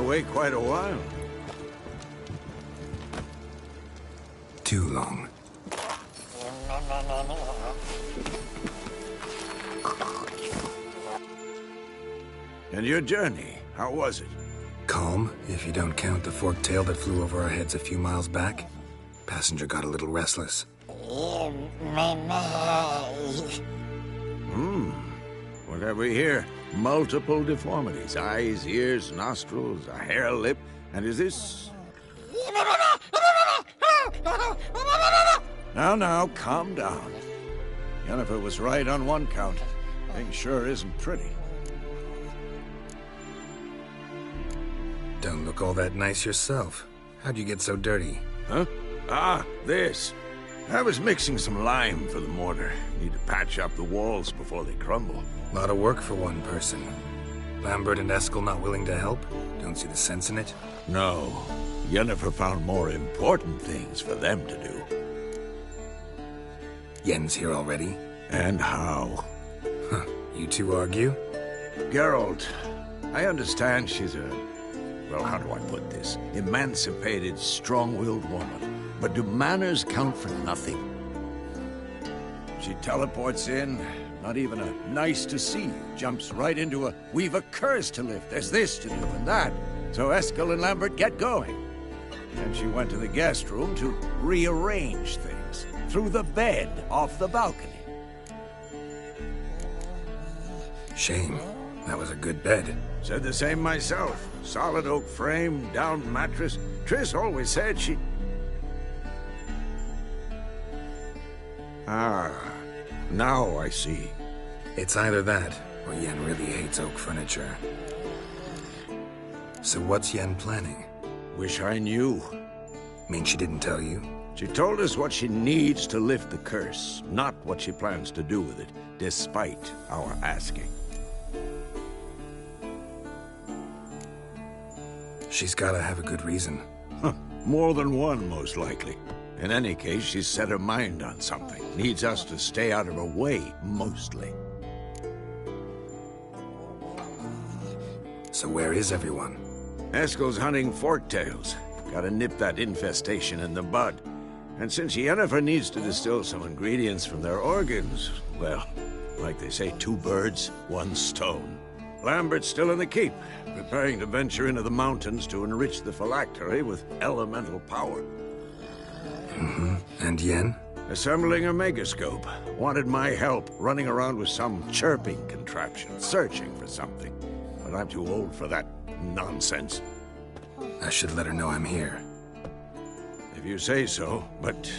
away quite a while. Too long. And your journey, how was it? Calm, if you don't count the forked tail that flew over our heads a few miles back. Passenger got a little restless. What have we here? Multiple deformities. Eyes, ears, nostrils, a hair lip. And is this... Now, calm down. Yennefer was right on one count. Thing sure isn't pretty. Don't look all that nice yourself. How'd you get so dirty? Huh? Ah, this. I was mixing some lime for the mortar. Need to patch up the walls before they crumble. Lot of work for one person. Lambert and Eskel not willing to help? Don't see the sense in it? No. Yennefer found more important things for them to do. Yen's here already? And how? Huh. You two argue? Geralt, I understand she's a... well, how do I put this? Emancipated, strong-willed woman. But do manners count for nothing? She teleports in, not even a nice to see you, jumps right into a, we've a curse to lift, there's this to do and that. So Eskel and Lambert get going. Then she went to the guest room to rearrange things. Through the bed, off the balcony. Shame. That was a good bed. Said the same myself. Solid oak frame, down mattress. Triss always said she... Ah, now I see. It's either that, or Yen really hates oak furniture. So what's Yen planning? Wish I knew. Mean she didn't tell you? She told us what she needs to lift the curse, not what she plans to do with it, despite our asking. She's gotta have a good reason. Huh. More than one, most likely. In any case, she's set her mind on something. Needs us to stay out of her way, mostly. So where is everyone? Eskel's hunting forktails. Gotta nip that infestation in the bud. And since Yennefer needs to distill some ingredients from their organs, well, like they say, 2 birds, 1 stone. Lambert's still in the keep, preparing to venture into the mountains to enrich the phylactery with elemental power. And Yen? Assembling a megascope. Wanted my help running around with some chirping contraption, searching for something. But I'm too old for that nonsense. I should let her know I'm here. If you say so, but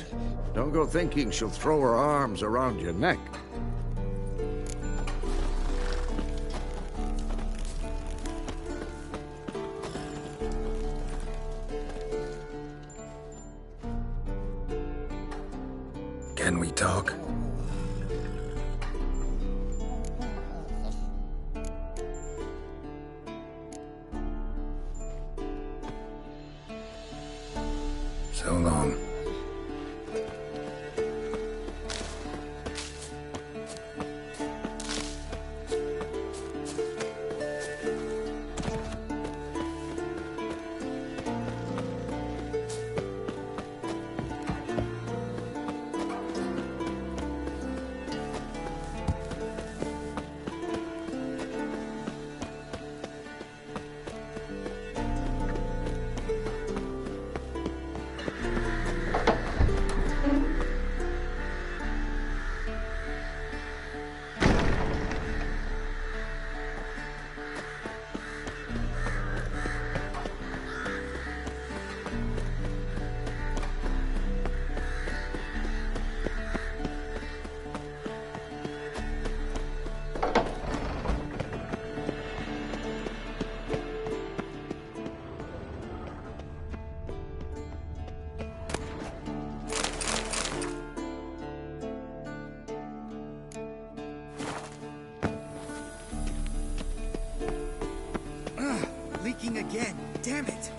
don't go thinking she'll throw her arms around your neck. Can we talk? So long. Leaking again. Damn it.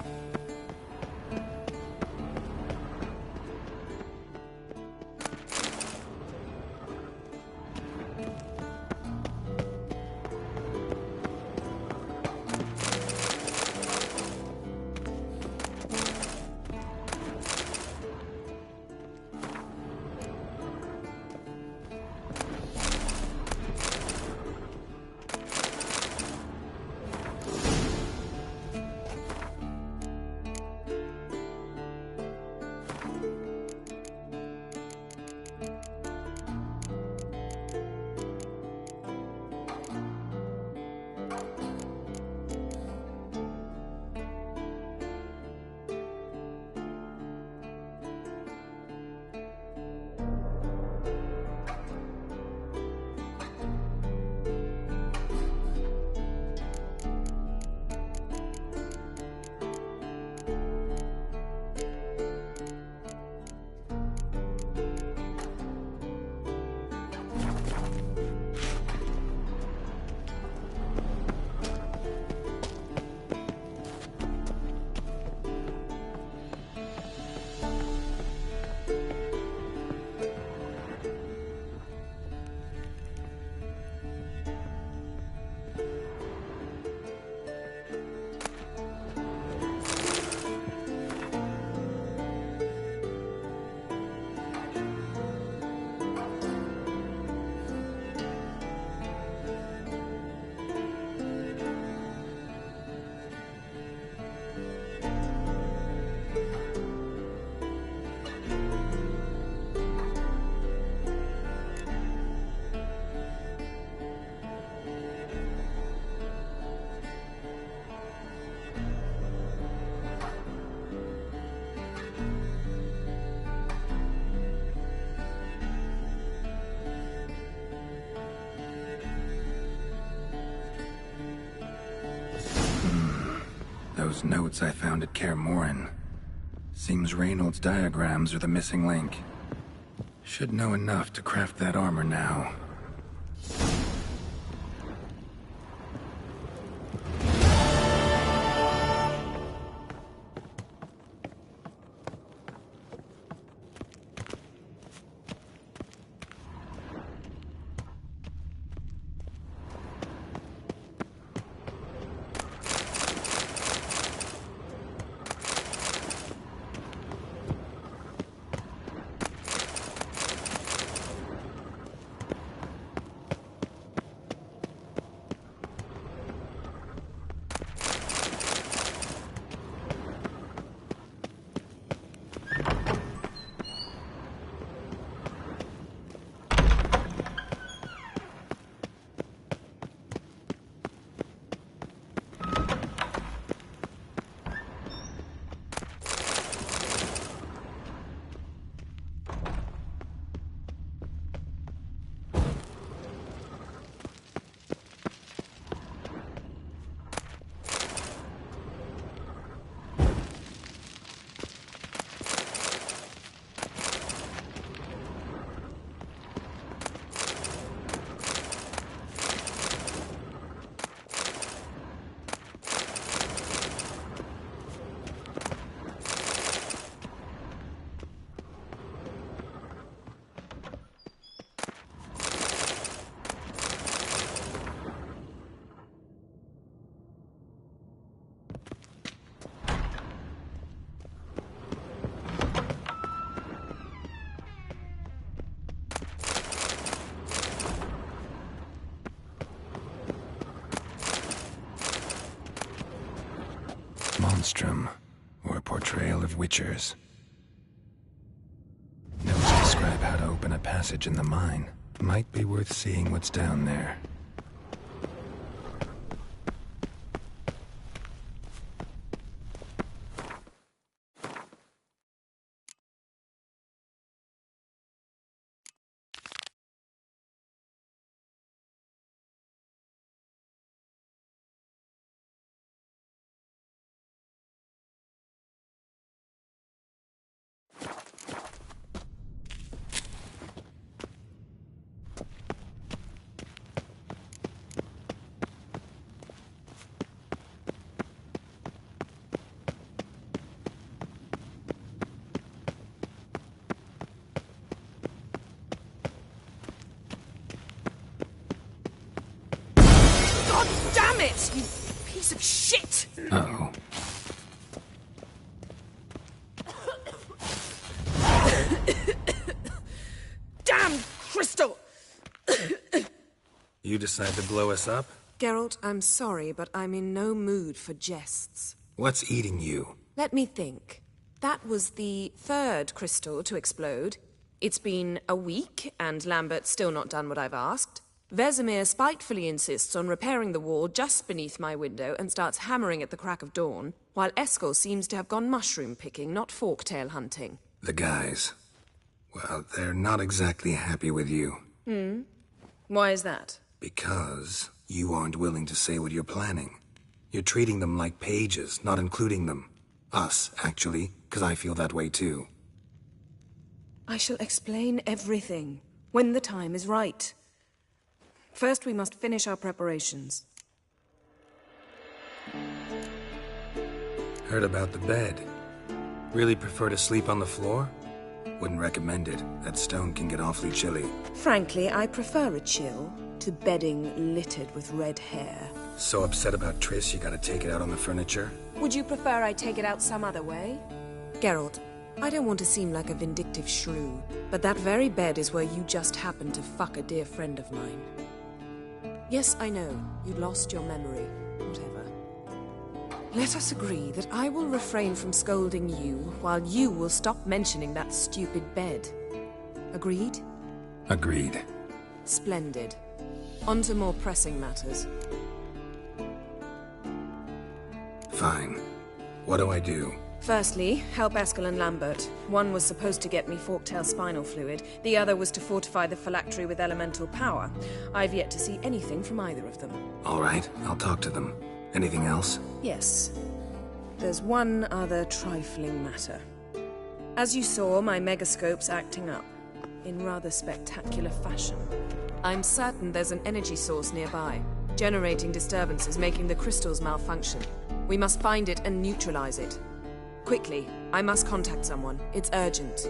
those notes I found at Kaer Morhen. Seems Reynolds' diagrams are the missing link. Should know enough to craft that armor now. Monstrum, or a portrayal of Witchers. Notes describe how to open a passage in the mine. Might be worth seeing what's down there. Damn it, you piece of shit! Uh-oh. Damn crystal! You decide to blow us up? Geralt, I'm sorry, but I'm in no mood for jests. What's eating you? Let me think. That was the third crystal to explode. It's been a week, and Lambert's still not done what I've asked. Vesemir spitefully insists on repairing the wall just beneath my window and starts hammering at the crack of dawn, while Eskel seems to have gone mushroom picking, not forktail hunting. The guys. Well, they're not exactly happy with you. Why is that? Because you aren't willing to say what you're planning. You're treating them like pages, not including them. Us, actually, because I feel that way too. I shall explain everything, when the time is right. First, we must finish our preparations. Heard about the bed. Really prefer to sleep on the floor? Wouldn't recommend it. That stone can get awfully chilly. Frankly, I prefer a chill to bedding littered with red hair. So upset about Triss, you gotta take it out on the furniture? Would you prefer I take it out some other way? Geralt, I don't want to seem like a vindictive shrew, but that very bed is where you just happened to fuck a dear friend of mine. Yes, I know, you lost your memory. Whatever. Let us agree that I will refrain from scolding you, while you will stop mentioning that stupid bed. Agreed? Agreed. Splendid. On to more pressing matters. Fine. What do I do? Firstly, help Eskel and Lambert. One was supposed to get me forktail spinal fluid, the other was to fortify the phylactery with elemental power. I've yet to see anything from either of them. All right, I'll talk to them. Anything else? Yes. there's one other trifling matter. As you saw, my megascope's acting up, in rather spectacular fashion. I'm certain there's an energy source nearby, generating disturbances, making the crystals malfunction. We must find it and neutralize it. Quickly, I must contact someone. It's urgent.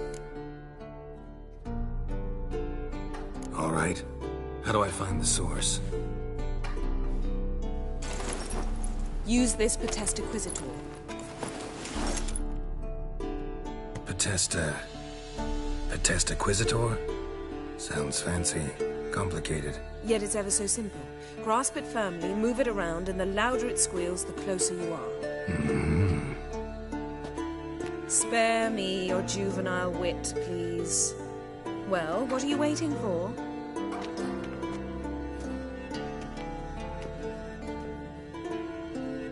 All right. How do I find the source? Use this Potestaquizitor. Potestaquizitor? Sounds fancy. Complicated. Yet it's ever so simple. Grasp it firmly, move it around, and the louder it squeals, the closer you are. Spare me your juvenile wit, please. Well, what are you waiting for?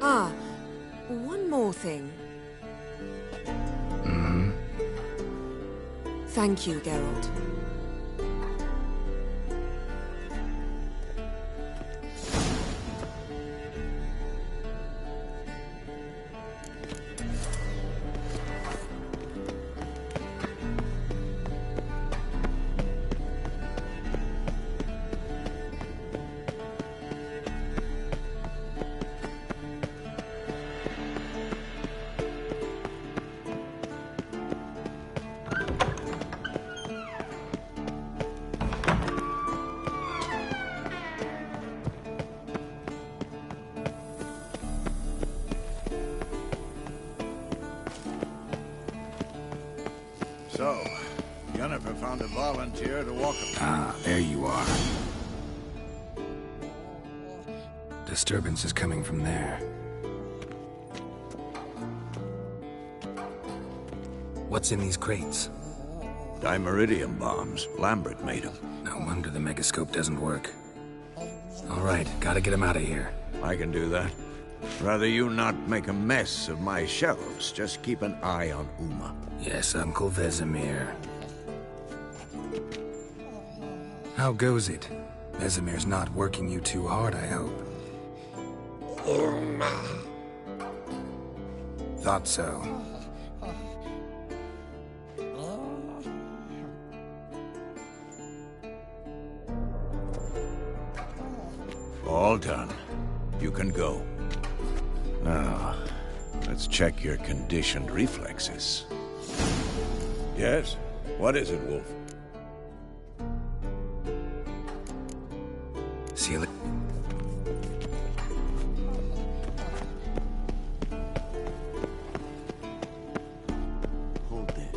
Ah, one more thing. Thank you, Geralt. So, Yennefer found a volunteer to walk a... Ah, there you are. Disturbance is coming from there. What's in these crates? Dimeridium bombs. Lambert made them. No wonder the megascope doesn't work. All right, gotta get him out of here. I can do that. Rather you not make a mess of my shelves. Just keep an eye on Uma. Yes, Uncle Vesemir. How goes it? Vesemir's not working you too hard, I hope. Thought so. All done. You can go. Now, let's check your conditioned reflexes. Yes? What is it, Wolf? Seal it. Hold this.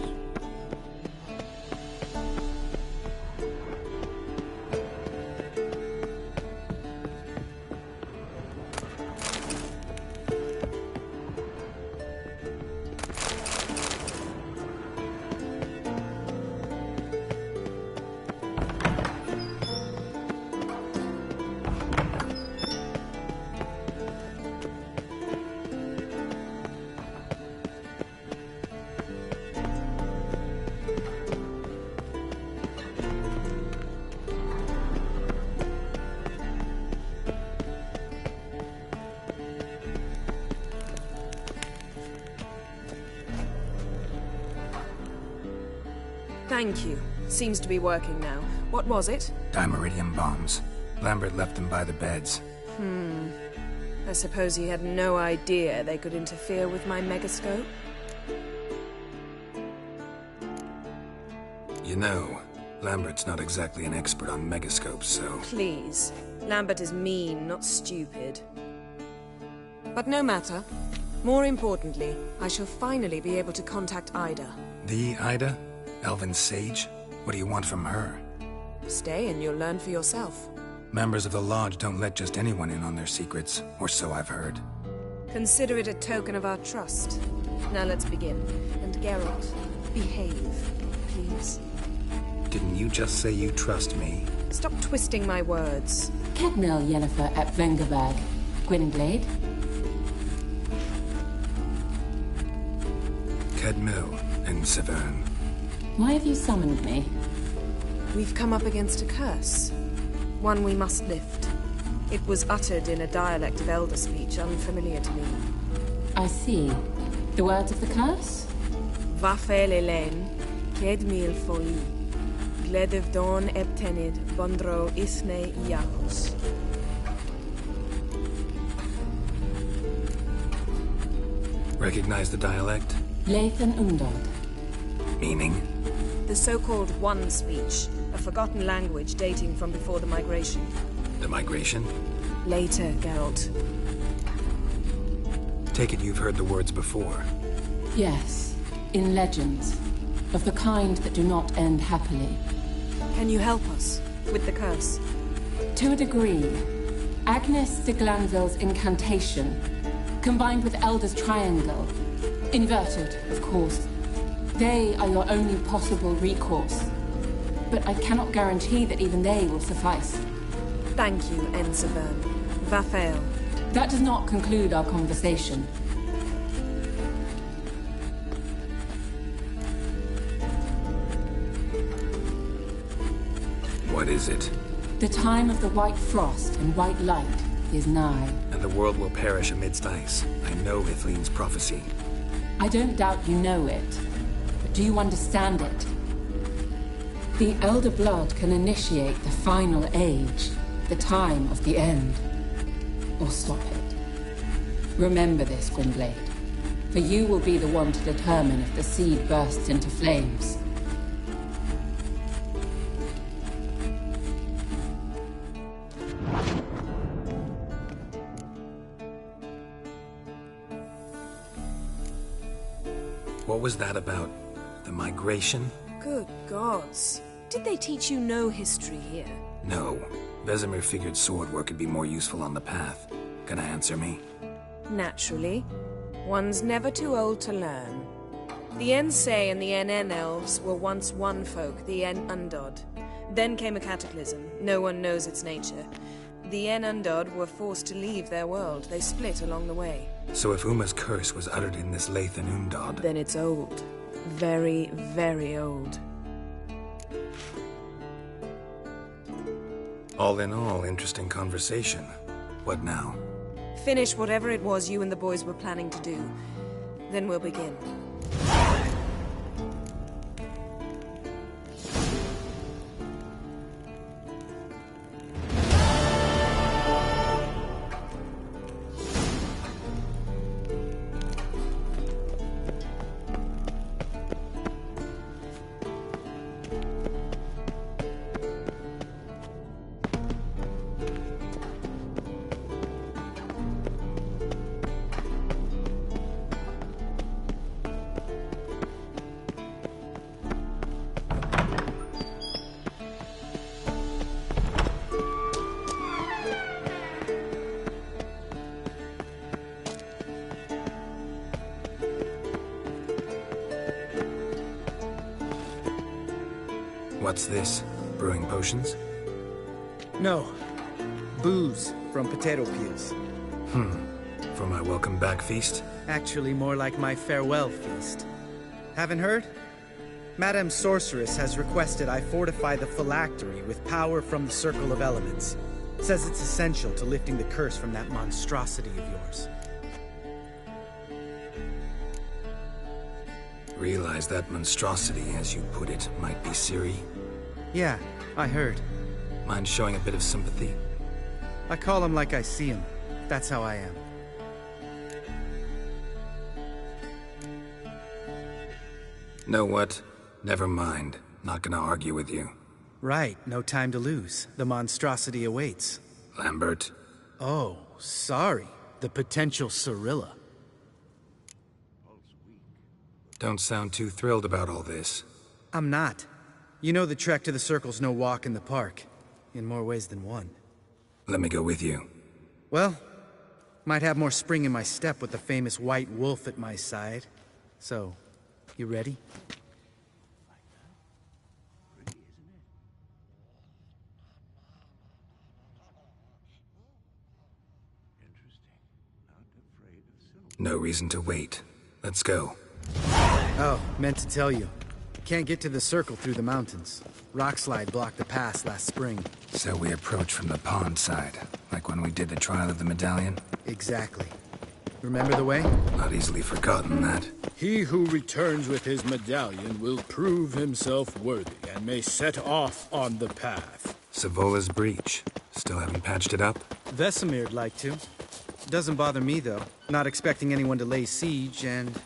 Thank you. Seems to be working now. What was it? Dimeridium bombs. Lambert left them by the beds. I suppose he had no idea they could interfere with my megascope? You know, Lambert's not exactly an expert on megascopes, so... Please. Lambert is mean, not stupid. But no matter. More importantly, I shall finally be able to contact Ida. The Ida? Elven Sage? What do you want from her? Stay and you'll learn for yourself. Members of the Lodge don't let just anyone in on their secrets, or so I've heard. Consider it a token of our trust. Now let's begin. And Geralt, behave, please. Didn't you just say you trust me? Stop twisting my words. Cadmel Yennefer at Vengerberg. Gwynblade? Cadmel and Severn. Why have you summoned me? We've come up against a curse. One we must lift. It was uttered in a dialect of Elder speech unfamiliar to me. I see. The words of the curse? Vafel Elen, Kedmil Foli, Gledevdon Eptenid, Bondro Isne Iacos. Recognize the dialect? Lathan Undod. Meaning? The so-called One Speech, a forgotten language dating from before the migration. The migration? Later, Geralt. Take it you've heard the words before. Yes, in legends. Of the kind that do not end happily. Can you help us with the curse? To a degree. Agnes de Glanville's incantation, combined with Elder's triangle, inverted, of course. They are your only possible recourse. But I cannot guarantee that even they will suffice. Thank you, Ensevern. Vafel. That does not conclude our conversation. What is it? The time of the white frost and white light is nigh. And the world will perish amidst ice. I know Ithleen's prophecy. I don't doubt you know it. But do you understand it? The Elder Blood can initiate the final age, the time of the end. Or stop it. Remember this, Gwynblade. For you will be the one to determine if the seed bursts into flames. What was that about? The migration? Good gods. Did they teach you no history here? No. Vesemir figured sword work could be more useful on the path. Gonna answer me? Naturally. One's never too old to learn. The Ensei and the NN elves were once one folk, the En Undod. Then came a cataclysm. No one knows its nature. The En Undod were forced to leave their world. They split along the way. So if Uma's curse was uttered in this Lathan Undod... Then it's old. Very, very old. All in all, interesting conversation. What now? Finish whatever it was you and the boys were planning to do. Then we'll begin. What's this? Brewing potions? No. Booze from potato peels. For my welcome back feast? Actually, more like my farewell feast. Haven't heard? Madame Sorceress has requested I fortify the phylactery with power from the Circle of Elements. Says it's essential to lifting the curse from that monstrosity of yours. Realize that monstrosity, as you put it, might be Ciri. Yeah, I heard. Mind showing a bit of sympathy? I call him like I see him. That's how I am. Know what? Never mind. Not gonna argue with you. Right, no time to lose. The monstrosity awaits. Lambert. Oh, sorry. The potential Cirilla. Don't sound too thrilled about all this. I'm not. You know the trek to the Circle's no walk in the park. In more ways than one. Let me go with you. Well, might have more spring in my step with the famous White Wolf at my side. So, you ready? No reason to wait. Let's go. Oh, meant to tell you. Can't get to the Circle through the mountains. Rockslide blocked the pass last spring. So we approach from the pond side, like when we did the trial of the medallion? Exactly. Remember the way? Not easily forgotten, that. He who returns with his medallion will prove himself worthy and may set off on the path. Savola's breach. Still haven't patched it up? Vesemir'd like to. Doesn't bother me, though. Not expecting anyone to lay siege, and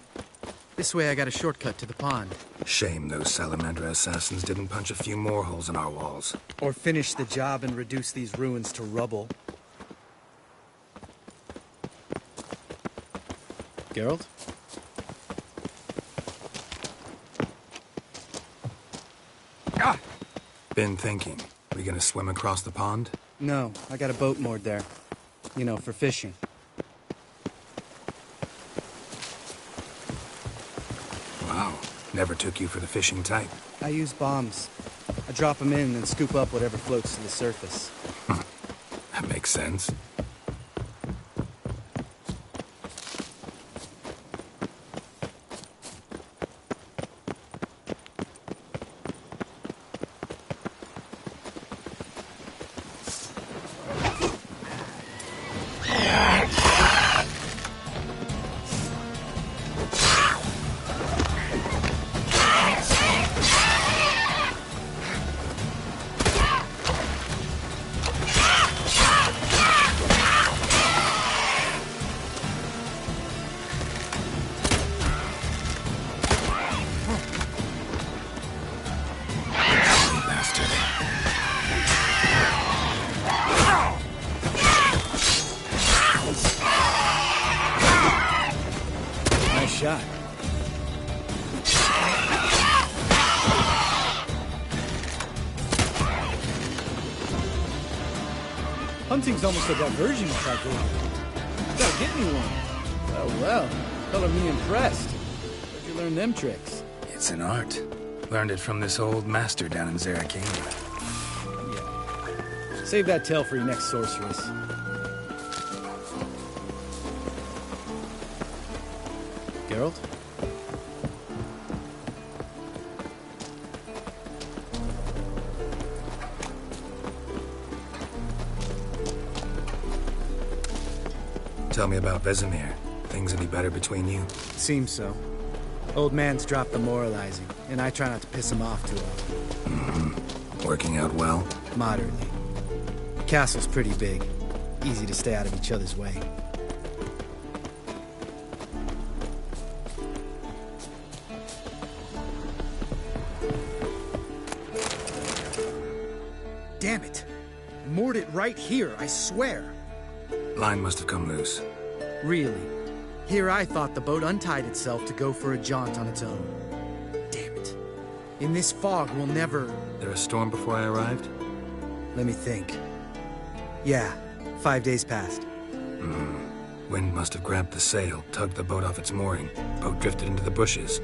this way I got a shortcut to the pond. Shame those Salamandra assassins didn't punch a few more holes in our walls. Or finish the job and reduce these ruins to rubble. Geralt? Been thinking. We gonna swim across the pond? No, I got a boat moored there. You know, for fishing. Wow. Never took you for the fishing type. I use bombs. I drop them in and scoop up whatever floats to the surface. That makes sense. Shot. Hunting's almost a diversion type of. Gotta get me one. Well, color me impressed. Where'd you learn them tricks? It's an art. Learned it from this old master down in Zerrikania. Yeah. Save that tale for your next sorceress. Geralt? Tell me about Vesemir. Things any better between you? Seems so. Old man's dropped the moralizing, and I try not to piss him off too often. Working out well? Moderately. Castle's pretty big. Easy to stay out of each other's way. Damn it! Moored it right here, I swear! Line must have come loose. Really? Here I thought the boat untied itself to go for a jaunt on its own. Damn it. In this fog, we'll never... There a storm before I arrived? Let me think. Yeah, 5 days passed. Wind must have grabbed the sail, tugged the boat off its mooring. Boat drifted into the bushes.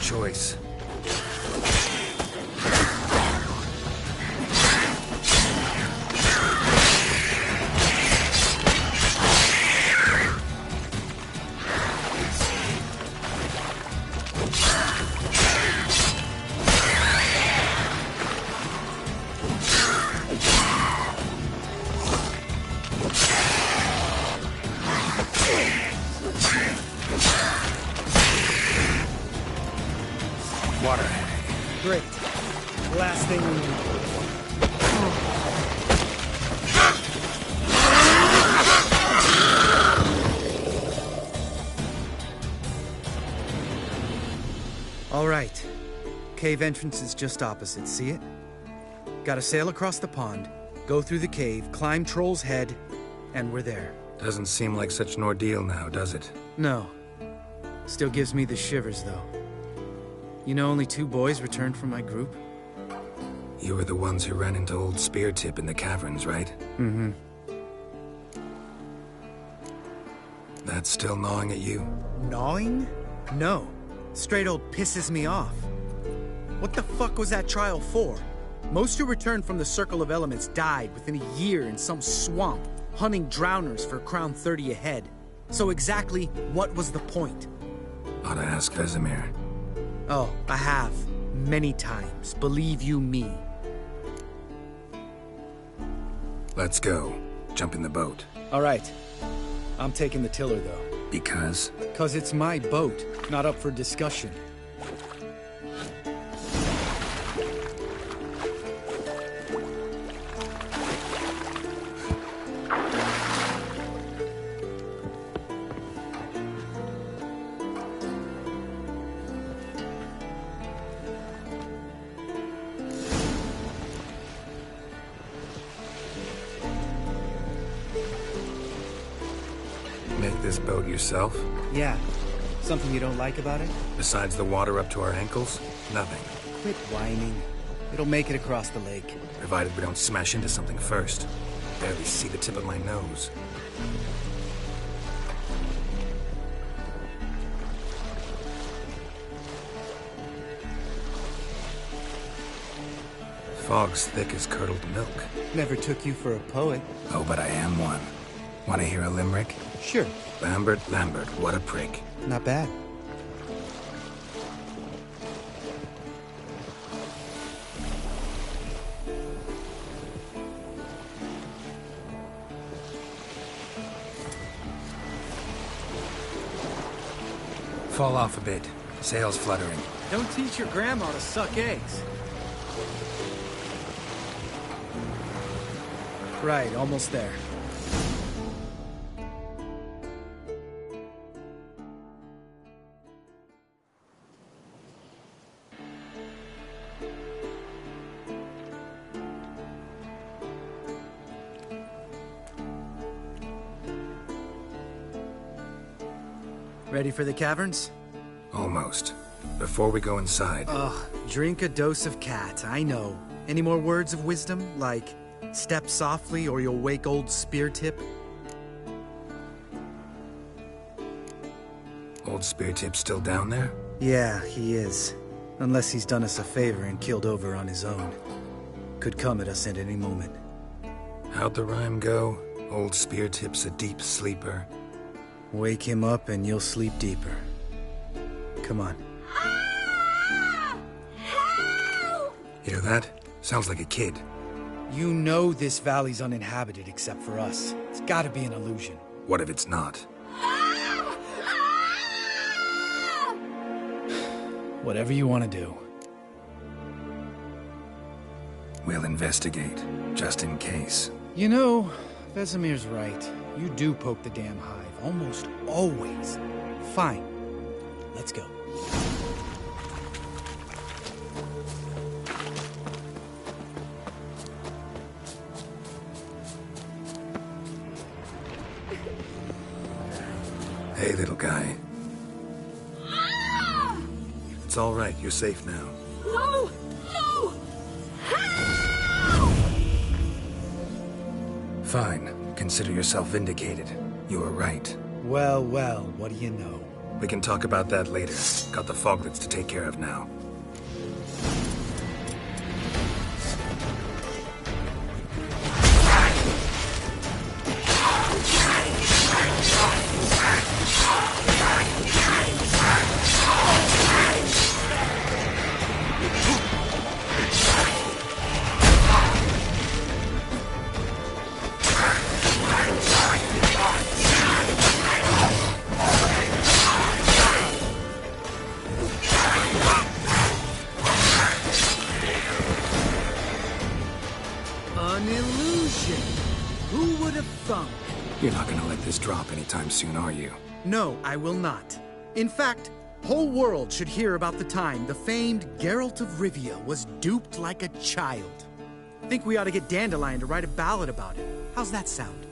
choice. Water. Great. Last thing we need. All right. Cave entrance is just opposite, see it? Gotta sail across the pond, go through the cave, climb Troll's Head, and we're there. Doesn't seem like such an ordeal now, does it? No. Still gives me the shivers, though. You know only 2 boys returned from my group? You were the ones who ran into old Speartip in the caverns, right? Mm-hmm. That's still gnawing at you? Gnawing? No. Straight old pisses me off. What the fuck was that trial for? Most who returned from the Circle of Elements died within a year in some swamp, hunting drowners for Crown 30 a head. So exactly what was the point? Ought to ask Vesemir. Oh, I have. Many times. Believe you me. Let's go. Jump in the boat. All right. I'm taking the tiller, though. Because? 'Cause it's my boat, not up for discussion. Make this boat yourself? Yeah. Something you don't like about it? Besides the water up to our ankles? Nothing. Quit whining. It'll make it across the lake. Provided we don't smash into something first. Barely see the tip of my nose. Fog's thick as curdled milk. Never took you for a poet. Oh, but I am one. Want to hear a limerick? Sure. Lambert, Lambert, what a prick. Not bad. Fall off a bit. Sails fluttering. Don't teach your grandma to suck eggs. Right, almost there. Ready for the caverns? Almost. Before we go inside, Ugh, drink a dose of cat, I know. Any more words of wisdom, like, step softly or you'll wake old Speartip? old Speartip's still down there? Yeah, he is. Unless he's done us a favor and killed over on his own. Could come at us at any moment. How'd the rhyme go? Old Speartip's a deep sleeper. Wake him up and you'll sleep deeper. Come on. Hear that? Sounds like a kid. You know this valley's uninhabited except for us. It's gotta be an illusion. What if it's not? Whatever you want to do. We'll investigate, just in case. You know, Vesemir's right. You do poke the damn hive, almost always. Fine. Let's go. Hey, little guy. It's all right. You're safe now. No! No! Fine. Consider yourself vindicated. You were right. Well, well, what do you know? We can talk about that later. Got the Foglets to take care of now. An illusion! Who would have thunk? You're not gonna let this drop anytime soon, are you? No, I will not. In fact, whole world should hear about the time the famed Geralt of Rivia was duped like a child. Think we ought to get Dandelion to write a ballad about it. How's that sound?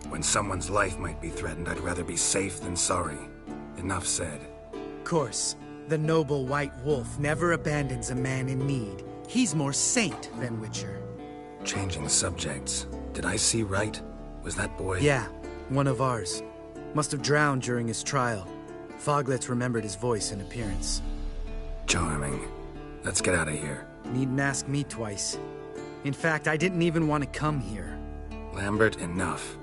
When someone's life might be threatened, I'd rather be safe than sorry. Enough said. Course, the noble White Wolf never abandons a man in need. He's more saint than Witcher. Changing subjects. Did I see right? Was that boy? Yeah, one of ours. Must have drowned during his trial. Foglets remembered his voice and appearance. Charming. Let's get out of here. Needn't ask me twice. In fact, I didn't even want to come here. Lambert, enough.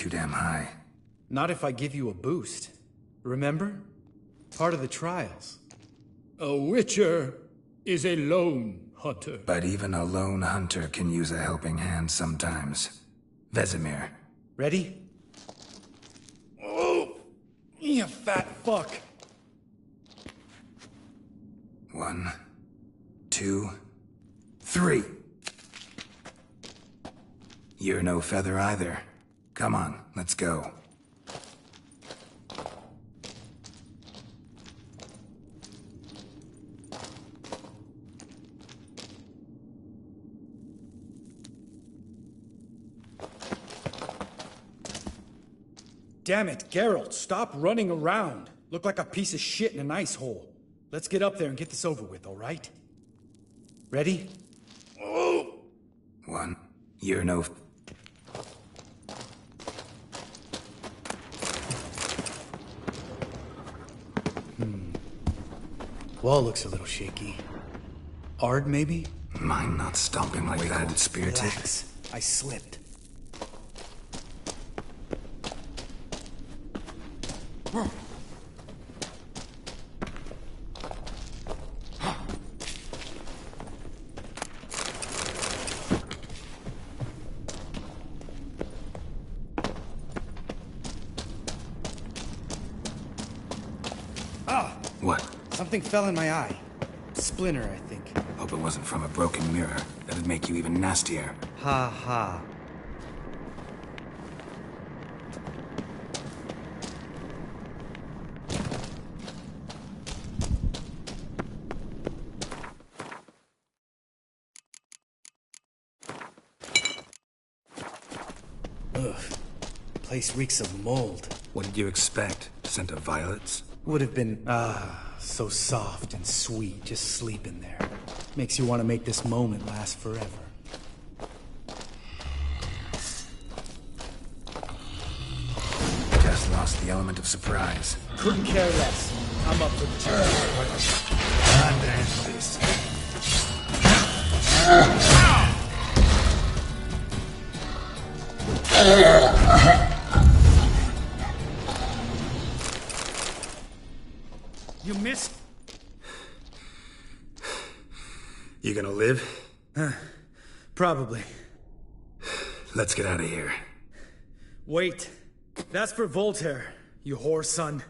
too damn high. Not if I give you a boost. Remember? Part of the trials. A witcher is a lone hunter. But even a lone hunter can use a helping hand sometimes. Vesemir. Ready? Oh, you fat fuck. 1, 2, 3. You're no feather either. Come on, let's go. Damn it, Geralt, stop running around. Look like a piece of shit in an ice hole. Let's get up there and get this over with, all right? Ready? Oh! 1. You're no... Wall looks a little shaky. Ard, maybe? Mine not stomping like that, spirited. Relax. I slipped. What? Something fell in my eye. Splinter, I think. Hope it wasn't from a broken mirror. That'd make you even nastier. Ha ha. Ugh. Place reeks of mold. What did you expect? Scent of violets? Would have been, so soft and sweet, just sleeping there. Makes you want to make this moment last forever. Just lost the element of surprise. Couldn't care less. I'm up for the challenge. Understand this. You missed. You gonna live? Probably. Let's get out of here. Wait. That's for Voltaire, you whore son.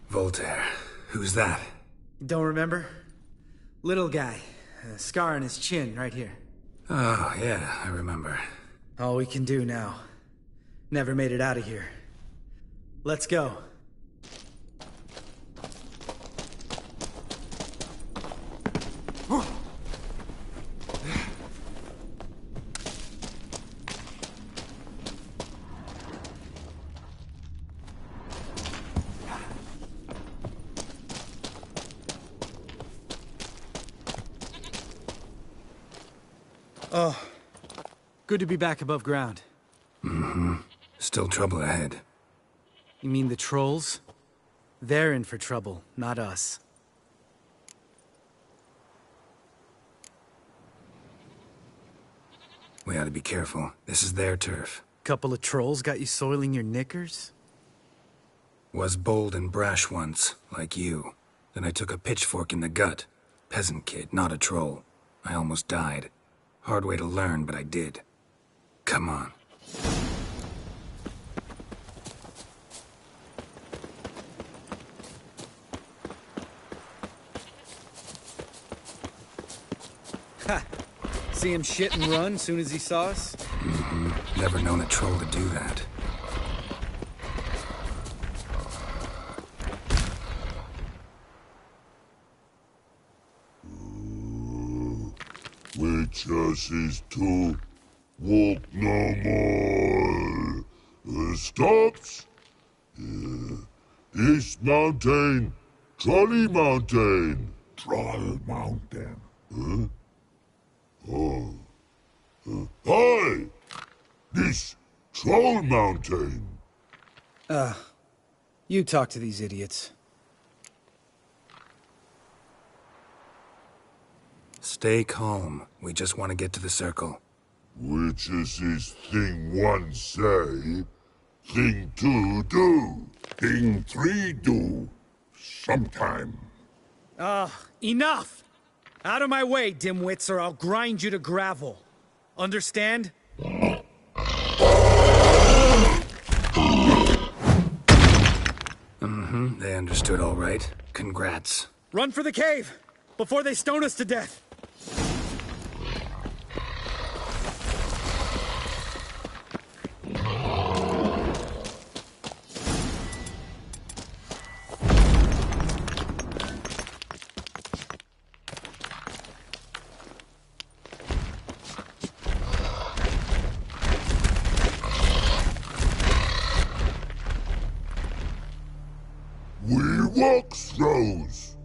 Voltaire. Who's that? Don't remember? Little guy. A scar on his chin, right here. Oh, yeah, I remember. All we can do now. Never made it out of here. Let's go. Oh, good to be back above ground. Mm-hmm. Still trouble ahead. You mean the trolls? They're in for trouble, not us. We ought to be careful. This is their turf. Couple of trolls got you soiling your knickers? Was bold and brash once, like you. Then I took a pitchfork in the gut. Peasant kid, not a troll. I almost died. Hard way to learn, but I did. Come on. Ha! See him shit and run soon as he saw us? Mm-hmm. Never known a troll to do that. Witches is to walk no more. Stops? This mountain, Trolley Mountain. Troll Mountain. Huh? Oh. Hi! This Troll Mountain. You talk to these idiots. Stay calm. We just want to get to the circle. Which is his thing one say, thing two do, thing three do, sometime. Enough! Out of my way, dimwits, or I'll grind you to gravel. Understand? They understood all right. Congrats. Run for the cave! Before they stone us to death! We walk throws.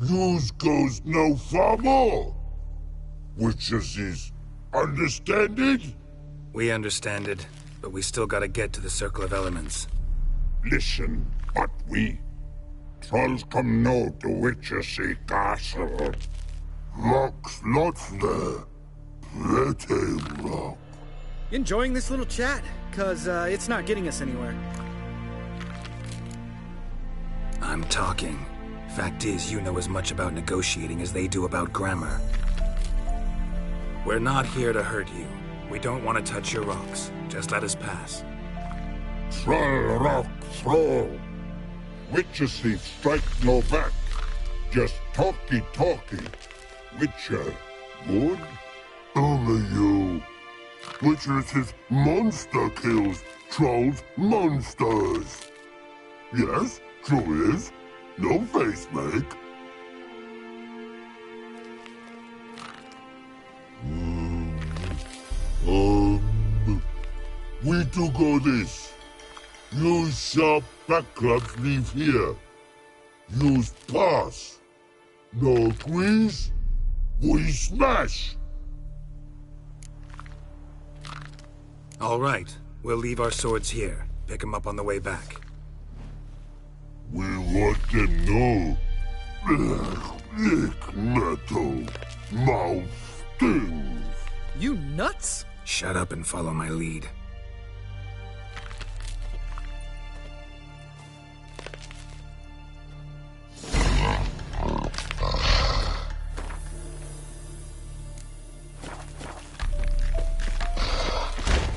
Yous goes no far more. Which is understand it? We understand it, but we still gotta get to the Circle of Elements. Listen, but we trolls come no to Witchersea Castle. Rocks lots there. Pretty rock. Enjoying this little chat? Cause, it's not getting us anywhere. I'm talking. Fact is, you know as much about negotiating as they do about grammar. We're not here to hurt you. We don't want to touch your rocks. Just let us pass. Troll rock throw. Witchersea strike no back. Just talky. Witcher, good? Only you. Witchers's monster kills trolls monsters. Yes, true is. No face make. We do go this. Use sharp backlabs leave here. Use pass. No agrees. We smash. All right. We'll leave our swords here. Pick them up on the way back. We want them know. Lick metal. Mouth stings. You nuts? Shut up and follow my lead.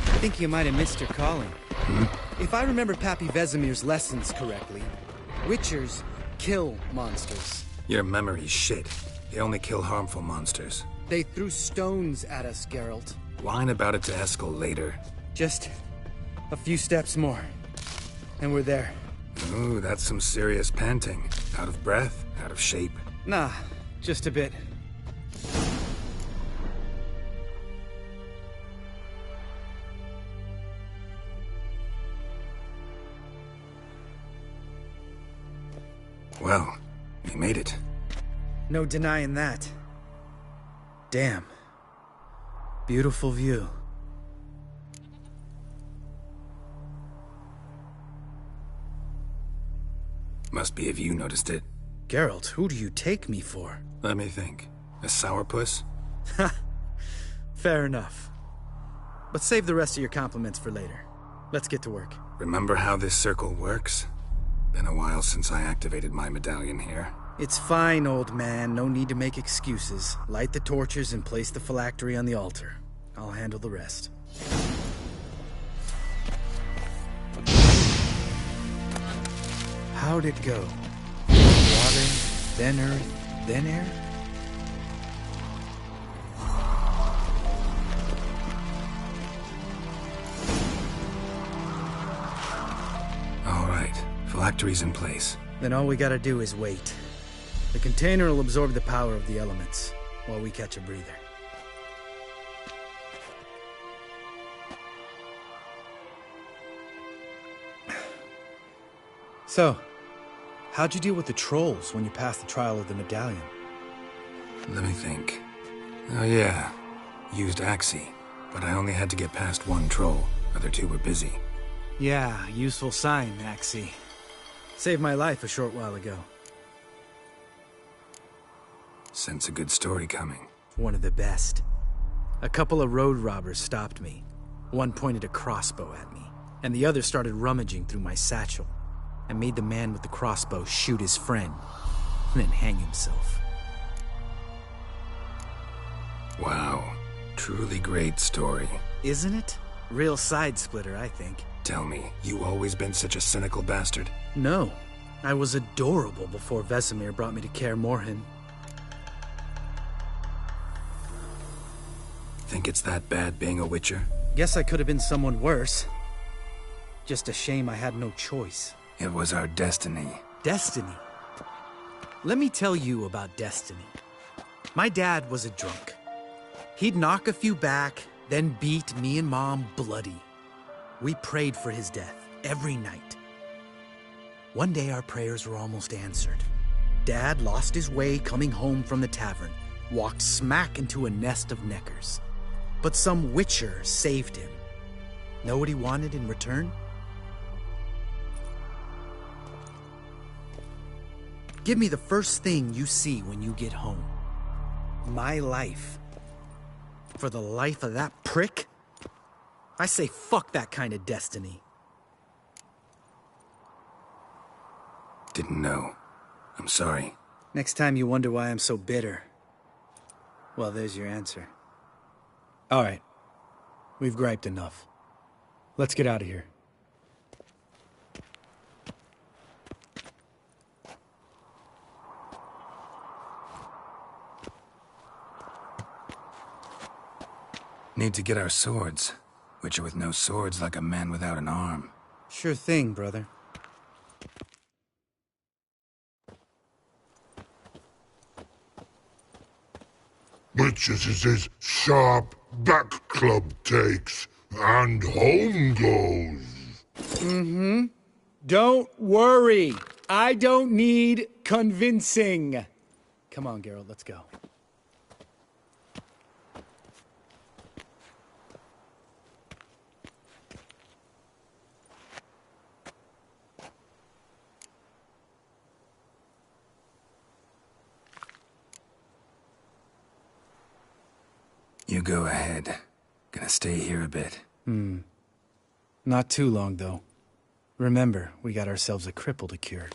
I think you might have missed your calling. If I remember Pappy Vesemir's lessons correctly, Witchers kill monsters. Your memory's shit. They only kill harmful monsters. They threw stones at us, Geralt. Whine about it to Eskel later. Just a few steps more, and we're there. Ooh, that's some serious panting. Out of breath, out of shape. Nah, just a bit. Well, we made it. No denying that. Damn. Beautiful view. Must be if you noticed it. Geralt, who do you take me for? Let me think. A sourpuss? Ha! Fair enough. But save the rest of your compliments for later. Let's get to work. Remember how this circle works? Been a while since I activated my medallion here. It's fine, old man. No need to make excuses. Light the torches and place the phylactery on the altar. I'll handle the rest. How'd it go? Water, then earth, then air? All right, phylactery's in place. Then all we gotta do is wait. The container will absorb the power of the elements, while we catch a breather. So, how'd you deal with the trolls when you passed the trial of the medallion? Let me think. Oh yeah, used Axii, but I only had to get past one troll. Other two were busy. Yeah, useful sign, Axii. Saved my life a short while ago. Sense a good story coming. One of the best. A couple of road robbers stopped me. One pointed a crossbow at me, and the other started rummaging through my satchel. I made the man with the crossbow shoot his friend, and then hang himself. Wow. Truly great story. Isn't it? Real side-splitter, I think. Tell me, you always been such a cynical bastard? No. I was adorable before Vesemir brought me to Kaer Morhen. Think it's that bad being a Witcher? Guess I could have been someone worse. Just a shame I had no choice. It was our destiny. Destiny? Let me tell you about destiny. My dad was a drunk. He'd knock a few back, then beat me and Mom bloody. We prayed for his death every night. One day our prayers were almost answered. Dad lost his way coming home from the tavern, walked smack into a nest of neckers. But some Witcher saved him. Know what he wanted in return? Give me the first thing you see when you get home. My life. For the life of that prick? I say fuck that kind of destiny. Didn't know. I'm sorry. Next time you wonder why I'm so bitter, well, there's your answer. All right. We've griped enough. Let's get out of here. Need to get our swords. Witcher with no swords like a man without an arm. Sure thing, brother. Witches is his sharp back club takes, and home goes. Don't worry. I don't need convincing. Come on, Geralt, let's go. You go ahead. Gonna stay here a bit. Not too long, though. Remember, we got ourselves a cripple to cure.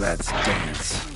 Let's dance.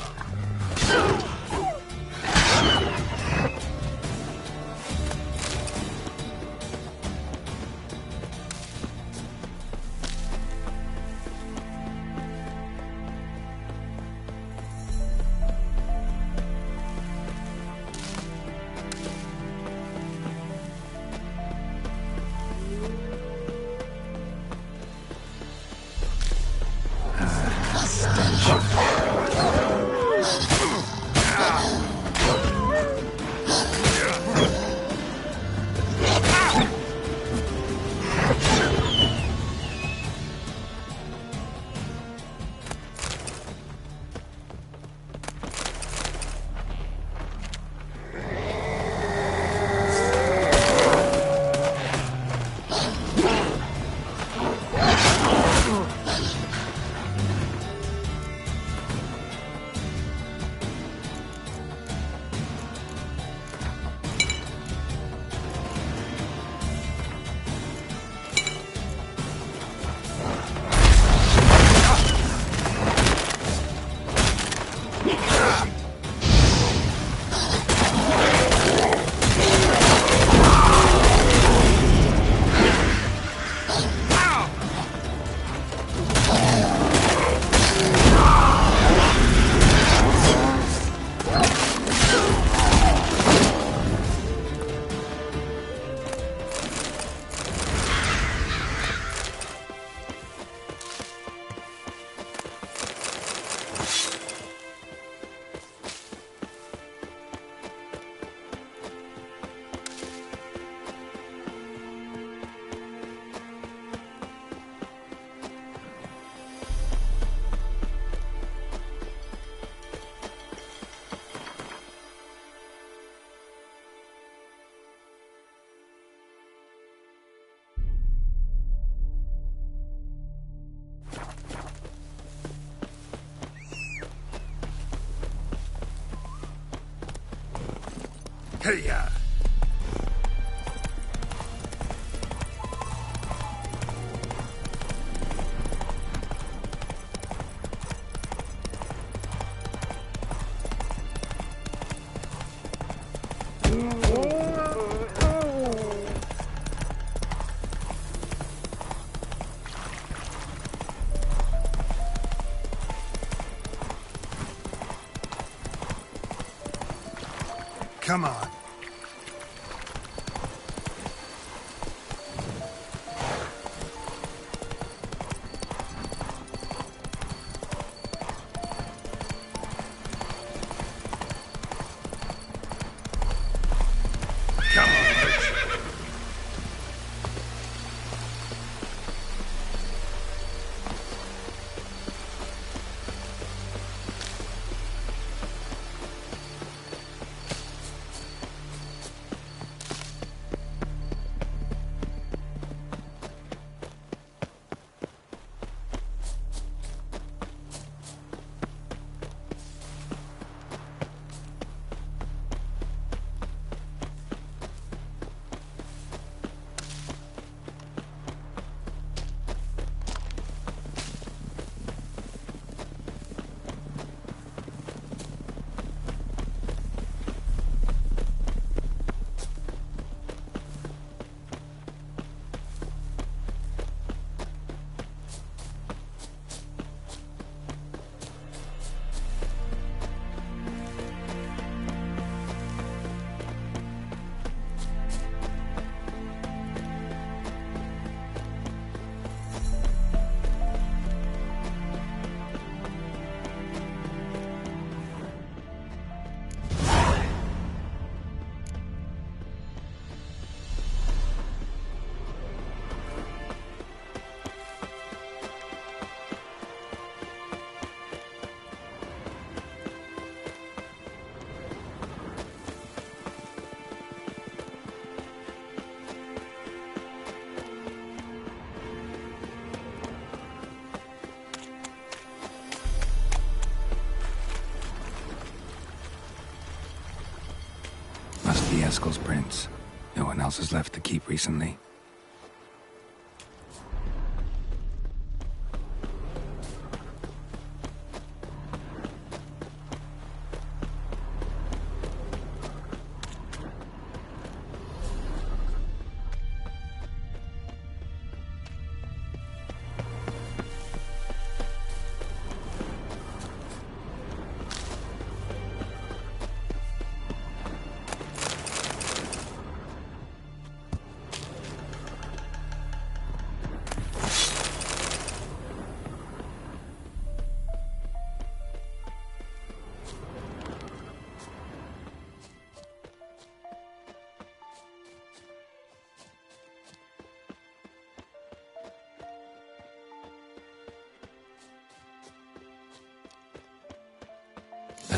Hey-ya! Come on. Must be Eskel's prints. No one else has left to keep recently.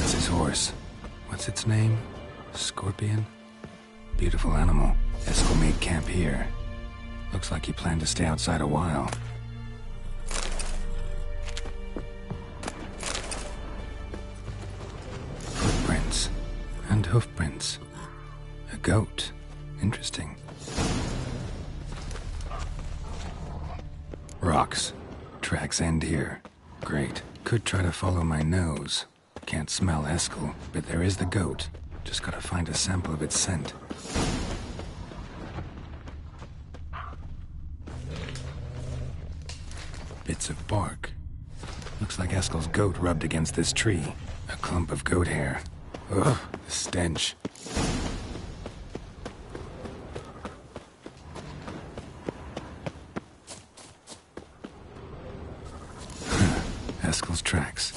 That's his horse. What's its name? Scorpion? Beautiful animal. Eskel made camp here. Looks like he planned to stay outside a while. Footprints. And hoofprints. A goat. Interesting. Rocks. Tracks end here. Great. Could try to follow my nose. Can't smell Eskel, but there is the goat. Just gotta find a sample of its scent. Bits of bark. Looks like Eskel's goat rubbed against this tree. A clump of goat hair. Ugh, the stench. Eskel's tracks.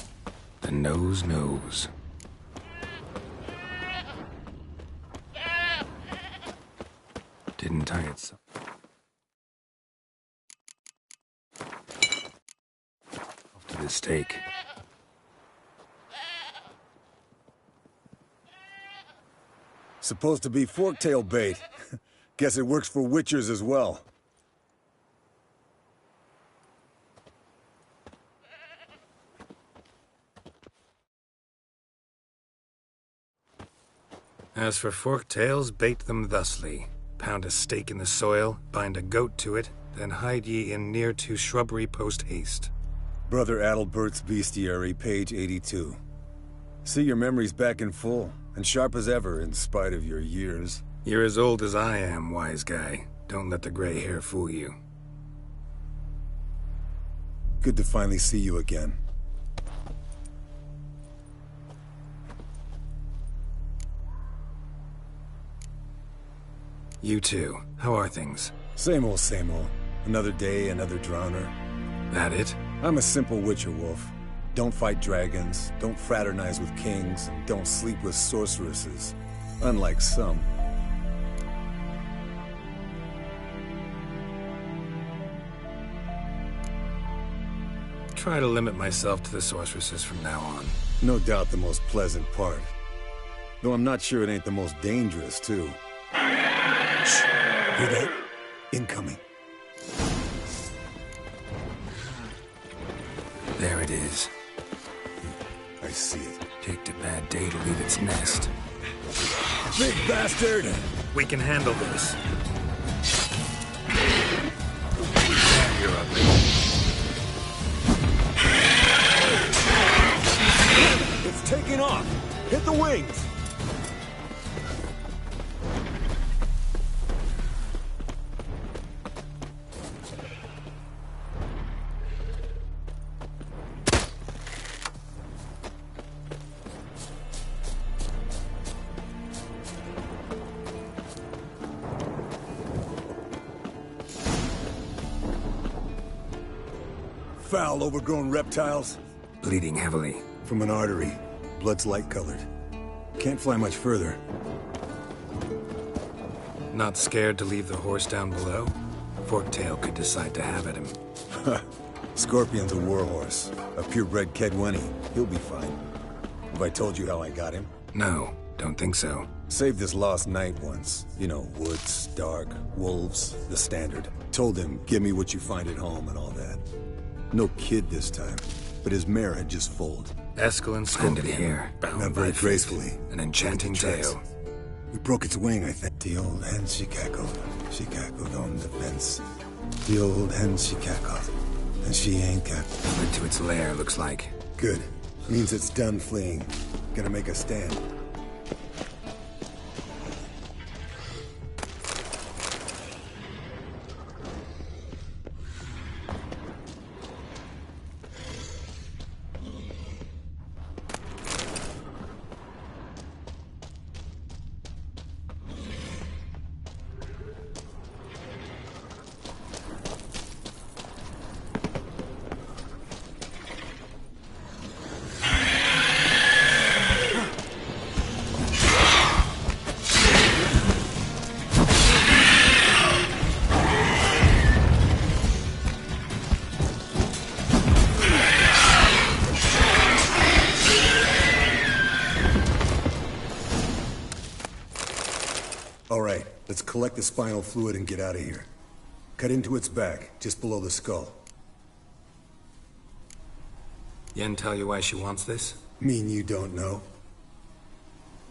The nose knows. Didn't tie itself. Off to the stake. Supposed to be forktail bait. Guess it works for witchers as well. As for forktails, bait them thusly. Pound a stake in the soil, bind a goat to it, then hide ye in near to shrubbery post haste. Brother Adalbert's Bestiary, page 82. See your memories back in full, and sharp as ever in spite of your years. You're as old as I am, wise guy. Don't let the gray hair fool you. Good to finally see you again. You too. How are things? Same old, same old. Another day, another drowner. That it? I'm a simple witcher wolf. Don't fight dragons, don't fraternize with kings, and don't sleep with sorceresses. Unlike some. Try to limit myself to the sorceresses from now on. No doubt the most pleasant part. Though I'm not sure it ain't the most dangerous, too. Shh! Hear that? Incoming. There it is. I see it. Taked a bad day to leave its nest. Big bastard! We can handle this. You're ugly. It's taking off! Hit the wings! Foul, overgrown reptiles. Bleeding heavily. From an artery. Blood's light-colored. Can't fly much further. Not scared to leave the horse down below? Forktail could decide to have at him. Scorpion's a warhorse. A purebred Kedwenny. He'll be fine. Have I told you how I got him? No, don't think so. Saved this lost knight once. You know, woods, dark, wolves, the standard. Told him, give me what you find at home and all that. No kid this time, but his mare had just foaled. Eskel and Scorpion here, bound not very by gracefully. fate. An enchanting tale. We broke its wing, I think. The old hen, she cackled. She cackled on the fence. The old hen, she cackled. And she ain't cackled. Fled to its lair, looks like. Good. Means it's done fleeing. Gonna make a stand. collect the spinal fluid and get out of here. Cut into its back, just below the skull. Yen tell you why she wants this? Mean you don't know?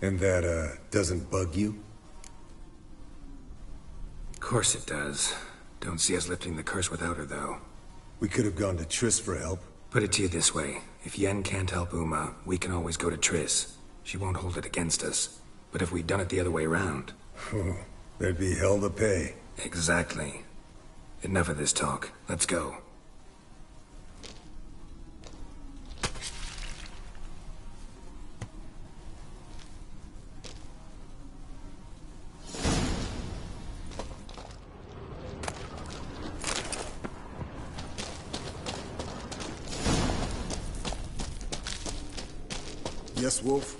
And that, doesn't bug you? Of course it does. Don't see us lifting the curse without her, though. We could have gone to Triss for help. Put it to you this way. If Yen can't help Uma, we can always go to Triss. She won't hold it against us. But if we'd done it the other way around... There'd be hell to pay. Exactly. Enough of this talk. Let's go. Yes, Wolf?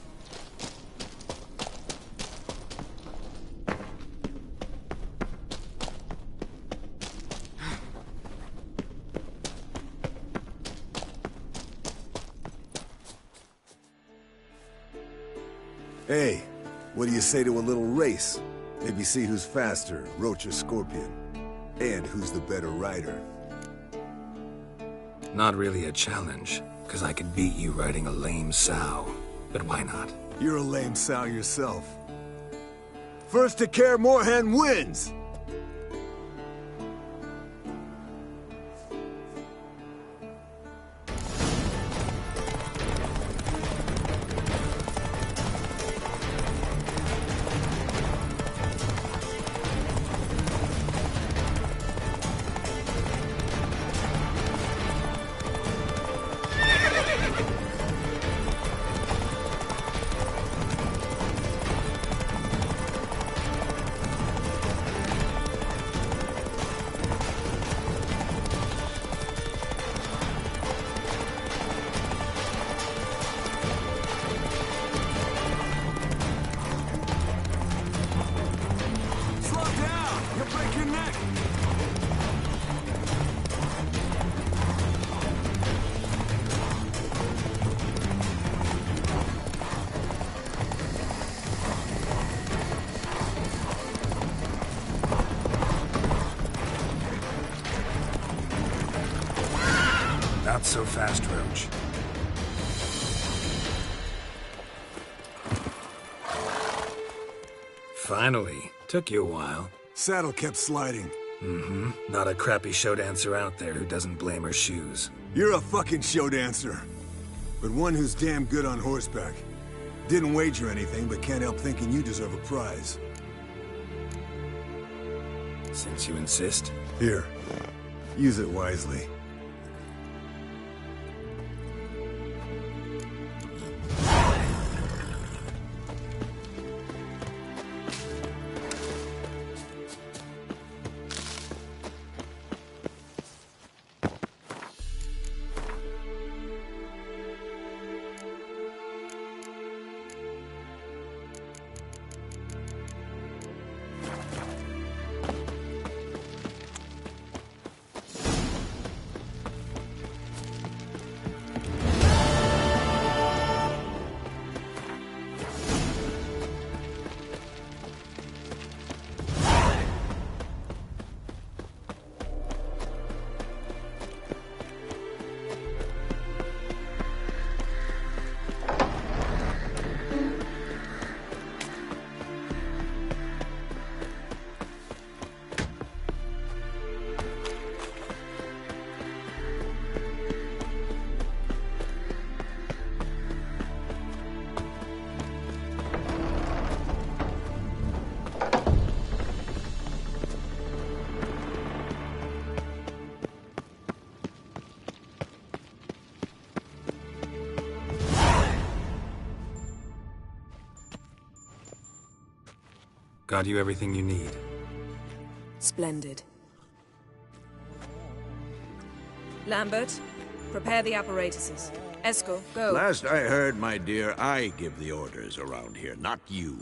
Hey, what do you say to a little race? Maybe see who's faster, Roach or Scorpion. And who's the better rider. Not really a challenge, because I could beat you riding a lame sow. But why not? You're a lame sow yourself. First to Kaer Morhen wins! Not so fast, Roach. Finally. Took you a while. Saddle kept sliding. Mm-hmm. Not a crappy show dancer out there who doesn't blame her shoes. You're a fucking show dancer. But one who's damn good on horseback. Didn't wager anything, but can't help thinking you deserve a prize. Since you insist. Here. Use it wisely. Got you everything you need. Splendid. Lambert, prepare the apparatuses. Esco, go. Last I heard, my dear, I give the orders around here, not you.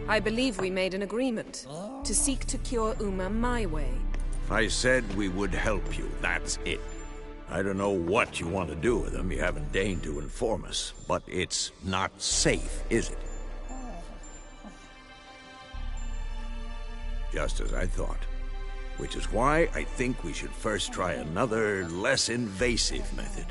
I believe we made an agreement to seek to cure Uma my way. I said we would help you, that's it. I don't know what you want to do with them, you haven't deigned to inform us, but it's not safe, is it? Just as I thought. Which is why I think we should first try another, less invasive method.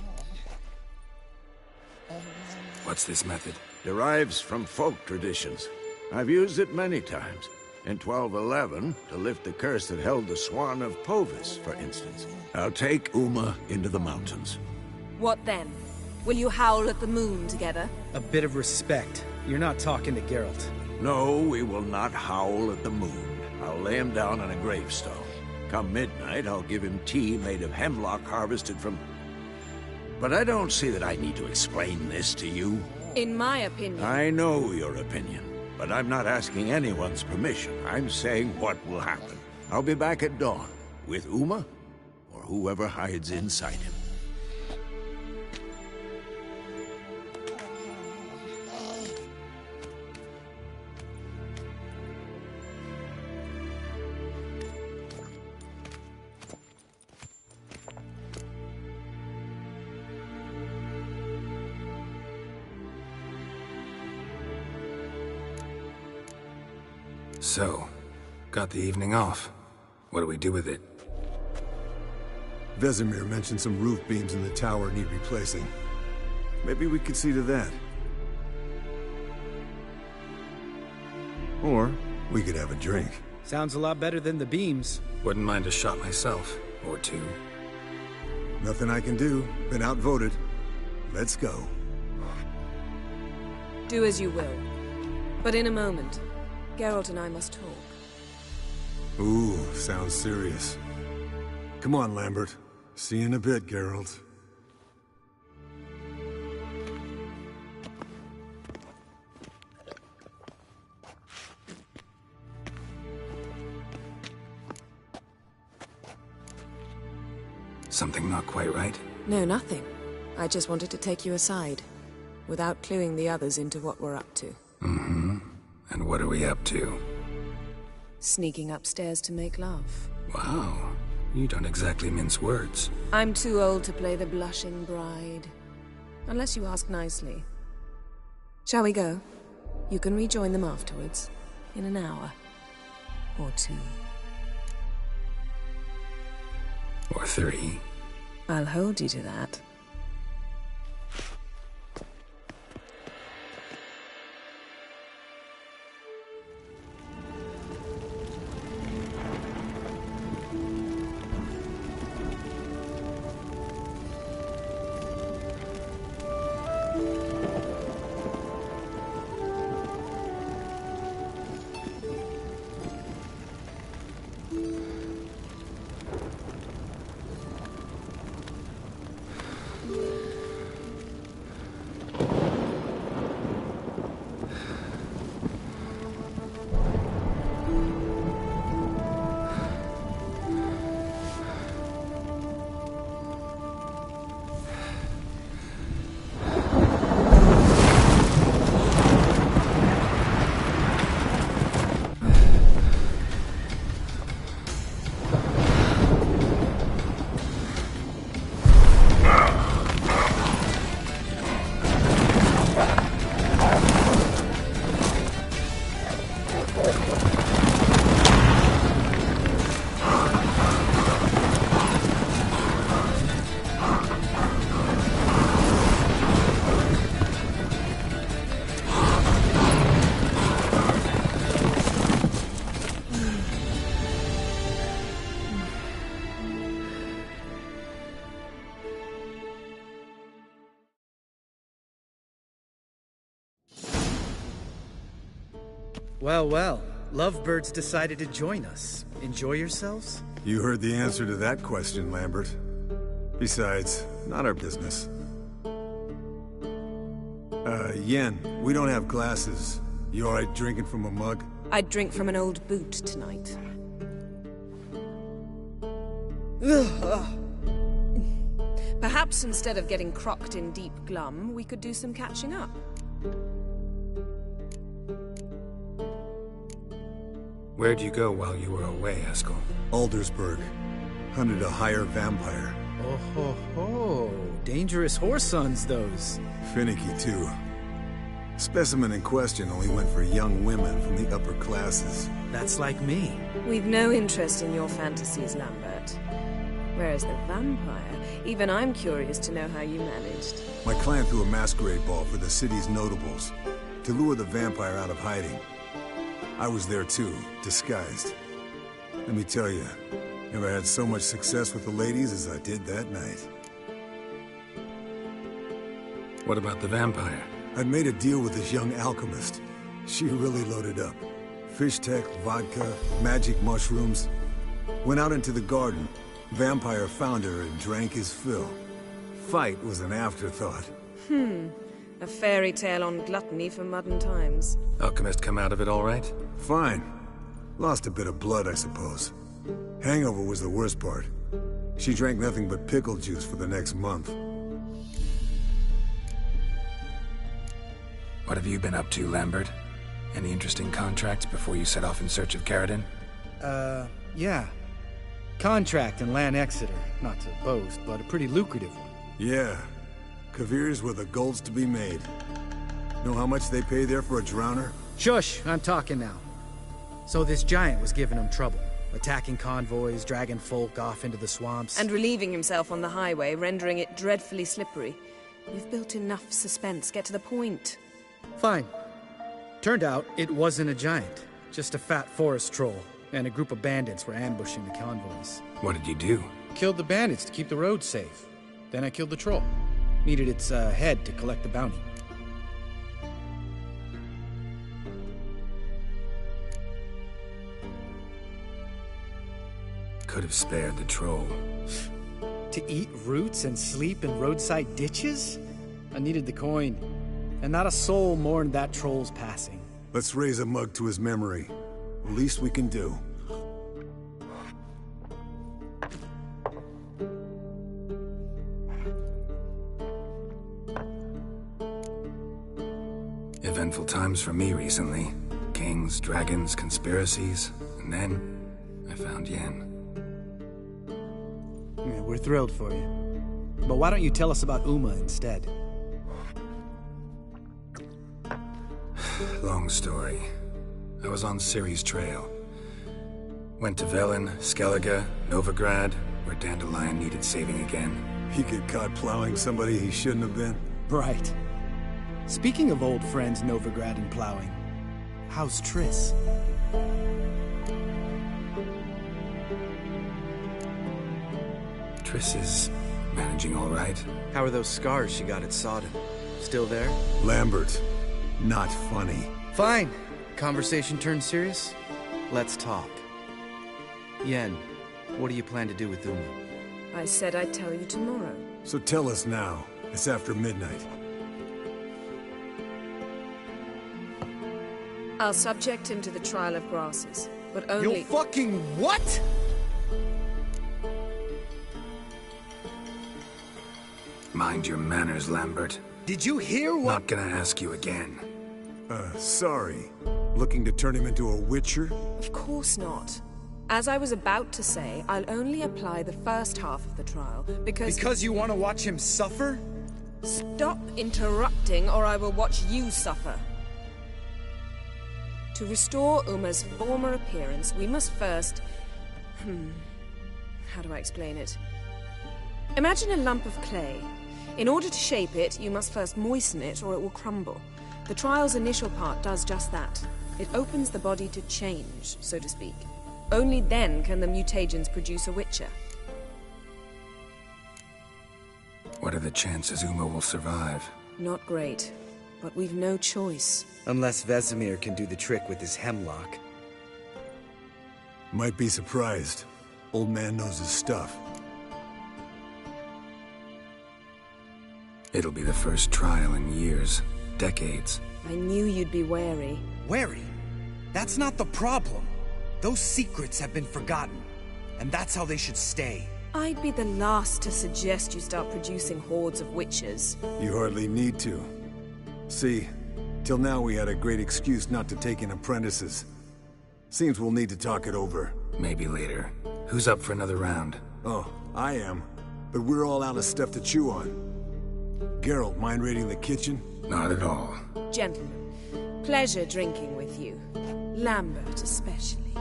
What's this method? Derives from folk traditions. I've used it many times. In 1211, to lift the curse that held the Swan of Povis, for instance. I'll take Uma into the mountains. What then? Will you howl at the moon together? A bit of respect. You're not talking to Geralt. No, we will not howl at the moon. I'll lay him down on a gravestone. Come midnight, I'll give him tea made of hemlock harvested from... But I don't see that I need to explain this to you. In my opinion... I know your opinion, but I'm not asking anyone's permission. I'm saying what will happen. I'll be back at dawn, with Uma, or whoever hides inside him. So, got the evening off. What do we do with it? Vesemir mentioned some roof beams in the tower need replacing. Maybe we could see to that. Or we could have a drink. Sounds a lot better than the beams. Wouldn't mind a shot myself. Or two. Nothing I can do. Been outvoted. Let's go. Do as you will. But in a moment, Geralt and I must talk. Ooh, sounds serious. Come on, Lambert. See you in a bit, Geralt. Something not quite right? No, nothing. I just wanted to take you aside, without cluing the others into what we're up to. Mm-hmm. And what are we up to? Sneaking upstairs to make love. Wow. You don't exactly mince words. I'm too old to play the blushing bride. Unless you ask nicely. Shall we go? You can rejoin them afterwards. In an hour. Or two. Or three. I'll hold you to that. Well, well. Lovebirds decided to join us. Enjoy yourselves? You heard the answer to that question, Lambert. Besides, not our business. Yen, we don't have glasses. You alright drinking from a mug? I'd drink from an old boot tonight. Perhaps instead of getting crocked in Deep Glum, we could do some catching up. Where'd you go while you were away, Eskel? Aldersburg. Hunted a higher vampire. Oh ho ho. Dangerous whoresons, those. Finicky, too. Specimen in question only went for young women from the upper classes. That's like me. We've no interest in your fantasies, Lambert. Whereas the vampire, even I'm curious to know how you managed. My clan threw a masquerade ball for the city's notables, to lure the vampire out of hiding. I was there too, disguised. Let me tell you, never had so much success with the ladies as I did that night. What about the vampire? I'd made a deal with this young alchemist. She really loaded up. Fish tech, vodka, magic mushrooms. Went out into the garden. Vampire found her and drank his fill. Fight was an afterthought. A fairy tale on gluttony for modern times. Alchemist come out of it all right? Fine. Lost a bit of blood, I suppose. Hangover was the worst part. She drank nothing but pickle juice for the next month. What have you been up to, Lambert? Any interesting contracts before you set off in search of Caridin? Yeah. Contract in Lan Exeter. Not to boast, but a pretty lucrative one. Yeah. Kavir's were the golds to be made. Know how much they pay there for a drowner? Shush, I'm talking now. So this giant was giving him trouble. Attacking convoys, dragging folk off into the swamps. And relieving himself on the highway, rendering it dreadfully slippery. You've built enough suspense. Get to the point. Fine. Turned out it wasn't a giant. Just a fat forest troll. And a group of bandits were ambushing the convoys. What did you do? Killed the bandits to keep the road safe. Then I killed the troll. Needed its head to collect the bounty. Could have spared the troll. To eat roots and sleep in roadside ditches? I needed the coin. And not a soul mourned that troll's passing. Let's raise a mug to his memory. The least we can do. Eventful times for me recently. Kings, dragons, conspiracies. And then, I found Yen. Yeah, we're thrilled for you. But why don't you tell us about Uma instead? Long story. I was on Ciri's trail. Went to Velen, Skellige, Novigrad, where Dandelion needed saving again. He get caught plowing somebody he shouldn't have been. Right. Speaking of old friends Novigrad and plowing, how's Triss? Triss is managing all right. How are those scars she got at Sodden? Still there? Lambert. Not funny. Fine. Conversation turned serious? Let's talk. Yen, what do you plan to do with Uma? I said I'd tell you tomorrow. So tell us now. It's after midnight. I'll subject him to the trial of grasses, but only— You fucking what?! Mind your manners, Lambert. Did you hear what— Not gonna ask you again. Sorry. Looking to turn him into a witcher? Of course not. As I was about to say, I'll only apply the first half of the trial, because— Because you want to watch him suffer? Stop interrupting, or I will watch you suffer. To restore Uma's former appearance, we must first— how do I explain it? Imagine a lump of clay. In order to shape it, you must first moisten it, or it will crumble. The trial's initial part does just that. It opens the body to change, so to speak. Only then can the mutagens produce a witcher. What are the chances Uma will survive? Not great, but we've no choice. Unless Vesemir can do the trick with his hemlock. Might be surprised. Old man knows his stuff. It'll be the first trial in years. Decades. I knew you'd be wary. Wary? That's not the problem. Those secrets have been forgotten. And that's how they should stay. I'd be the last to suggest you start producing hordes of witches. You hardly need to. See, till now we had a great excuse not to take in apprentices. Seems we'll need to talk it over. Maybe later. Who's up for another round? Oh, I am. But we're all out of stuff to chew on. Geralt, mind raiding the kitchen? Not at all. Gentlemen, pleasure drinking with you. Lambert especially.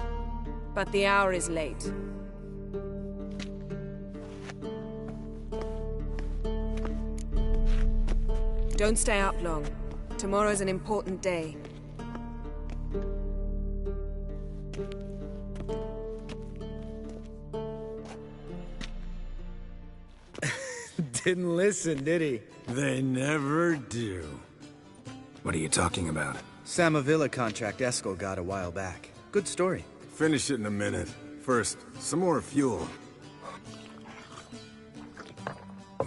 But the hour is late. Don't stay up long. Tomorrow's an important day. Didn't listen, did he? They never do. What are you talking about? Samavilla contract Eskel got a while back. Good story. Finish it in a minute. First, some more fuel.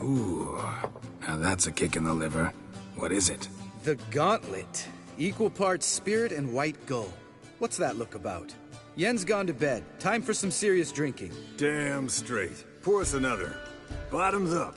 Ooh, now that's a kick in the liver. What is it? The Gauntlet. Equal parts spirit and white gull. What's that look about? Yen's gone to bed. Time for some serious drinking. Damn straight. Pour us another. Bottoms up.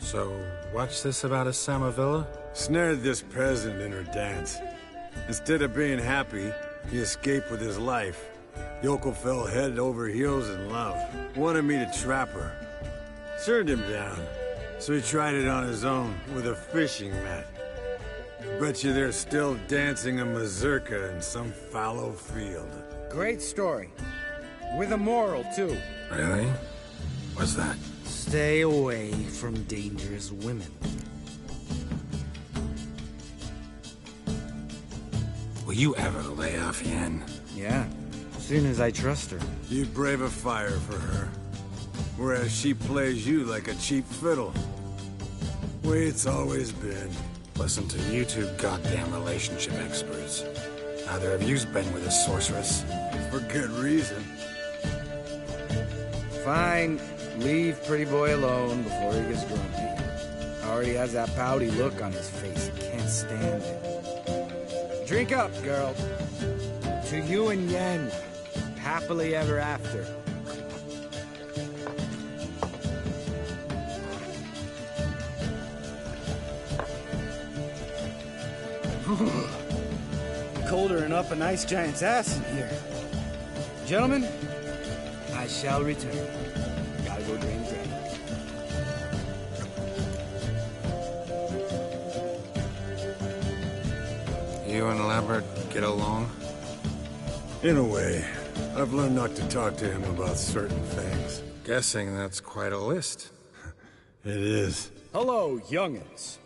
So, what's this about a Samavilla? Snared this peasant in her dance. Instead of being happy, he escaped with his life. Yoko fell head over heels in love. Wanted me to trap her. Turned him down. So he tried it on his own with a fishing mat. Bet you they're still dancing a mazurka in some fallow field. Great story. With a moral, too. Really? What's that? Stay away from dangerous women. Will you ever lay off Yen? Yeah, soon as I trust her. You'd brave a fire for her. Whereas she plays you like a cheap fiddle. Way it's always been. Listen to you two goddamn relationship experts. Neither of you's been with a sorceress. For good reason. Fine. Leave pretty boy alone before he gets grumpy. Already has that pouty look on his face. Can't stand it. Drink up, girl. To you and Yen. Happily ever after. Colder than up a nice giant's ass in here. Gentlemen, I shall return. Gotta go drain dragon. You and Lambert get along? In a way. I've learned not to talk to him about certain things. Guessing that's quite a list. It is. Hello, young'uns.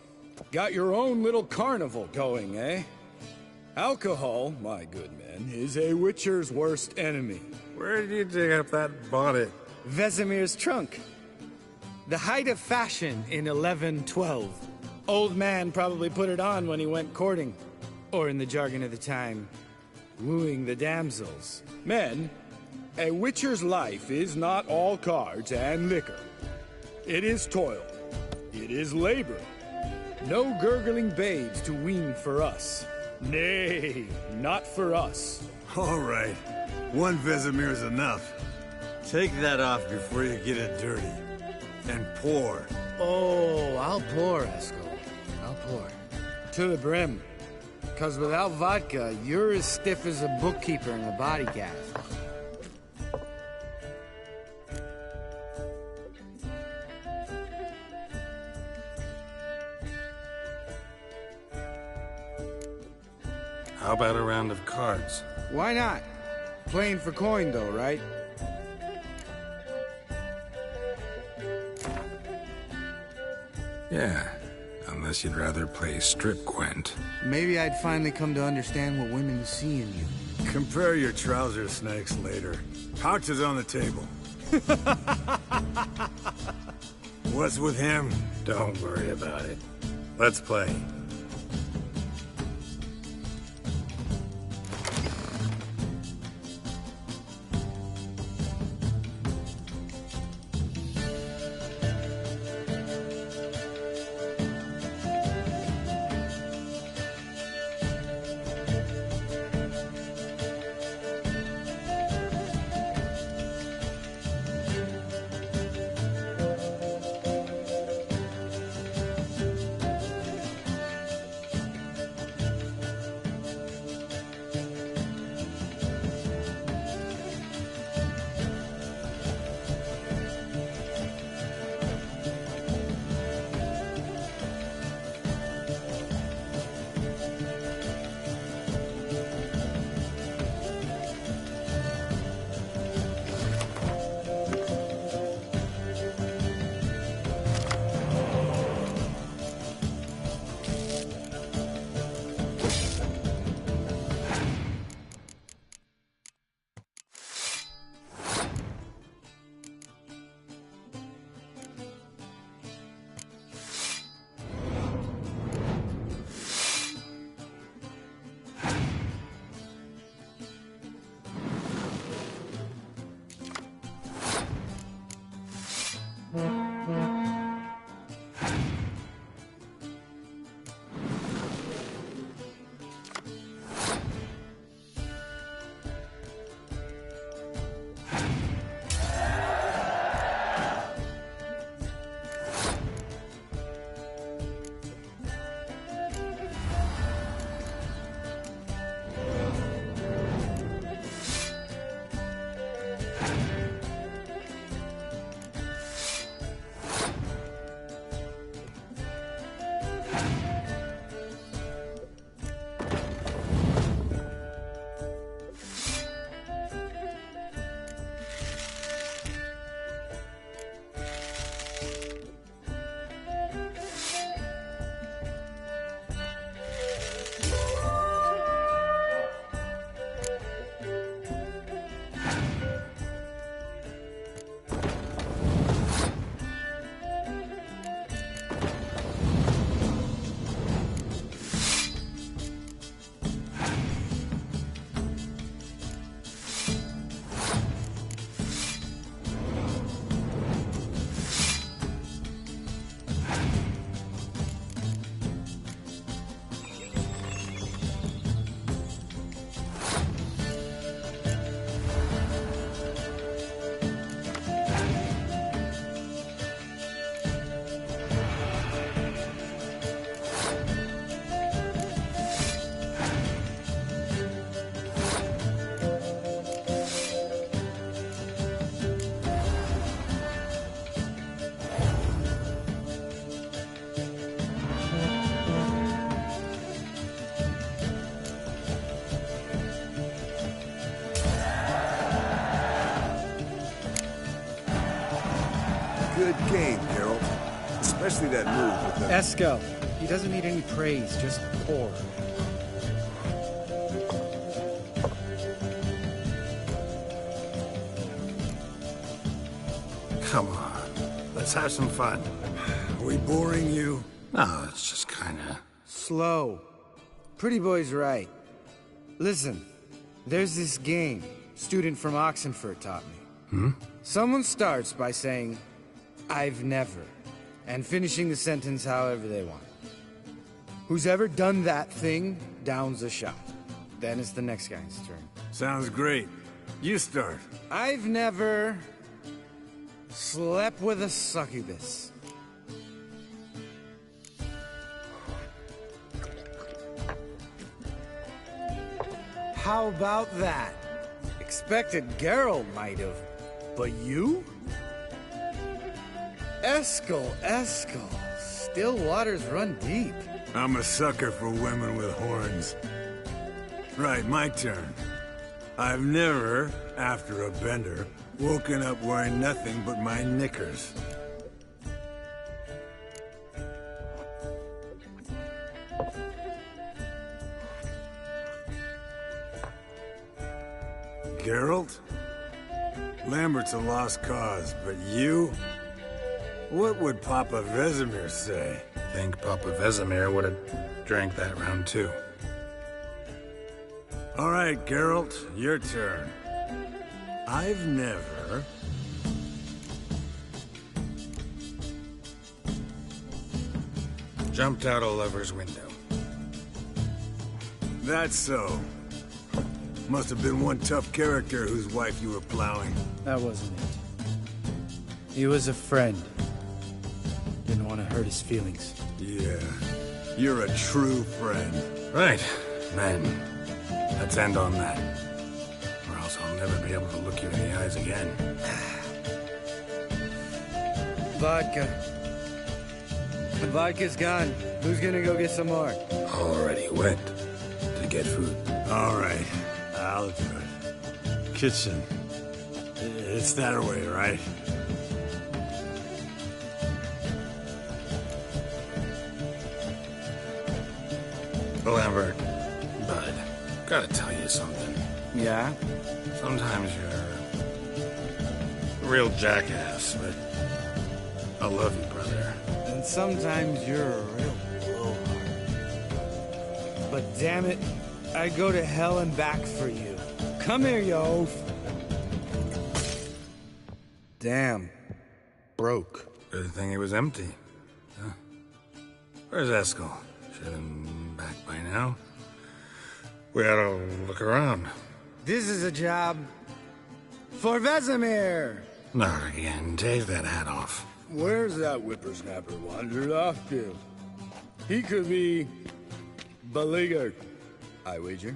Got your own little carnival going, eh? Alcohol, my good men, is a witcher's worst enemy. Where did you dig up that bonnet? Vesemir's trunk. The height of fashion in 1112. Old man probably put it on when he went courting. Or in the jargon of the time, wooing the damsels. Men, a witcher's life is not all cards and liquor. It is toil. It is labor. No gurgling babes to wean for us. Nay, not for us. All right. One Vesemir's enough. Take that off before you get it dirty. And pour. Oh, I'll pour, Eskel. I'll pour. To the brim. 'Cause without vodka, you're as stiff as a bookkeeper in a body cast. How about a round of cards? Why not? Playing for coin, though, right? Yeah, unless you'd rather play strip Gwent. Maybe I'd finally come to understand what women see in you. Compare your trouser snakes later. Pouch is on the table. What's with him? Don't worry about it. Let's play. see that move with the... Esco. He doesn't need any praise, just pour. Come on. Let's have some fun. Are we boring you? No, it's just kinda... Slow. Pretty boy's right. Listen, there's this game student from Oxenford taught me. Someone starts by saying, I've never, and finishing the sentence however they want. Who's ever done that thing downs a shot. Then it's the next guy's turn. Sounds great. You start. I've never slept with a succubus. How about that? Expected Geralt might have, but you? Eskel. Still waters run deep. I'm a sucker for women with horns. Right, my turn. I've never, after a bender, woken up wearing nothing but my knickers. Geralt? Lambert's a lost cause, but you? What would Papa Vesemir say? Think Papa Vesemir would have drank that round too. All right, Geralt, your turn. I've never... Jumped out a lover's window. That's so. Must have been one tough character whose wife you were plowing. That wasn't it. He was a friend. Didn't want to hurt his feelings. Yeah, you're a true friend. Right, then. Let's end on that. Or else I'll never be able to look you in the eyes again. Vodka. The vodka's gone. Who's gonna go get some more? Already went to get food. All right, I'll do it. Kitchen. It's that way, right? Lambert, bud, gotta tell you something. Yeah? Sometimes you're a real jackass, but I love you, brother. And sometimes you're a real blowhard. But damn it, I'd go to hell and back for you. Come here, you oaf. Damn. Broke. Good thing it was empty. Huh? Where's Eskel? Should have been back by now. We ought to look around. This is a job for Vesemir. Not again. Take that hat off. Where's that whippersnapper wandered off to? He could be beleaguered, I wager.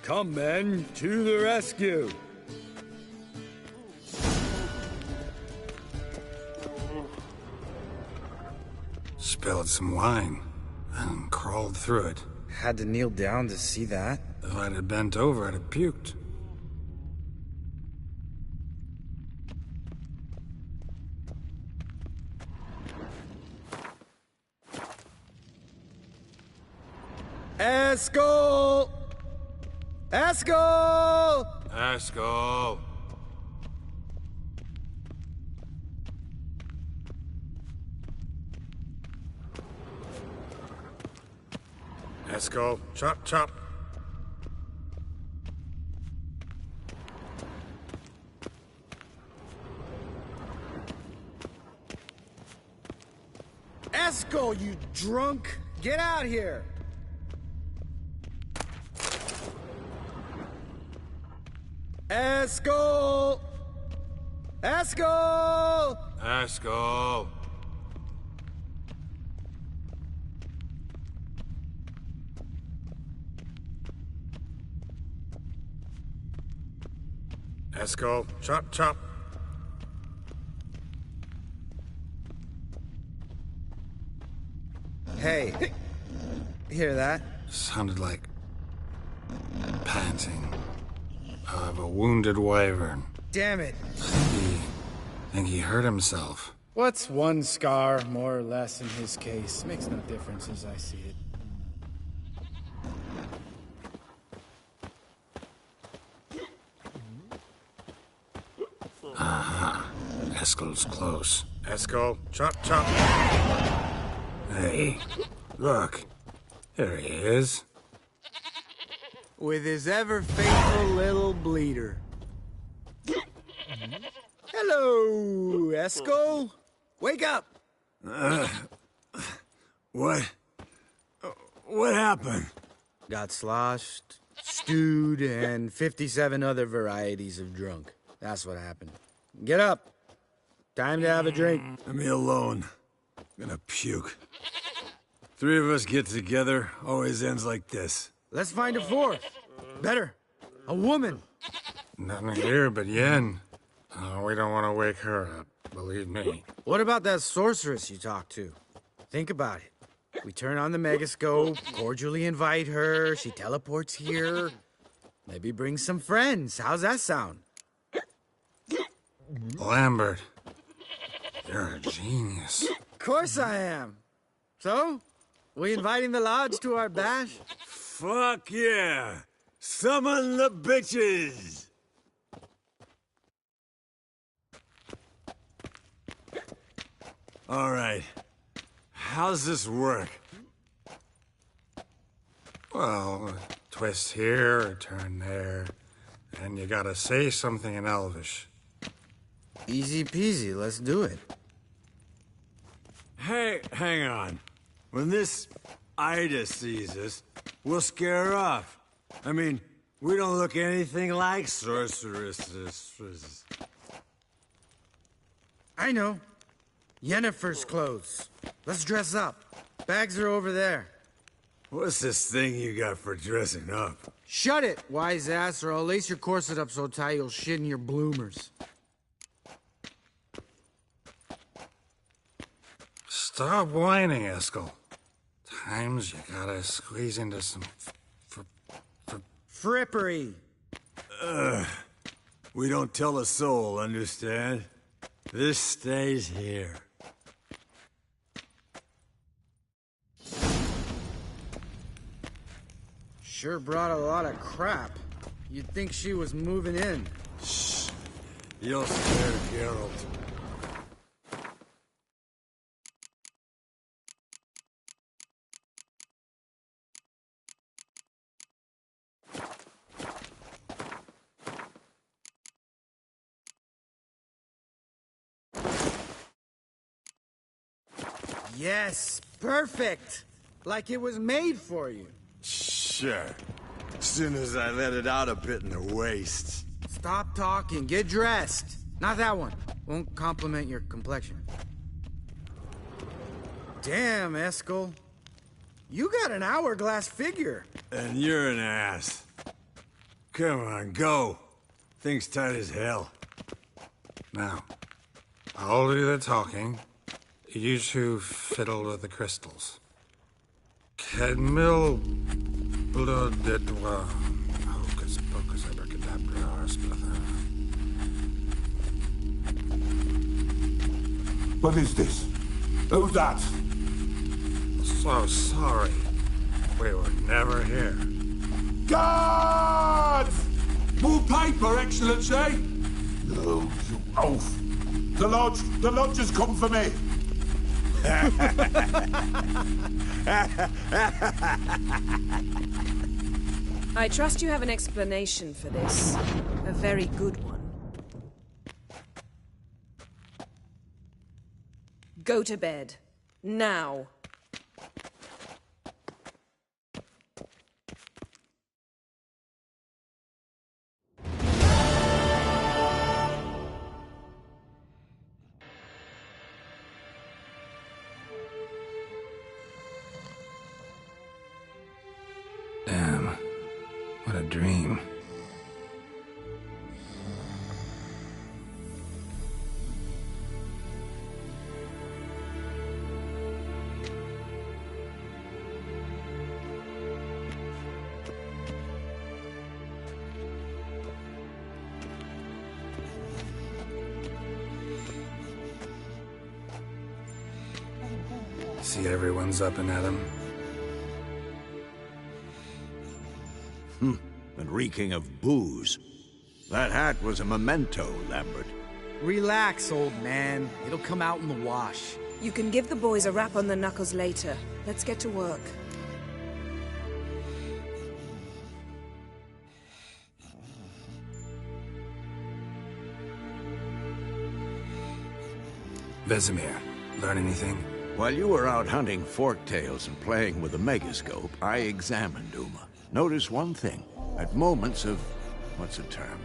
Come, men, to the rescue! Spilled some wine and crawled through it. Had to kneel down to see that. If I'd have bent over, I'd have puked. Eskel! Eskel! Eskel! Eskel, chop, chop. Eskel, you drunk! Get out here! Eskel! Eskel! Eskel! Eskel, chop, chop. Hey, hear that? Sounded like panting of a wounded wyvern. Damn it. Think he hurt himself. What's one scar, more or less, in his case? Makes no difference as I see it. Aha. Eskel's close. Eskel, chop, chop. Hey, look. There he is. With his ever-faithful little bleeder. Hello, Eskel. Wake up! What happened? Got sloshed, stewed, and 57 other varieties of drunk. That's what happened. Get up. Time to have a drink. Let me alone. I'm gonna puke. Three of us get together, always ends like this. Let's find a fourth. Better. A woman. Nothing here but Yen. Oh, we don't want to wake her up, believe me. What about that sorceress you talked to? Think about it. We turn on the megascope, cordially invite her, she teleports here. Maybe bring some friends. How's that sound? Lambert, you're a genius. Of course I am. So? We inviting the lodge to our bash? Fuck yeah! Summon the bitches! All right. How's this work? Well, twist here, or turn there, and you gotta say something in Elvish. Easy peasy, let's do it. Hey, hang on. When this Ida sees us, we'll scare her off. I mean, we don't look anything like sorceresses. I know. Yennefer's clothes. Let's dress up. Bags are over there. What's this thing you got for dressing up? Shut it, wise ass, or I'll lace your corset up so tight you'll shit in your bloomers. Stop whining, Eskel. Times you gotta squeeze into some Frippery. We don't tell a soul, understand? This stays here. Sure brought a lot of crap. You'd think she was moving in. Shh. You'll scare Geralt. Yes, perfect. Like it was made for you. Sure. As soon as I let it out a bit in the waist. Stop talking, get dressed. Not that one. Won't compliment your complexion. Damn, Eskel. You got an hourglass figure. And you're an ass. Come on, go. Thing's tight as hell. Now, I'll do the talking. You two fiddle with the crystals. Kedmil blood de doigt. Hocus pocus abracadabra arsplatha. What is this? Who's that? So sorry. We were never here. Guards! More paper, Excellency! No, you oaf! The lodge has come for me! I trust you have an explanation for this. A very good one. Go to bed. Now. Damn. What a dream. See everyone's up and at 'em. And reeking of booze. That hat was a memento, Lambert. Relax, old man. It'll come out in the wash. You can give the boys a rap on the knuckles later. Let's get to work. Vesemir, learn anything? While you were out hunting forktails and playing with the megascope, I examined Uma. Notice one thing. At moments of, what's the term,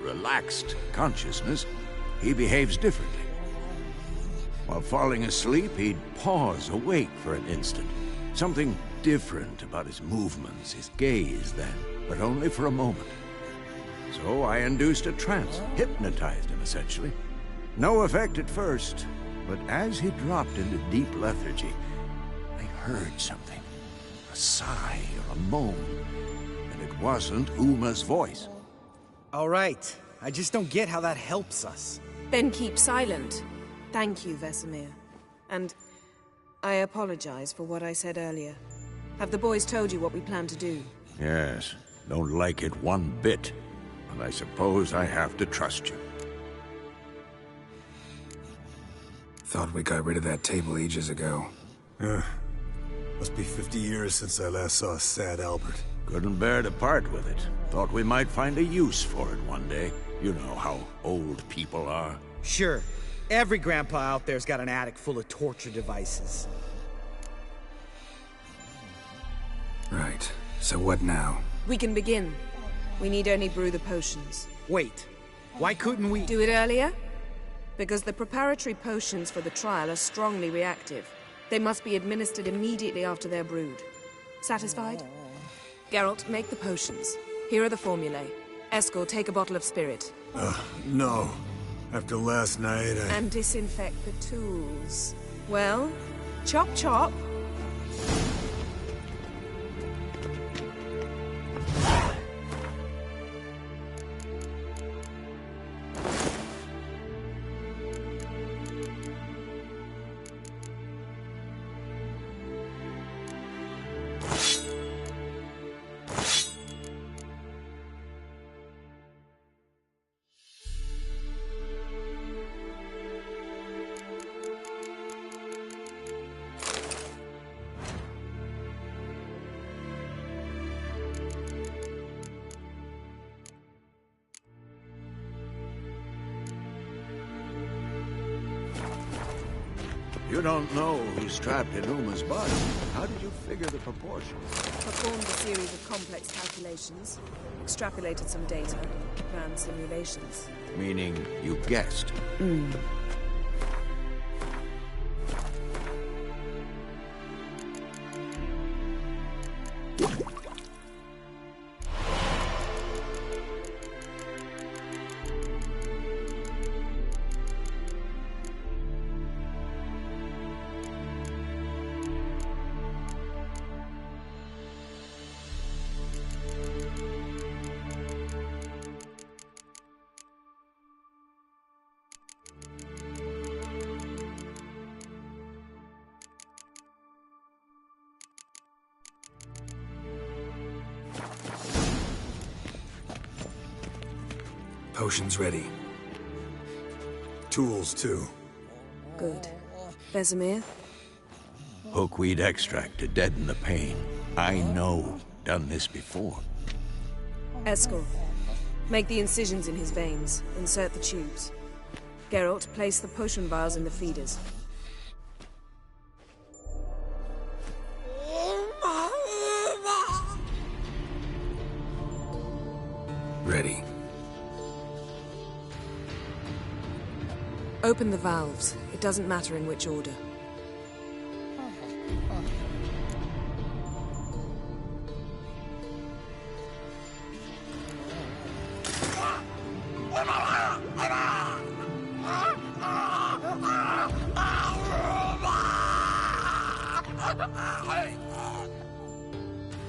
relaxed consciousness, he behaves differently. While falling asleep, he'd pause awake for an instant. Something different about his movements, his gaze then, but only for a moment. So I induced a trance, hypnotized him essentially. No effect at first, but as he dropped into deep lethargy, I heard something. A sigh or a moan, and it wasn't Uma's voice. All right. I just don't get how that helps us. Then keep silent. Thank you, Vesemir. And I apologize for what I said earlier. Have the boys told you what we plan to do? Yes, don't like it one bit, but I suppose I have to trust you. Thought we got rid of that table ages ago. Must be 50 years since I last saw sad Albert. Couldn't bear to part with it. Thought we might find a use for it one day. You know how old people are. Sure. Every grandpa out there's got an attic full of torture devices. Right. So what now? We can begin. We need only brew the potions. Wait. Why couldn't we... Do it earlier? Because the preparatory potions for the trial are strongly reactive. They must be administered immediately after they're brewed. Satisfied? Geralt, make the potions. Here are the formulae. Eskel, take a bottle of spirit. No. After last night, And disinfect the tools. Well, chop chop. You don't know who's trapped in Uma's body. How did you figure the proportions? Performed a series of complex calculations, extrapolated some data, ran simulations. Meaning you guessed. Potions ready. tools too. Good. Vesemir? Hookweed extract to deaden the pain. I know. Done this before. Eskel, make the incisions in his veins. Insert the tubes. Geralt, place the potion vials in the feeders. Ready. Open the valves. It doesn't matter in which order.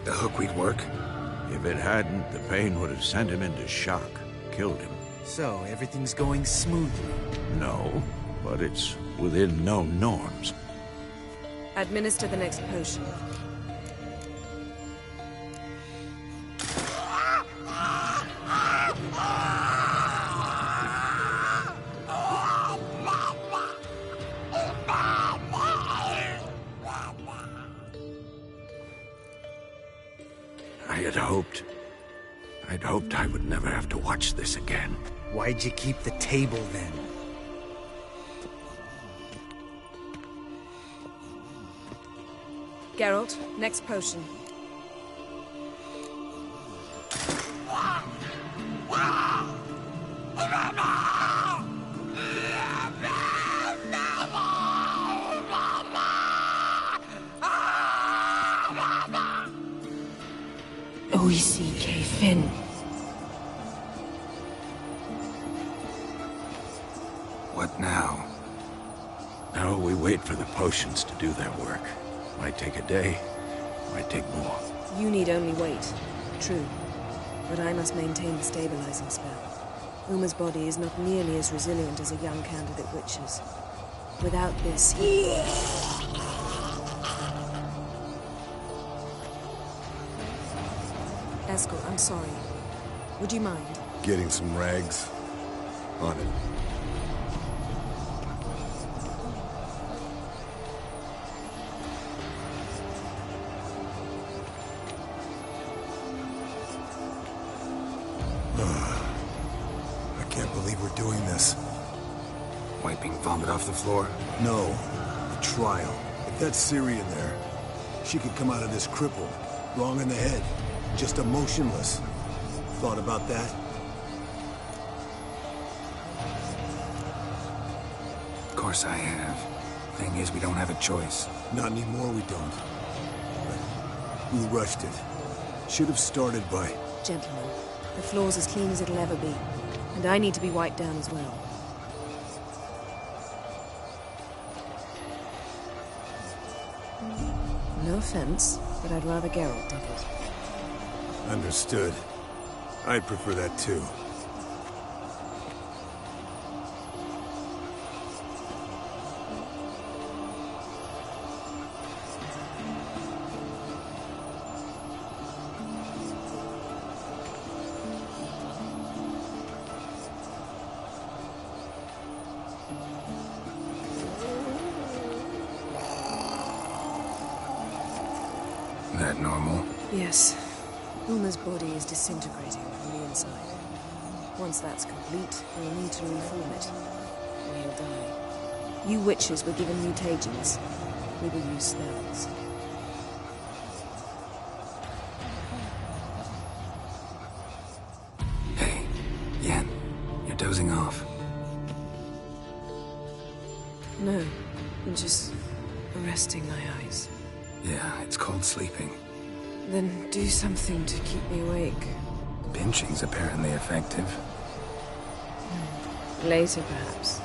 The hookweed work? If it hadn't, the pain would have sent him into shock. Killed him. So, everything's going smoothly. No, but it's within known norms. Administer the next potion. I'd hoped I would never have to watch this again. Why'd you keep the table then? Geralt, next potion. O-E-C-K Finn. What now? Now we wait for the potions to do their work. Might take a day, might take more. You need only wait. True. But I must maintain the stabilizing spell. Uma's body is not nearly as resilient as a young candidate witch's. Without this, Eskel, I'm sorry. Would you mind? Getting some rags? On it. I can't believe we're doing this. Wiping vomit off the floor? No, the trial. If that's Syrian there, she could come out of this crippled, wrong in the head, just emotionless. Thought about that? Of course I have. Thing is, we don't have a choice. Not anymore, we don't. But we rushed it. Should have started by... Gentlemen, the floor's as clean as it'll ever be. And I need to be wiped down as well. No offense, but I'd rather Geralt did it. Understood. I'd prefer that too. That normal? Yes. Uma's body is disintegrating from the inside. Once that's complete, we'll need to reform it. Or he'll die. You witches were given mutagens. We will use spells. Hey, Yen, you're dozing off. No, I'm just resting my eyes. Yeah, it's called sleeping. Then do something to keep me awake. Pinching's apparently effective. Later, perhaps.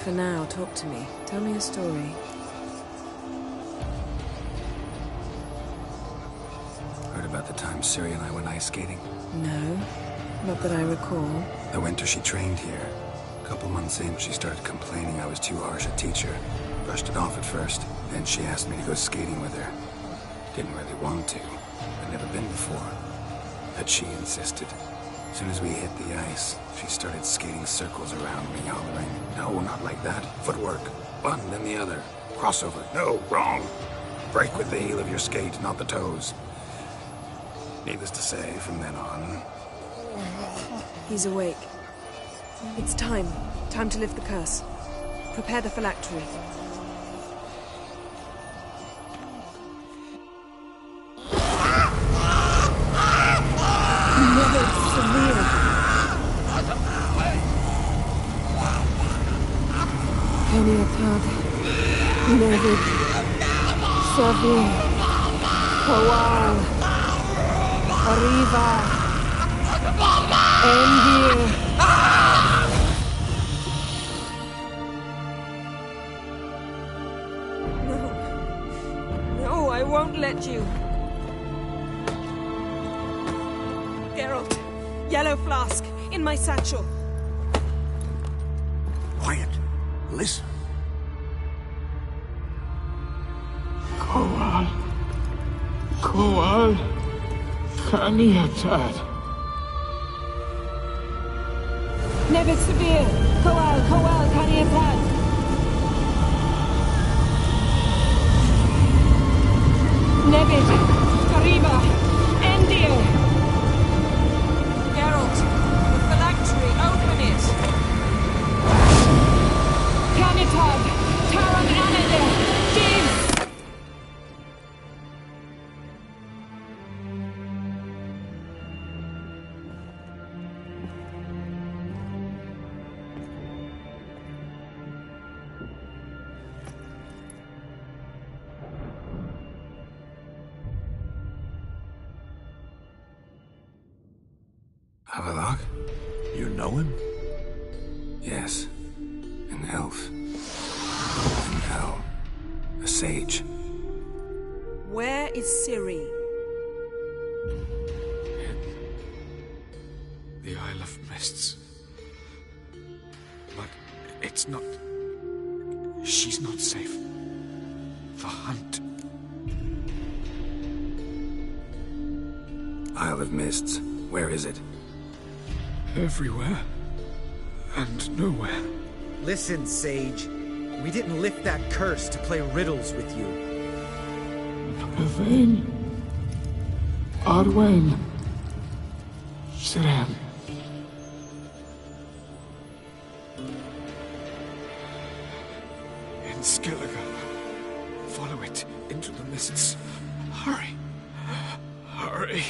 For now, talk to me. Tell me a story. Heard about the time Ciri and I went ice skating? No, not that I recall. The winter she trained here. A couple months in, she started complaining I was too harsh a teacher. Brushed it off at first. Then she asked me to go skating with her. Didn't really want to. I'd never been before. But she insisted. As soon as we hit the ice, she started skating circles around me, hollering, "No, not like that. Footwork. One, then the other. Crossover. No, wrong. Break with the heel of your skate, not the toes." Needless to say, from then on... He's awake. It's time. Time to lift the curse. Prepare the phylactery. Peniatad, Nevid, Savin, Kawal, Arriva, Endir. No, I won't let you. Geralt, yellow flask, in my satchel. Quiet. Listen. Koal. Koal. Kaniatad. Nebit Severe! Koal, Koal, Kaniatad! Nebit! Kariba! Endir! Geralt, the phylactery, open it! Kanitad! Taran Anadir! Jeeves! Avallac'h? You know him? Yes. An elf. An elf. A sage. Where is Ciri? The Isle of Mists. But it's not... She's not safe. The hunt. Isle of Mists. Where is it? Everywhere. And nowhere. Listen, Sage. We didn't lift that curse to play riddles with you. Yvain. Arwen. Siren. In Skellige. Follow it into the mists. Hurry. Hurry.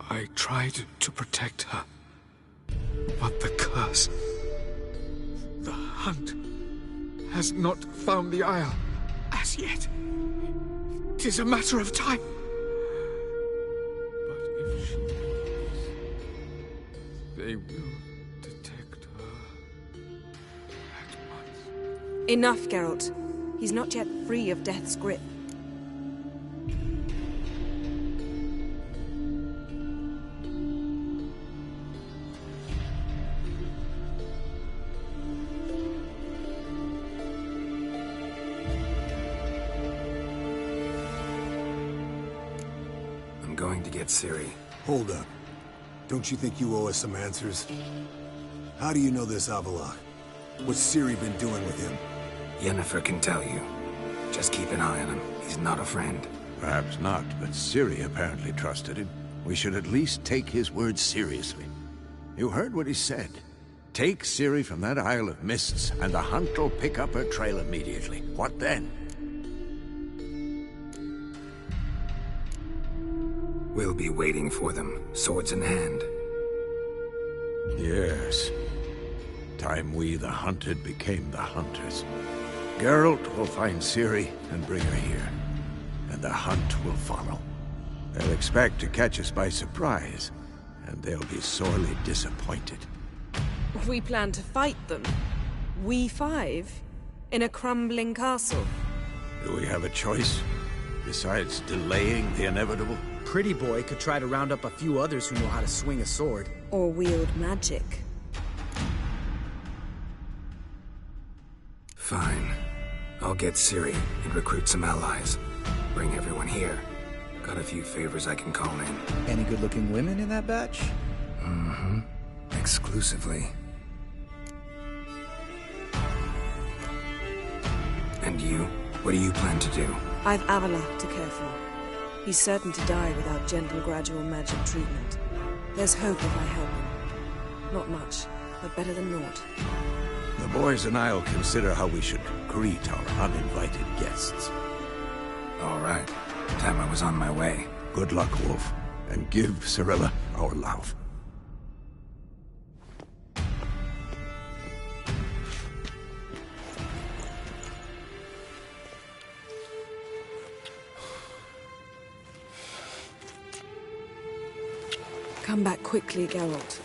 I tried to protect her. But the curse... The hunt... has not found the Isle as yet. 'Tis a matter of time. But if she lives, they will detect her at once. Enough, Geralt. He's not yet free of death's grip. Going to get Ciri. Hold up. Don't you think you owe us some answers? How do you know this Avallac'h? What's Ciri been doing with him? Yennefer can tell you. Just keep an eye on him. He's not a friend. Perhaps not, but Ciri apparently trusted him. We should at least take his words seriously. You heard what he said. Take Ciri from that Isle of Mists, and the hunt will pick up her trail immediately. What then? We'll be waiting for them, swords in hand. Yes. Time we, the hunted, became the hunters. Geralt will find Ciri and bring her here. And the hunt will follow. They'll expect to catch us by surprise, and they'll be sorely disappointed. We plan to fight them. We five? In a crumbling castle? Do we have a choice? Besides delaying the inevitable? Pretty Boy could try to round up a few others who know how to swing a sword. Or wield magic. Fine. I'll get Ciri and recruit some allies. Bring everyone here. Got a few favors I can call in. Any good-looking women in that batch? Mm-hmm. Exclusively. And you? What do you plan to do? I've Avallac'h to care for. He's certain to die without gentle, gradual magic treatment. There's hope if I help him. Not much, but better than naught. The boys and I'll consider how we should greet our uninvited guests. All right. Time I was on my way. Good luck, Wolf, and give Cirilla our love. Come back quickly, Geralt.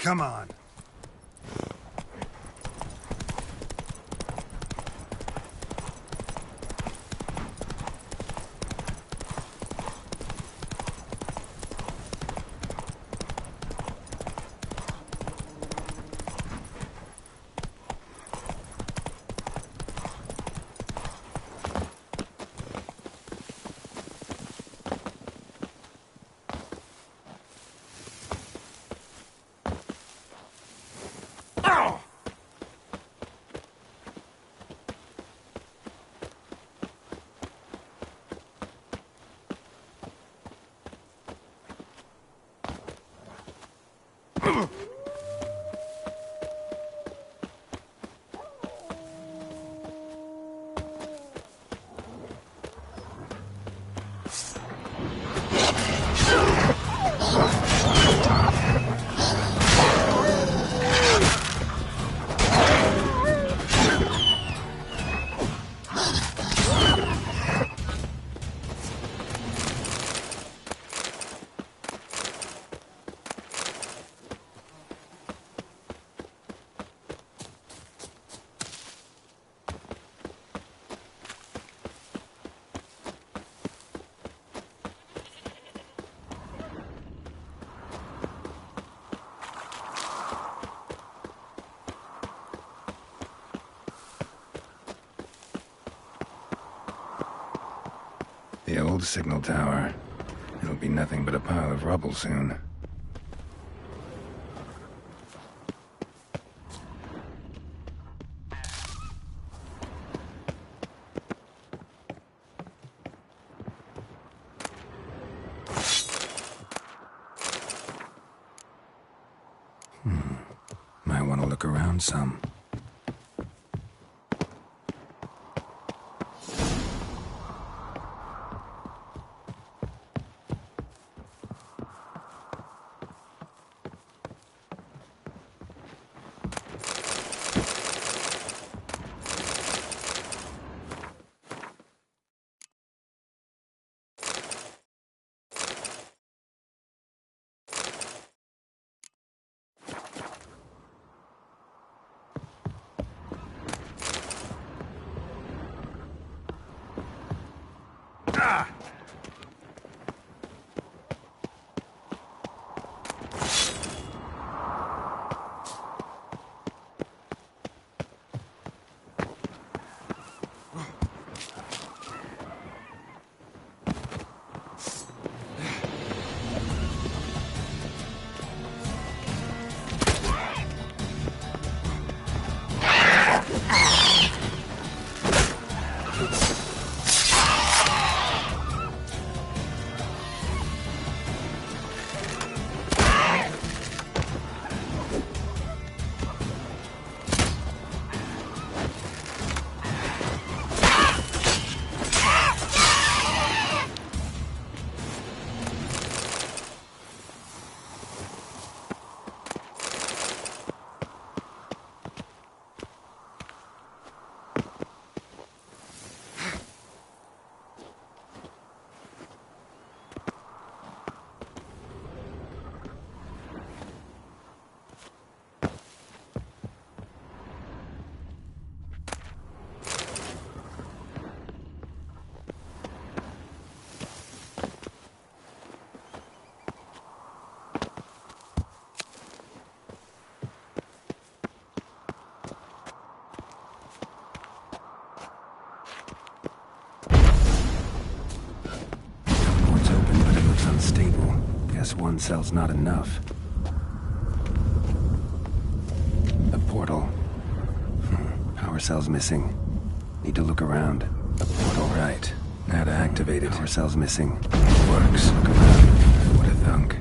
Come on. The old signal tower. It'll be nothing but a pile of rubble soon. Might want to look around some. Unstable. Guess one cell's not enough. A portal. Power cell's missing. Need to look around. A portal, right. Now to activate it. Power cell's missing. Works. Look around. What a thunk.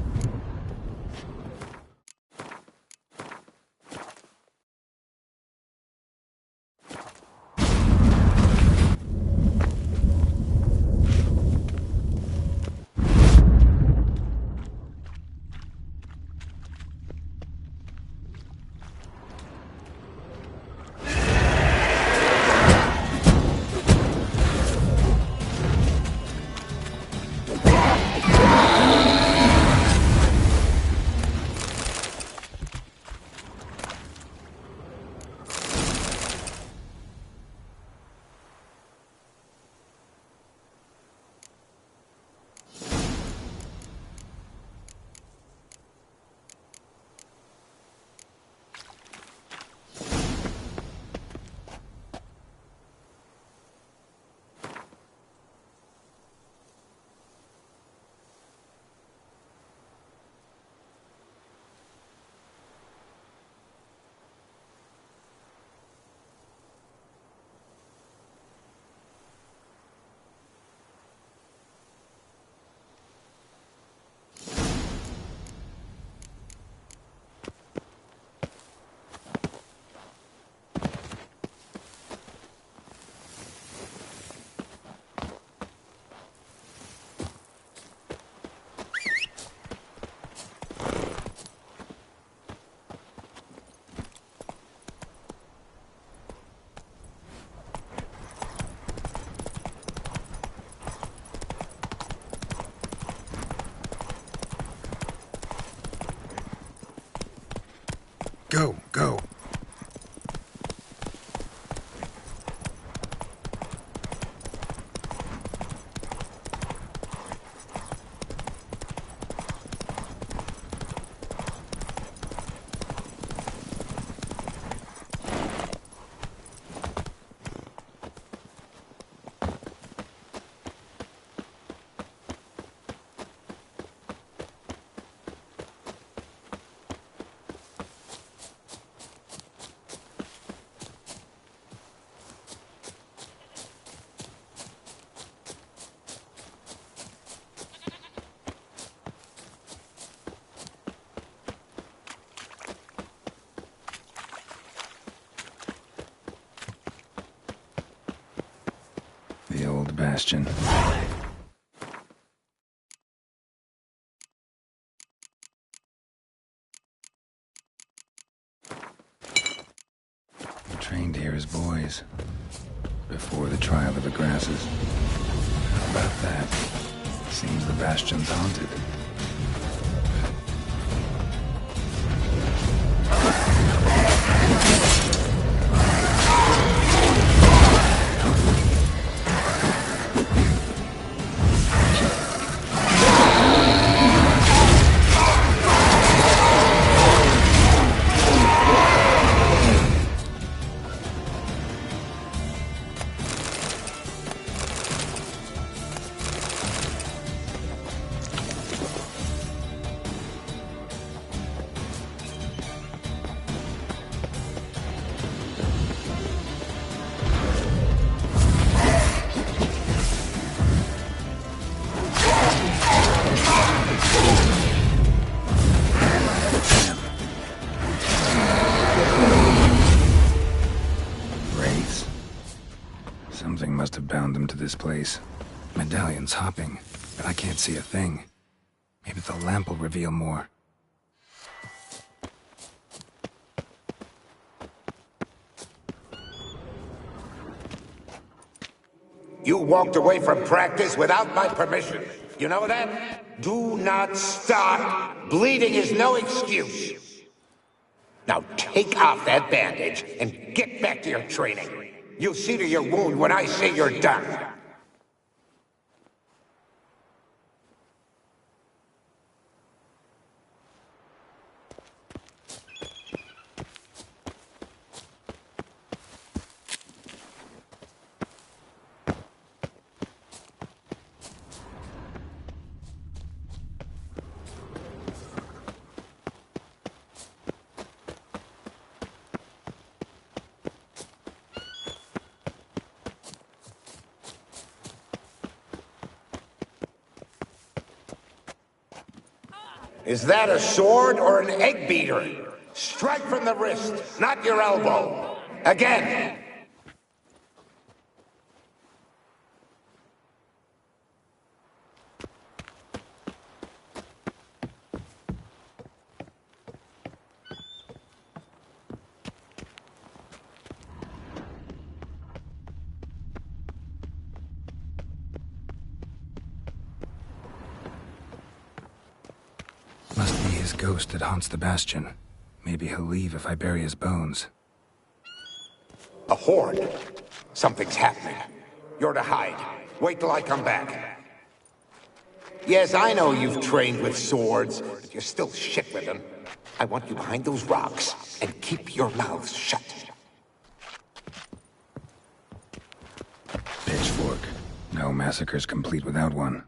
Go, go. The old bastion. We trained here as boys, before the trial of the grasses. How about that? Seems the bastion's haunted. Something must have bound them to this place. Medallion's hopping, but I can't see a thing. Maybe the lamp will reveal more. You walked away from practice without my permission. You know that? Do not start. Bleeding is no excuse. Now take off that bandage and get back to your training. You'll see to your wound when I say you're done. Is that a sword or an egg beater? Strike from the wrist, not your elbow. Again. Must be his ghost that haunts the bastion. Maybe he'll leave if I bury his bones. A horde. Something's happening. You're to hide. Wait till I come back. Yes, I know you've trained with swords, but you're still shit with them. I want you behind those rocks, and keep your mouths shut. Pitchfork. No massacre's complete without one.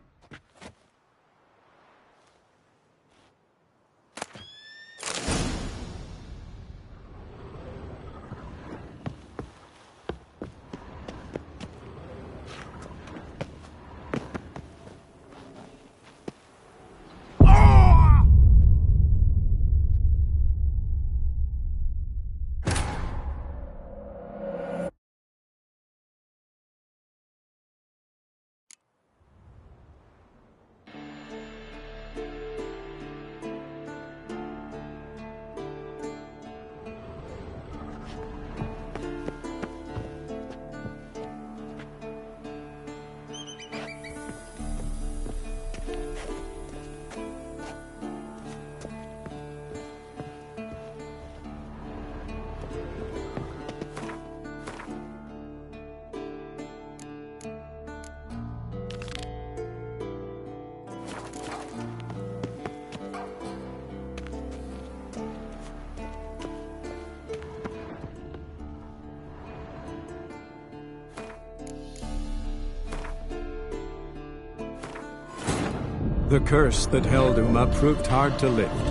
The curse that held Uma proved hard to lift,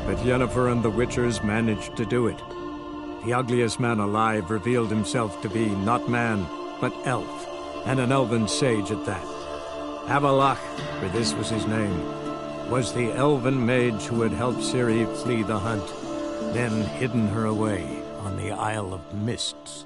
but Yennefer and the Witchers managed to do it. The ugliest man alive revealed himself to be not man, but elf, and an elven sage at that. Avallac'h, for this was his name, was the elven mage who had helped Ciri flee the hunt, then hidden her away on the Isle of Mists.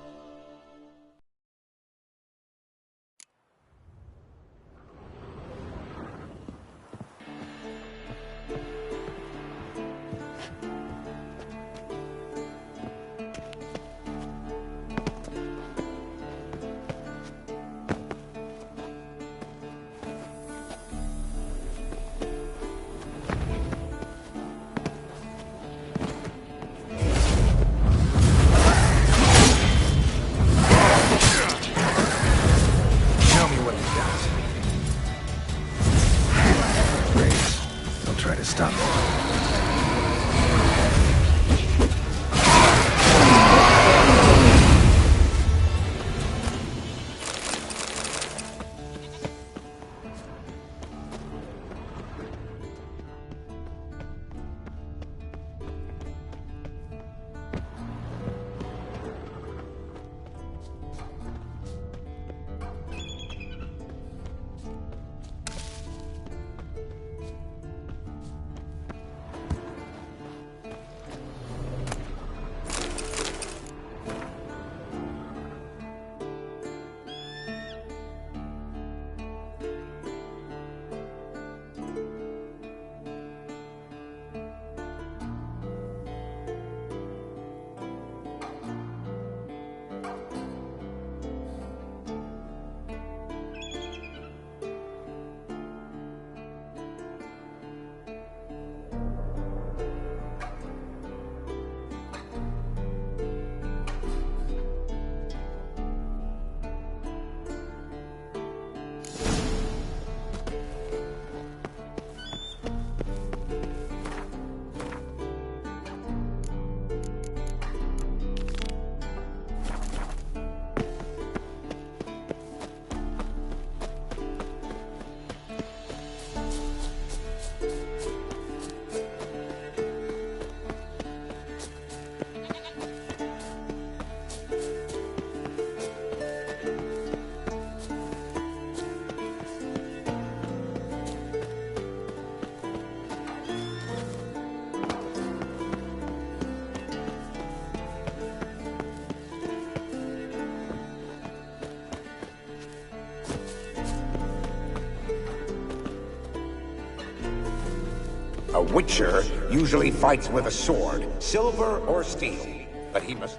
A Witcher usually fights with a sword, silver or steel, but he must...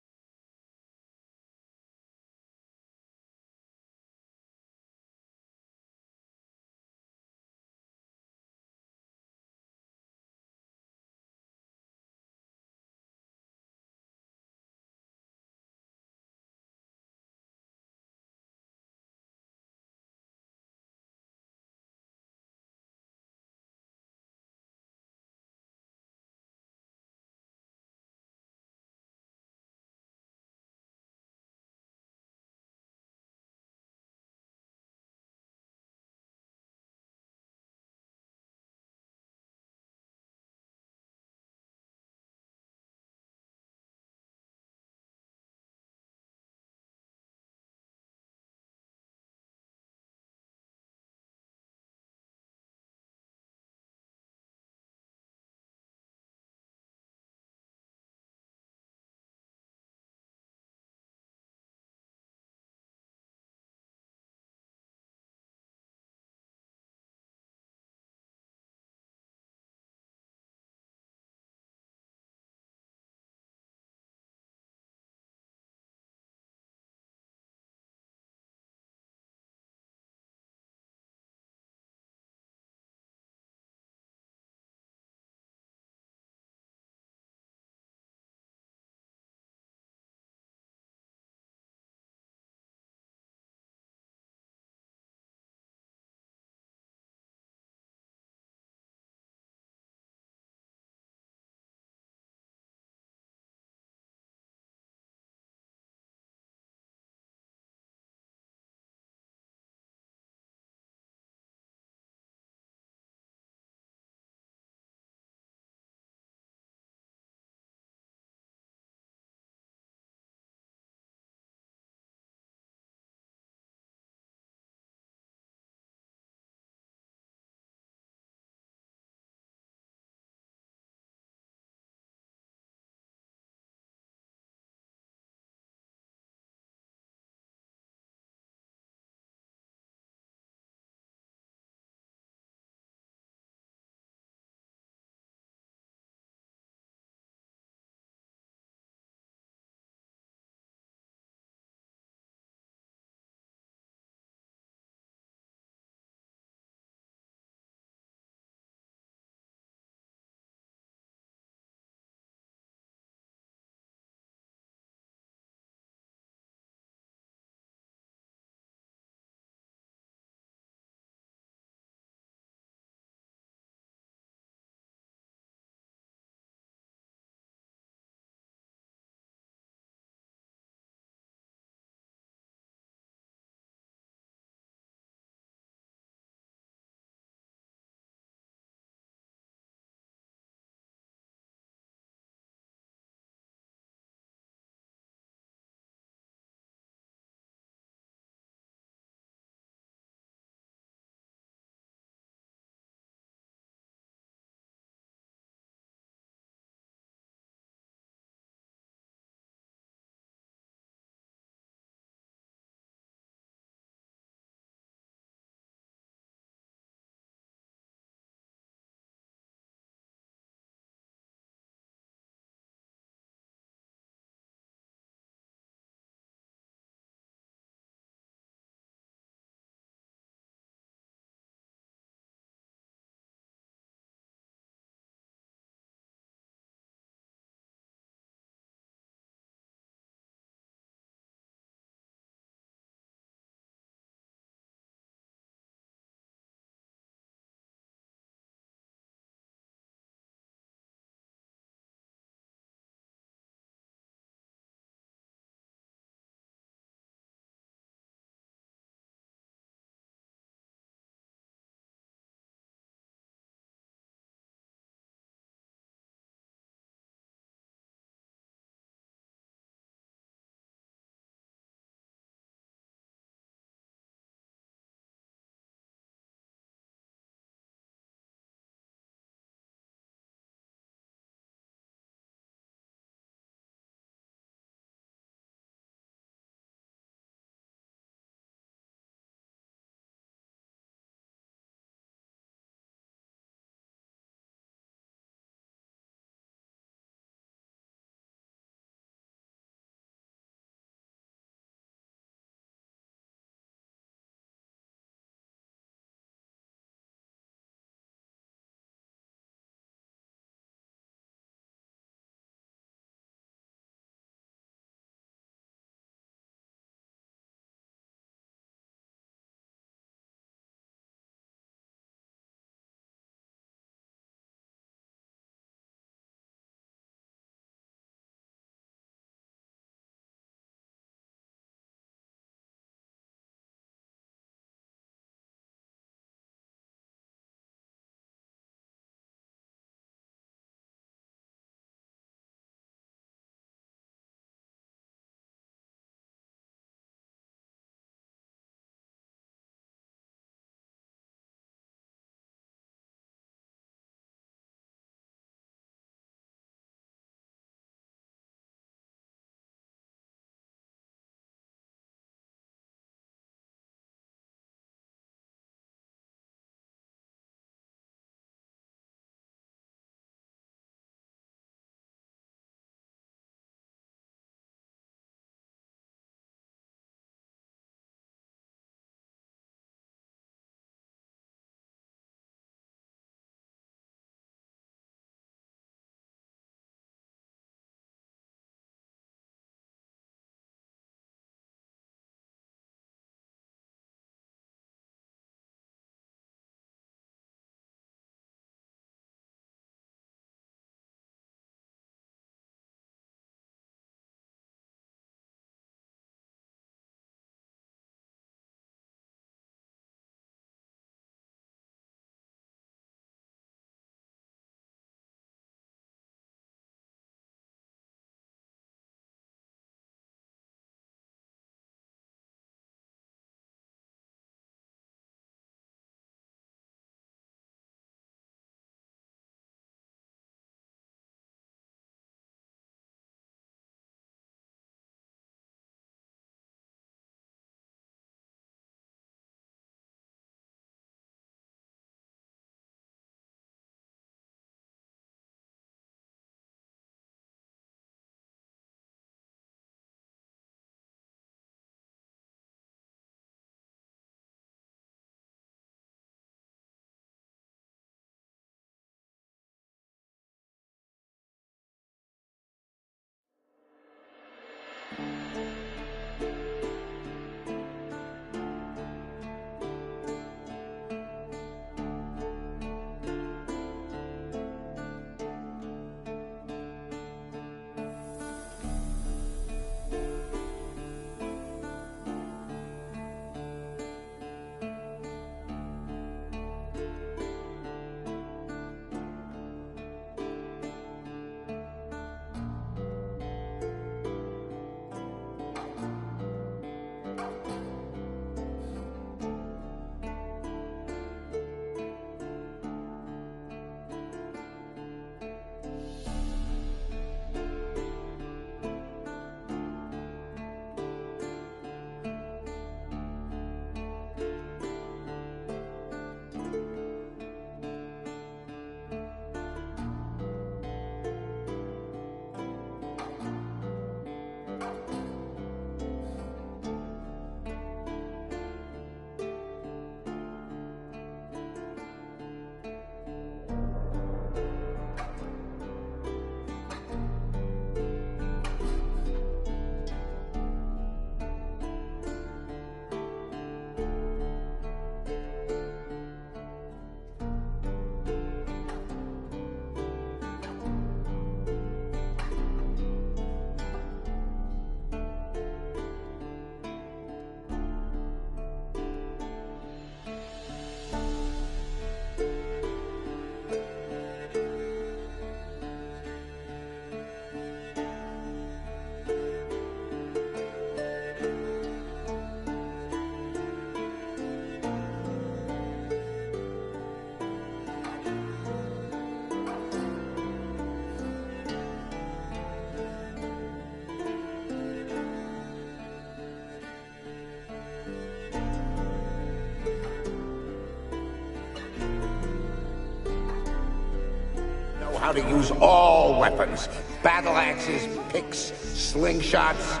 how to use all weapons. Battle axes, picks, slingshots.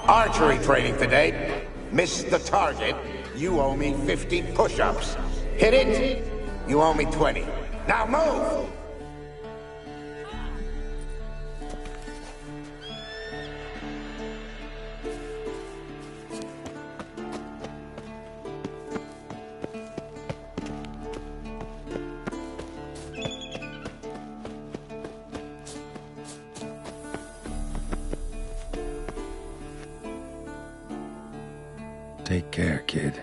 Archery training today. Miss the target, you owe me 50 push-ups. Hit it, you owe me 20. Now move! Take care, kid.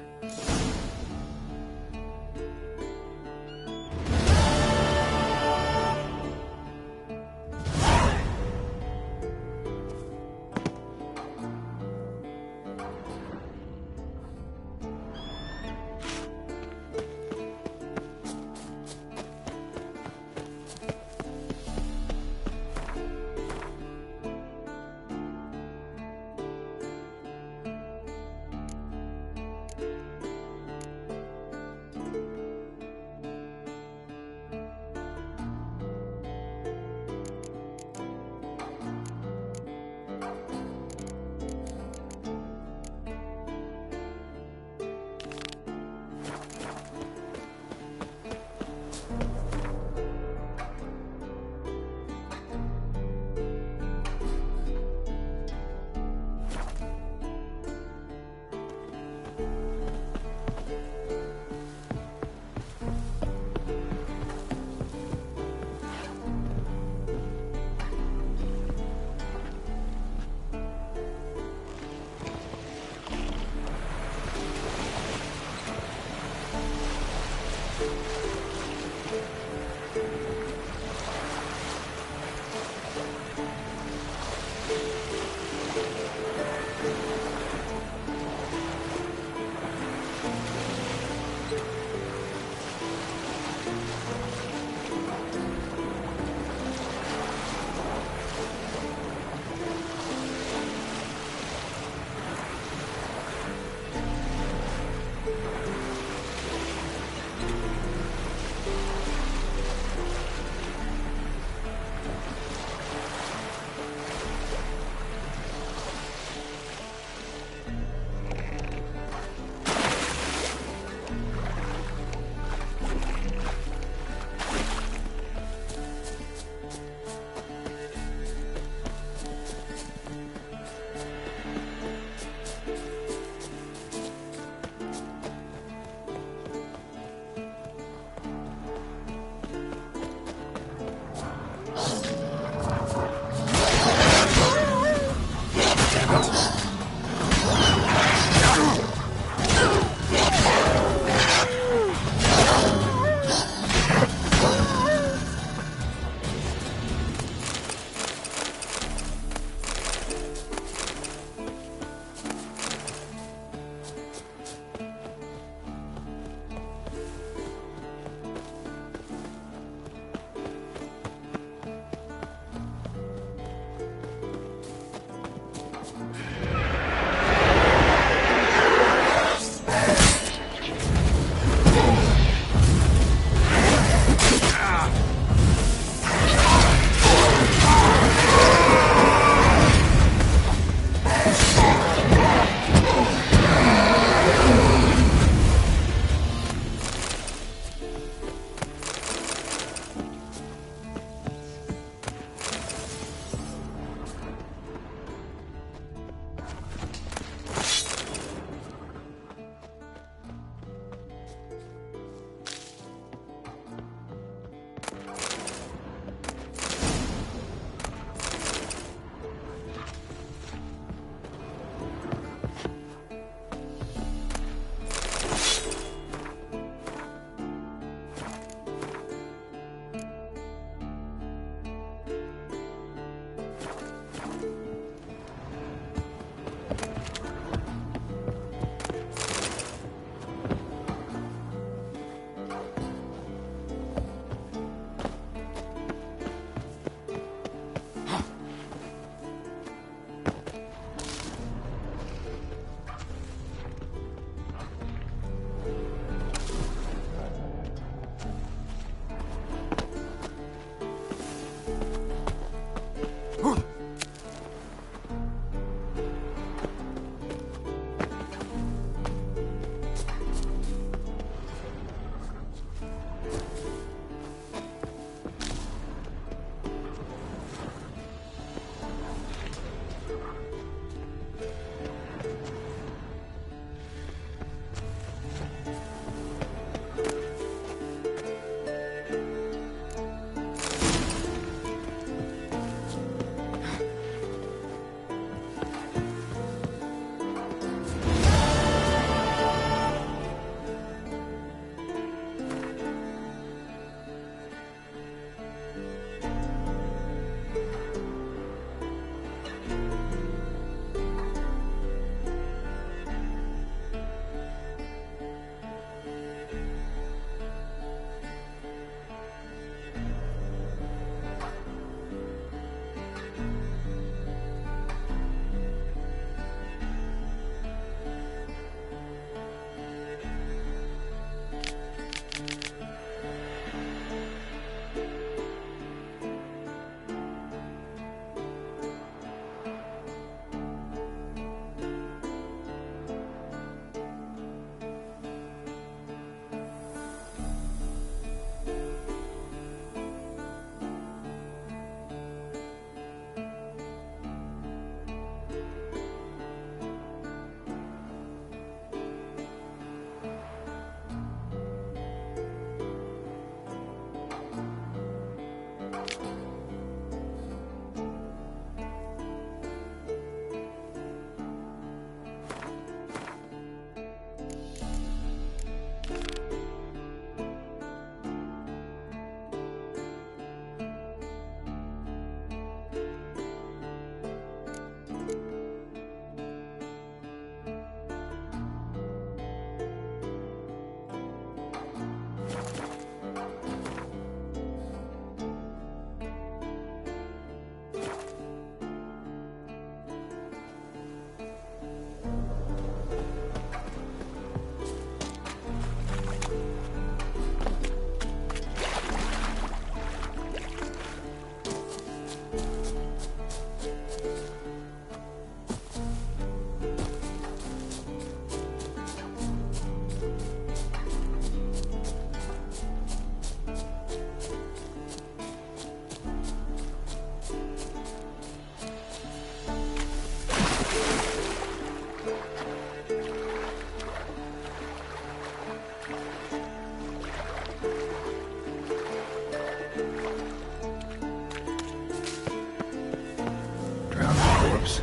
corpse.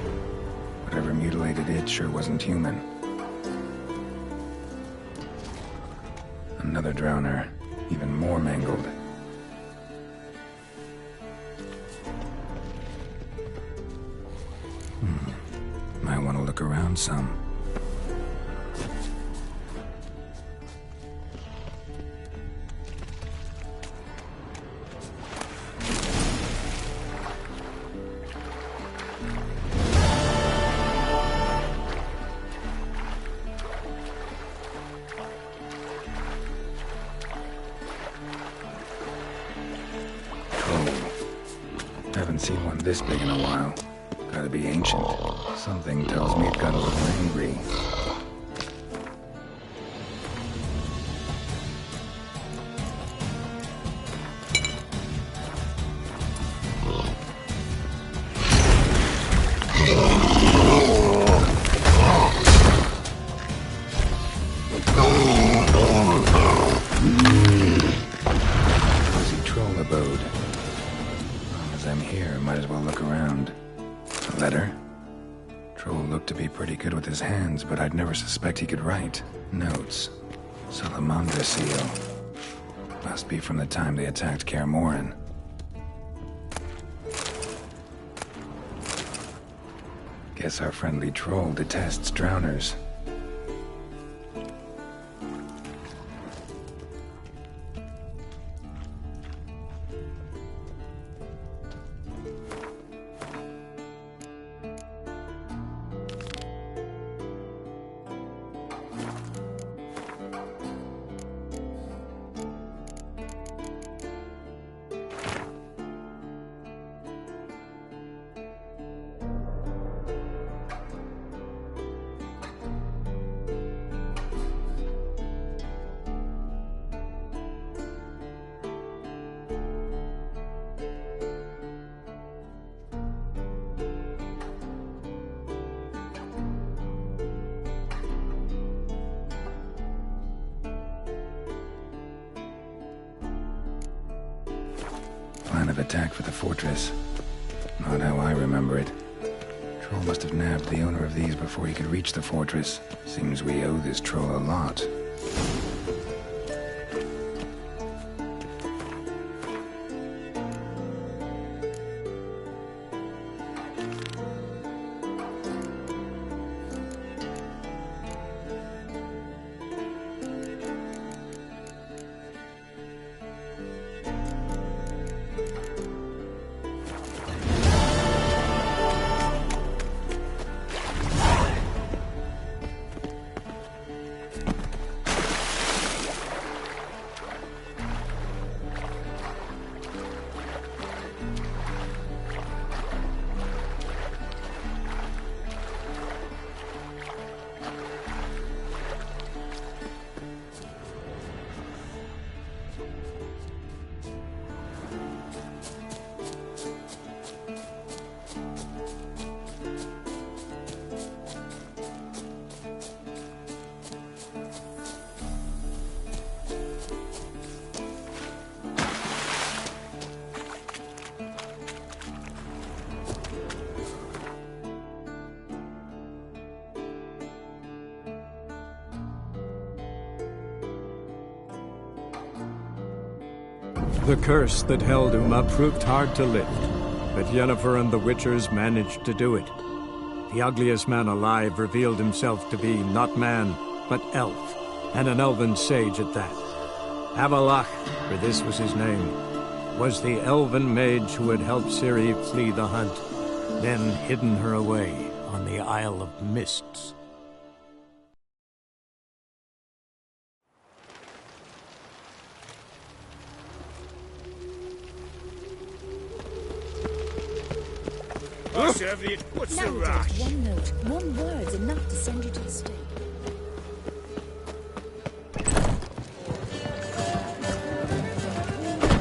Whatever mutilated it sure wasn't human. Another drowner, even more mangled. Might want to look around some. Haven't seen one this big in a while. Gotta be ancient. Something tells me it got a little angry. Cozy troll abode. As I'm here, might as well look around. A letter? Troll looked to be pretty good with his hands, but I'd never suspect he could write. Notes. Salamandra seal. Must be from the time they attacked Kaer Morhen. Guess our friendly troll detests drowners. Plan of attack for the fortress. Not how I remember it. Troll must have nabbed the owner of these before he could reach the fortress. Seems we owe this troll a lot. The curse that held Uma proved hard to lift, but Yennefer and the Witchers managed to do it. The ugliest man alive revealed himself to be not man, but elf, and an elven sage at that. Avallac'h, for this was his name, was the elven mage who had helped Ciri flee the hunt, then hidden her away on the Isle of Mists. What's the Nowadays, rush? one note, one word's enough to send you to the stake.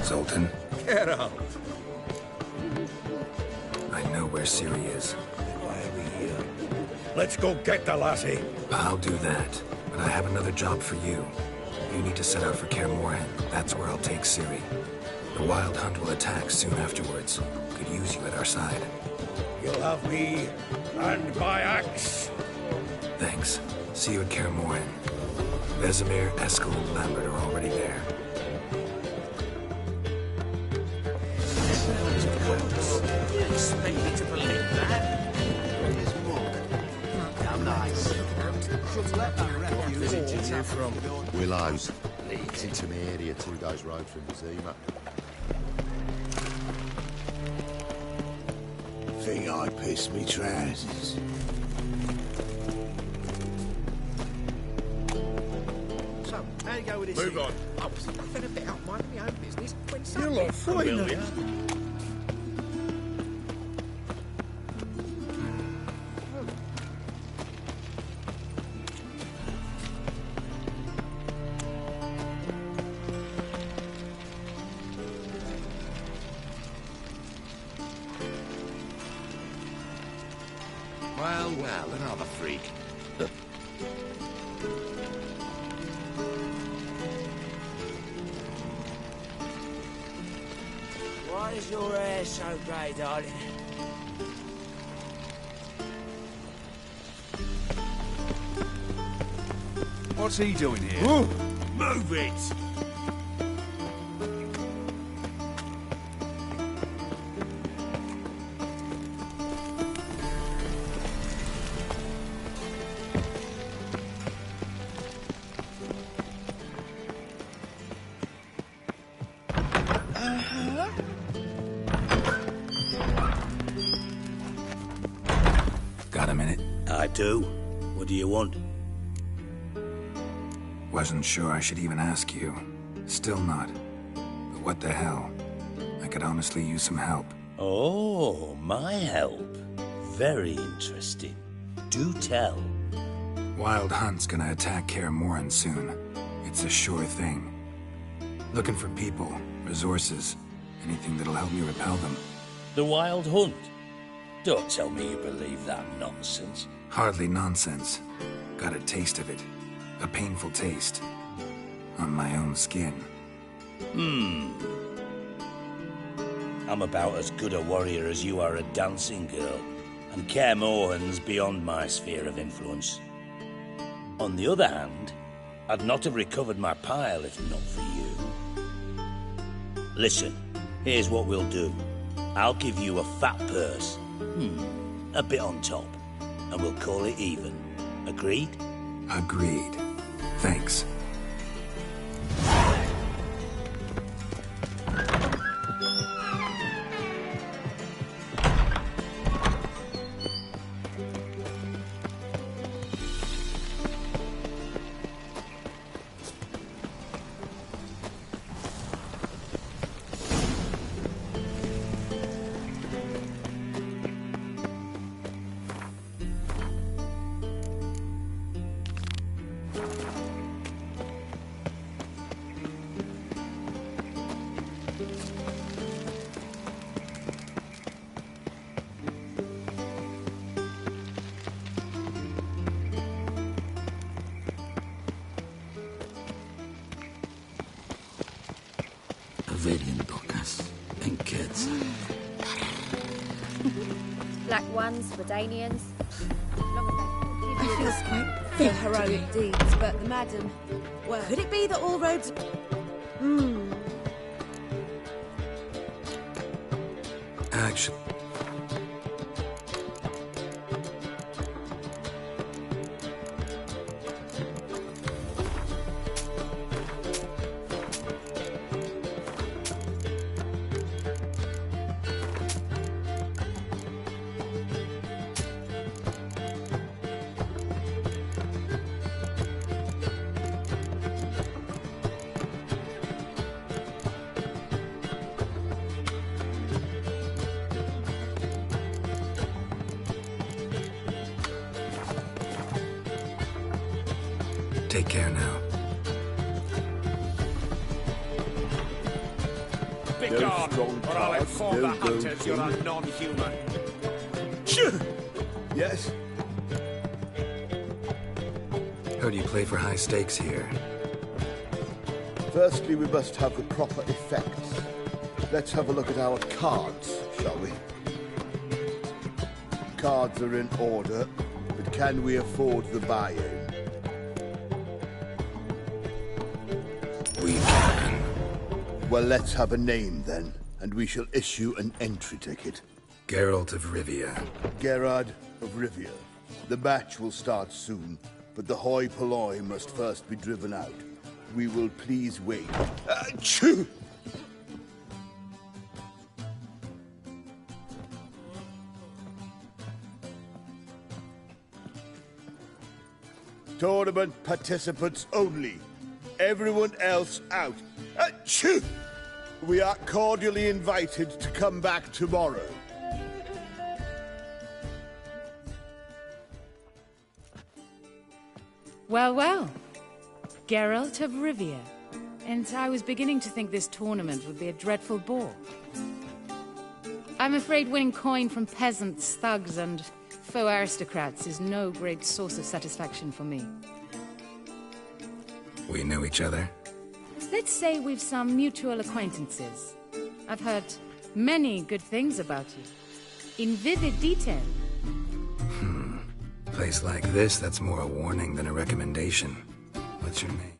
Zoltan, Get out. I know where Ciri is. Why are we here? Let's go get the lassie. I'll do that, but I have another job for you. You need to set out for Kaer Morhen. That's where I'll take Ciri. The Wild Hunt will attack soon afterwards. Could use you at our side. You'll have me and my axe. Thanks. See you at Kaer Morhen. Vesemir, Eskel, and Lambert are already there. You expect me to believe that? Here's Mork. How nice. Where's you from? Willows. Leads into my area 2 days' road from Vizima. Think I pissed me trousers. So, how you go with this? Move on. I was nothing about minding my own business when You're something like frightened. Well, another freak. Why is your hair so grey, darling? What's he doing here? Ooh. Move it! Got a minute? I do. What do you want? Wasn't sure I should even ask you. Still not. But what the hell? I could honestly use some help. Oh, my help. Very interesting. Do tell. Wild Hunt's gonna attack Kaer Morhen soon. It's a sure thing. Looking for people, resources, anything that'll help me repel them. The Wild Hunt? Don't tell me you believe that nonsense. Hardly nonsense. Got a taste of it. A painful taste. On my own skin. I'm about as good a warrior as you are a dancing girl, and Kaer Morhen's beyond my sphere of influence. On the other hand, I'd not have recovered my pile if not for you. Listen, here's what we'll do. I'll give you a fat purse. A bit on top, and we'll call it even. Agreed? Agreed. Thanks. Avedian Docas and kids. Black ones, Redanians. I feel quite for heroic deeds, but the madam... Well, could it be that all roads... Actually... Take care now. Be gone, or I'll inform the hunters you're a non-human. Yes? Heard you play for high stakes here. Firstly, we must have the proper effects. Let's have a look at our cards, shall we? cards are in order, but can we afford the buy-in? We can. Well, let's have a name then, and we shall issue an entry ticket. Geralt of Rivia. Gerard of Rivia. The match will start soon, but the hoi polloi must first be driven out. We will please wait. Achoo! Tournament participants only. Everyone else out. Achoo! We are cordially invited to come back tomorrow. Well, well. Geralt of Rivia. And I was beginning to think this tournament would be a dreadful bore. I'm afraid winning coin from peasants, thugs, and faux aristocrats is no great source of satisfaction for me. We know each other? Let's say we've some mutual acquaintances. I've heard many good things about you. In vivid detail. Place like this, that's more a warning than a recommendation. What's your name?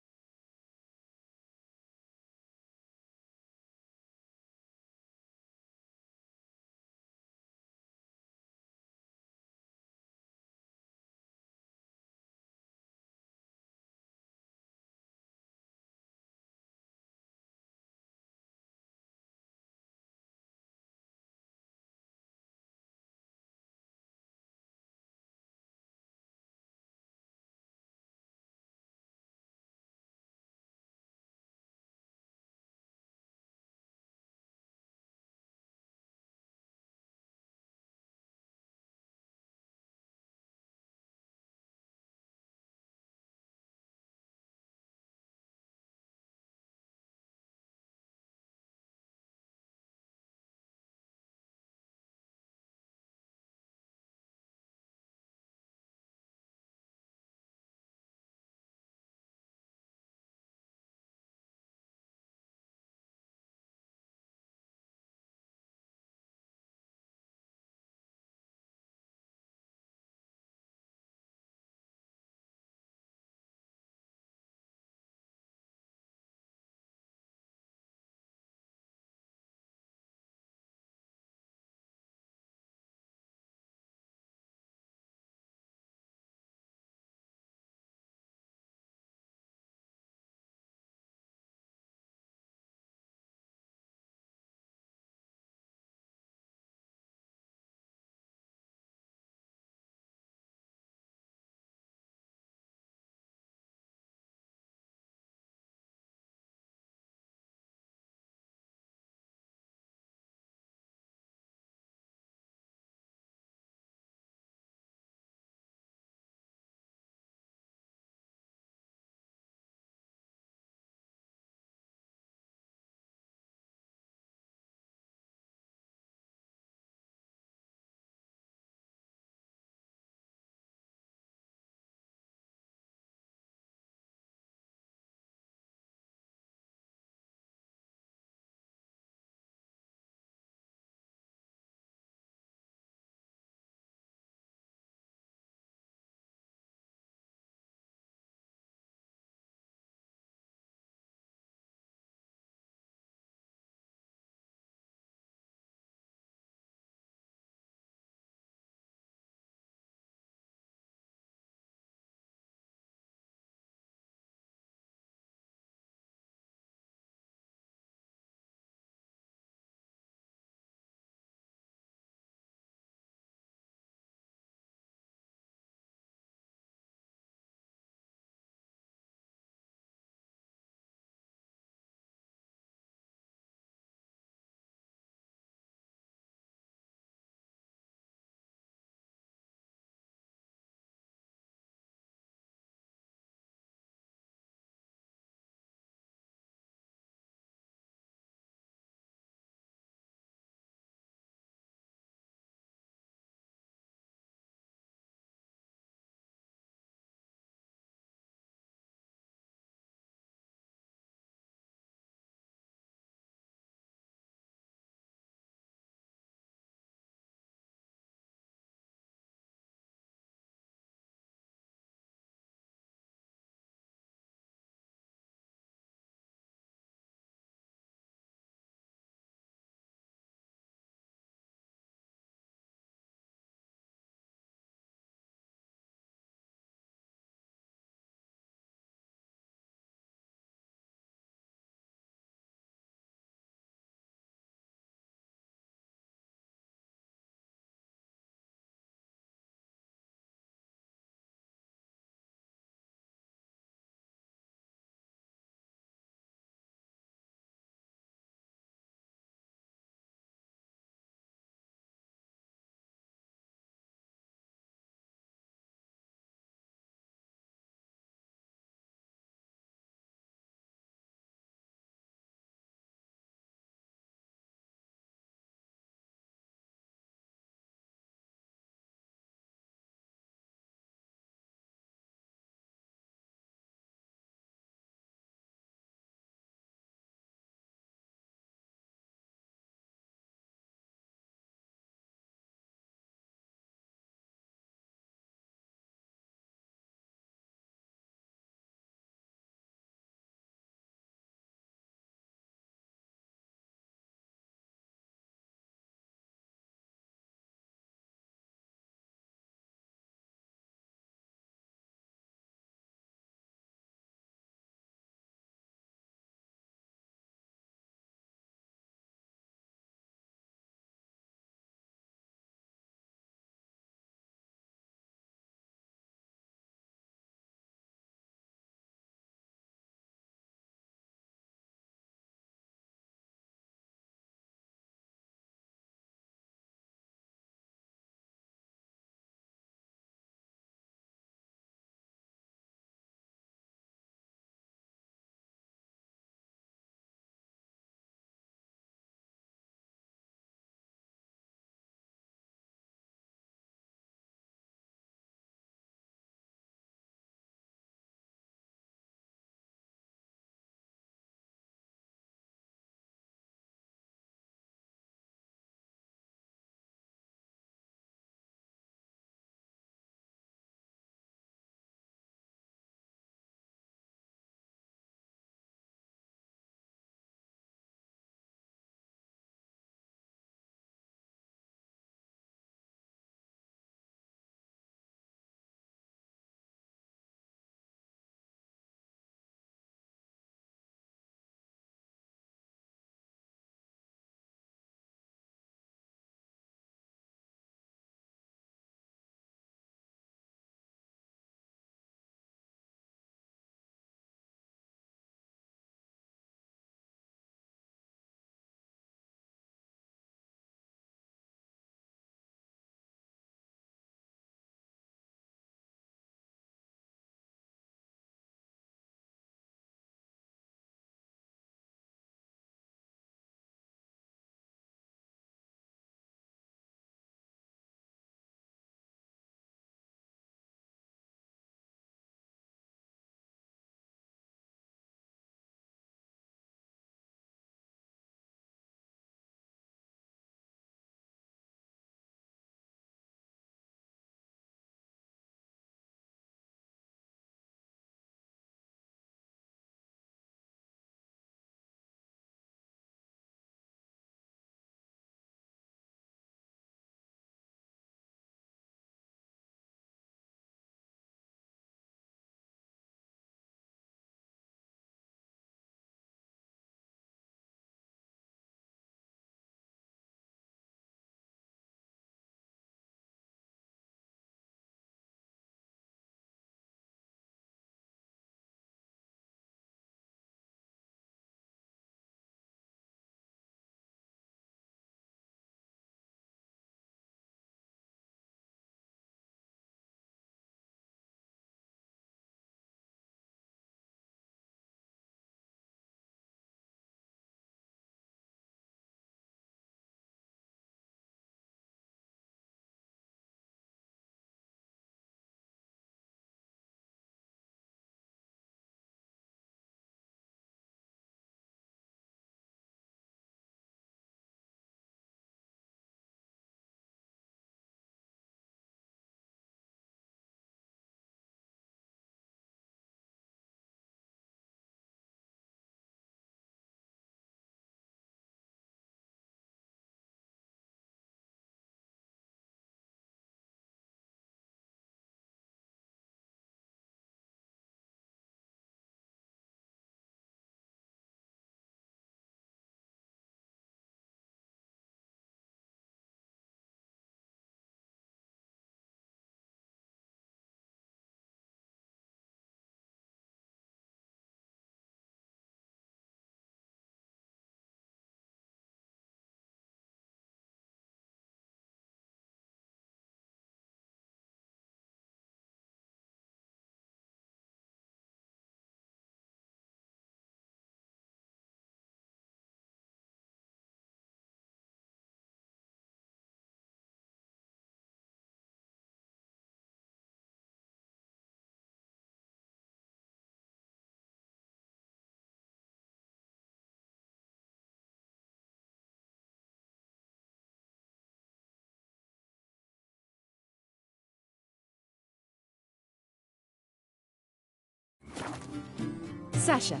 Sasha.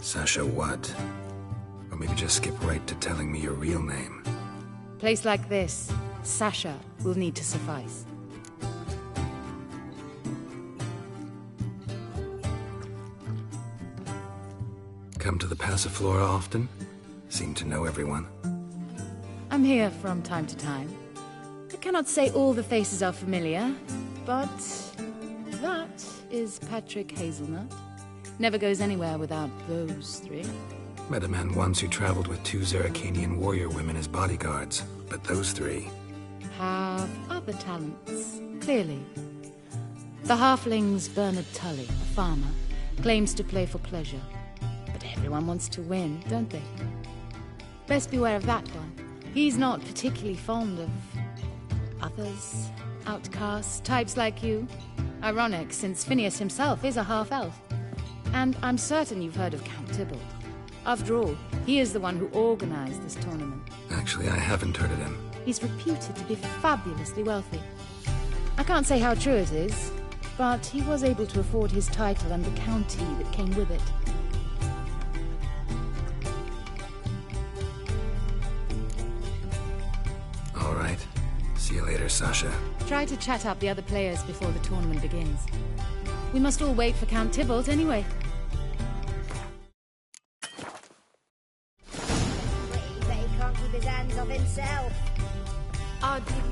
Sasha what? Or maybe just skip right to telling me your real name. Place like this, Sasha will need to suffice. Come to the Passiflora often? Seem to know everyone. I'm here from time to time. I cannot say all the faces are familiar, but that is Patrick Hazelnut. Never goes anywhere without those three. Met a man once who traveled with 2 Zerrikanian warrior women as bodyguards, but those 3... have other talents, clearly. The halfling's Bernard Tully, a farmer, claims to play for pleasure. But everyone wants to win, don't they? Best beware of that one. He's not particularly fond of others, outcasts, types like you. Ironic, since Phineas himself is a half-elf. And I'm certain you've heard of Count Tybalt. After all, he is the one who organized this tournament. Actually, I haven't heard of him. He's reputed to be fabulously wealthy. I can't say how true it is, but he was able to afford his title and the county that came with it. All right. See you later, Sasha. Try to chat up the other players before the tournament begins. We must all wait for Count Tybalt anyway. He can't keep his hands off himself. I'll give you.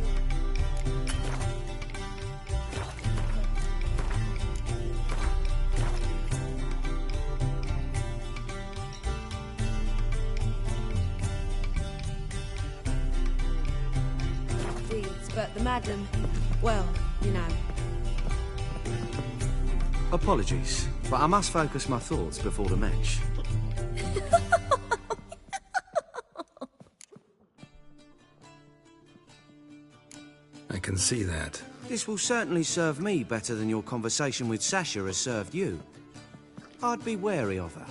But the madam, well, you know. Apologies, but I must focus my thoughts before the match. I can see that. This will certainly serve me better than your conversation with Sasha has served you. I'd be wary of her.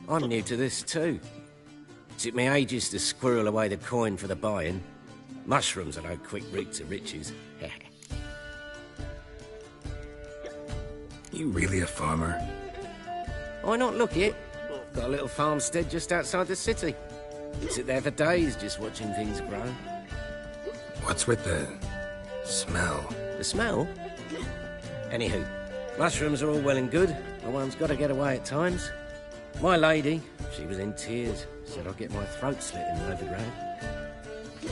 I'm new to this too. Took me ages to squirrel away the coin for the buy-in. Mushrooms are no quick route to riches. You really a farmer? Why not look it? Got a little farmstead just outside the city. You'd sit there for days just watching things grow. What's with the smell? The smell? Anywho, mushrooms are all well and good, but one's got to get away at times. My lady, she was in tears, said I'd get my throat slit in the overground.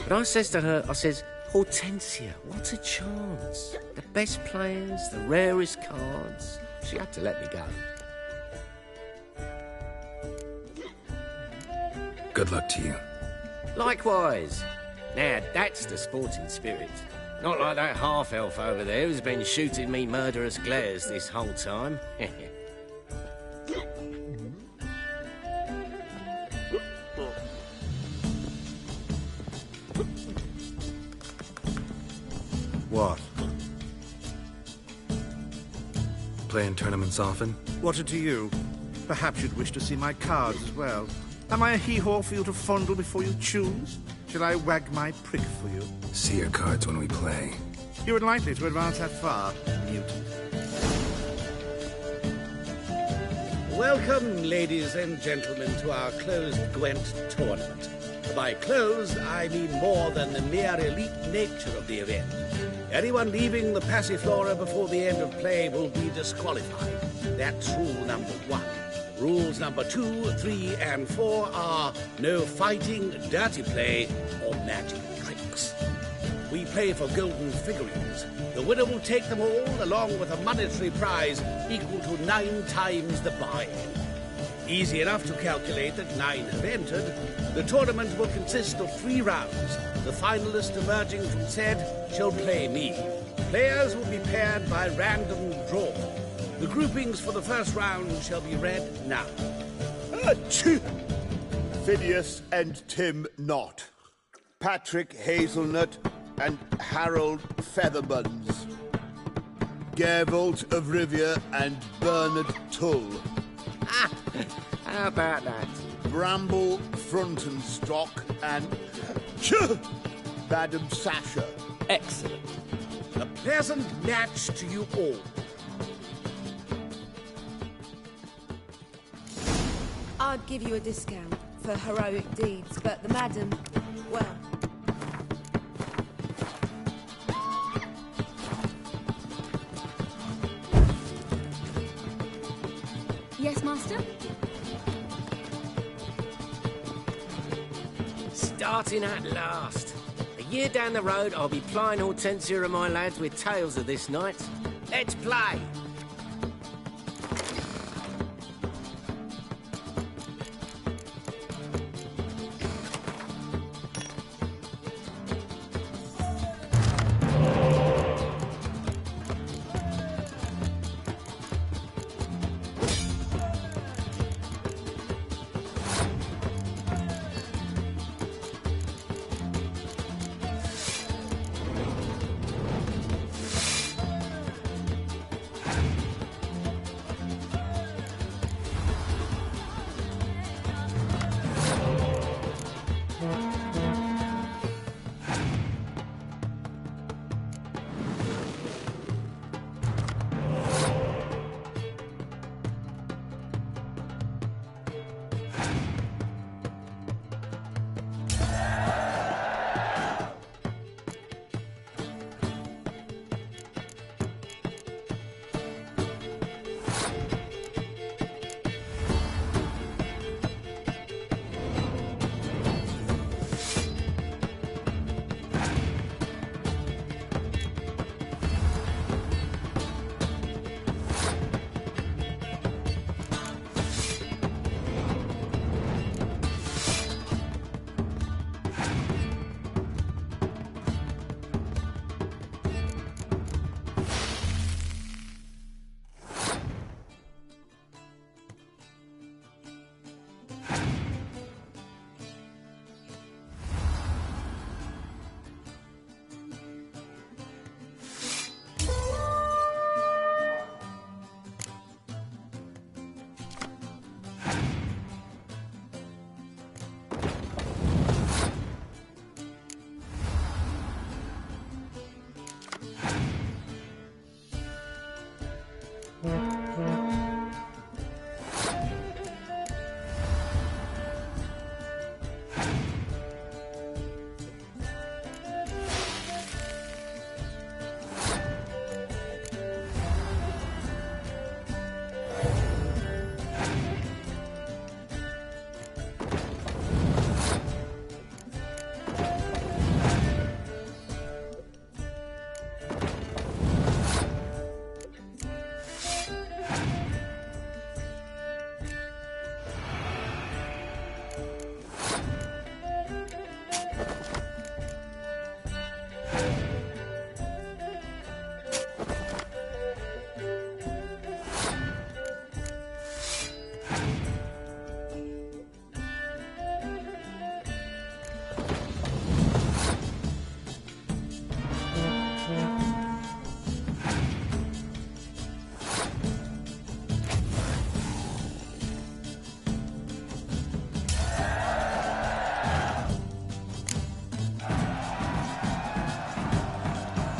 But I says to her, I says, Hortensia, what a chance. The best players, the rarest cards. She had to let me go. Good luck to you. Likewise. Now, that's the sporting spirit. Not like that half-elf over there who's been shooting me murderous glares this whole time. What? Playing tournaments often? What to you? Perhaps you'd wish to see my cards as well. Am I a hee-haw for you to fondle before you choose? Shall I wag my prick for you? See your cards when we play. You would likely to advance that far, mutant. Welcome, ladies and gentlemen, to our closed Gwent tournament. By closed, I mean more than the mere elite nature of the event. Anyone leaving the Passiflora before the end of play will be disqualified. That's rule number 1. Rules number 2, 3, and 4 are no fighting, dirty play, or magic tricks. We play for golden figurines. The winner will take them all, along with a monetary prize equal to 9 times the buy-in. Easy enough to calculate that 9 have entered. The tournament will consist of 3 rounds. The finalist emerging from said shall play me. Players will be paired by random draw. The groupings for the first round shall be read now. Phineas and Tim Knott. Patrick Hazelnut and Harold Featherbuns. Geralt of Rivia and Bernard Tull. How about that? Bramble Frontenstock and Madam Sasha. Excellent. A pleasant match to you all. I'd give you a discount for heroic deeds, but the madam, well... Yes, Master? Starting at last. A year down the road, I'll be plying Hortensia and my lads with tales of this night. Let's play!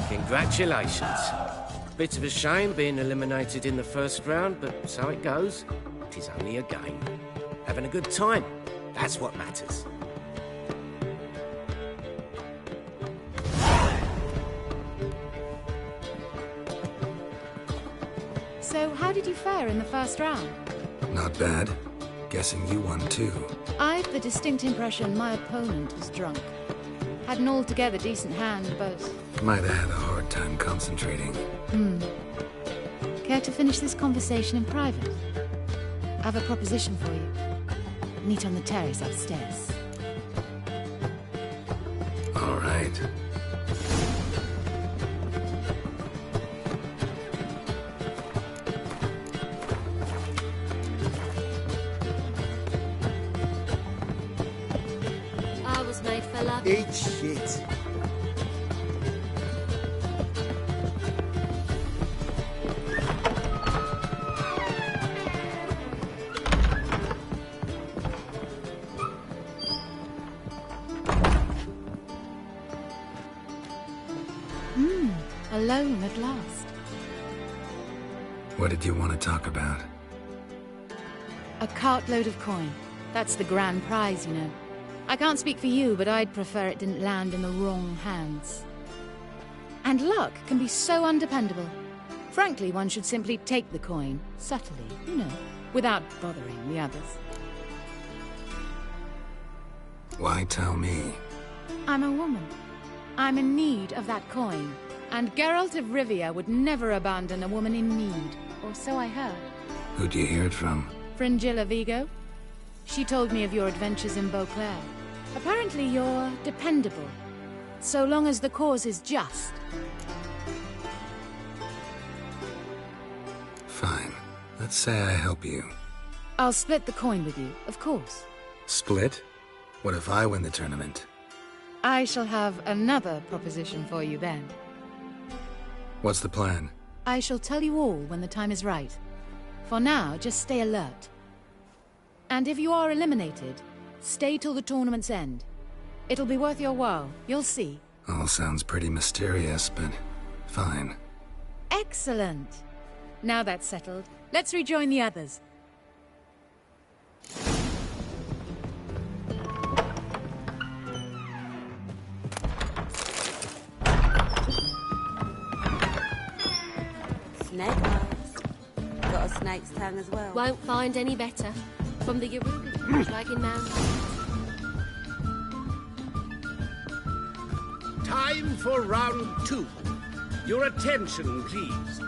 Congratulations. Bit of a shame being eliminated in the first round, but so it goes. It is only a game. Having a good time, that's what matters. So, how did you fare in the first round? Not bad. Guessing you won too. I've the distinct impression my opponent was drunk. Had an altogether decent hand, but... Might have had a hard time concentrating. Care to finish this conversation in private? I have a proposition for you. Meet on the terrace upstairs. All right. I was made for love. Eat shit. Alone at last. What did you want to talk about? A cartload of coin. That's the grand prize, you know. I can't speak for you, but I'd prefer it didn't land in the wrong hands. And luck can be so undependable. Frankly, one should simply take the coin, subtly, you know, without bothering the others. Why tell me? I'm a woman. I'm in need of that coin. And Geralt of Rivia would never abandon a woman in need, or so I heard. Who'd you hear it from? Fringilla Vigo. She told me of your adventures in Beauclair. Apparently you're dependable, so long as the cause is just. Fine. Let's say I help you. I'll split the coin with you, of course. Split? What if I win the tournament? I shall have another proposition for you then. What's the plan? I shall tell you all when the time is right. For now, just stay alert. And if you are eliminated, stay till the tournament's end. It'll be worth your while, you'll see. All sounds pretty mysterious, but fine. Excellent! Now that's settled, let's rejoin the others. Snake eyes. Got a snake's tongue as well. Won't find any better. From the Yaruga to the Dragon Mountain. Time for round 2. Your attention, please.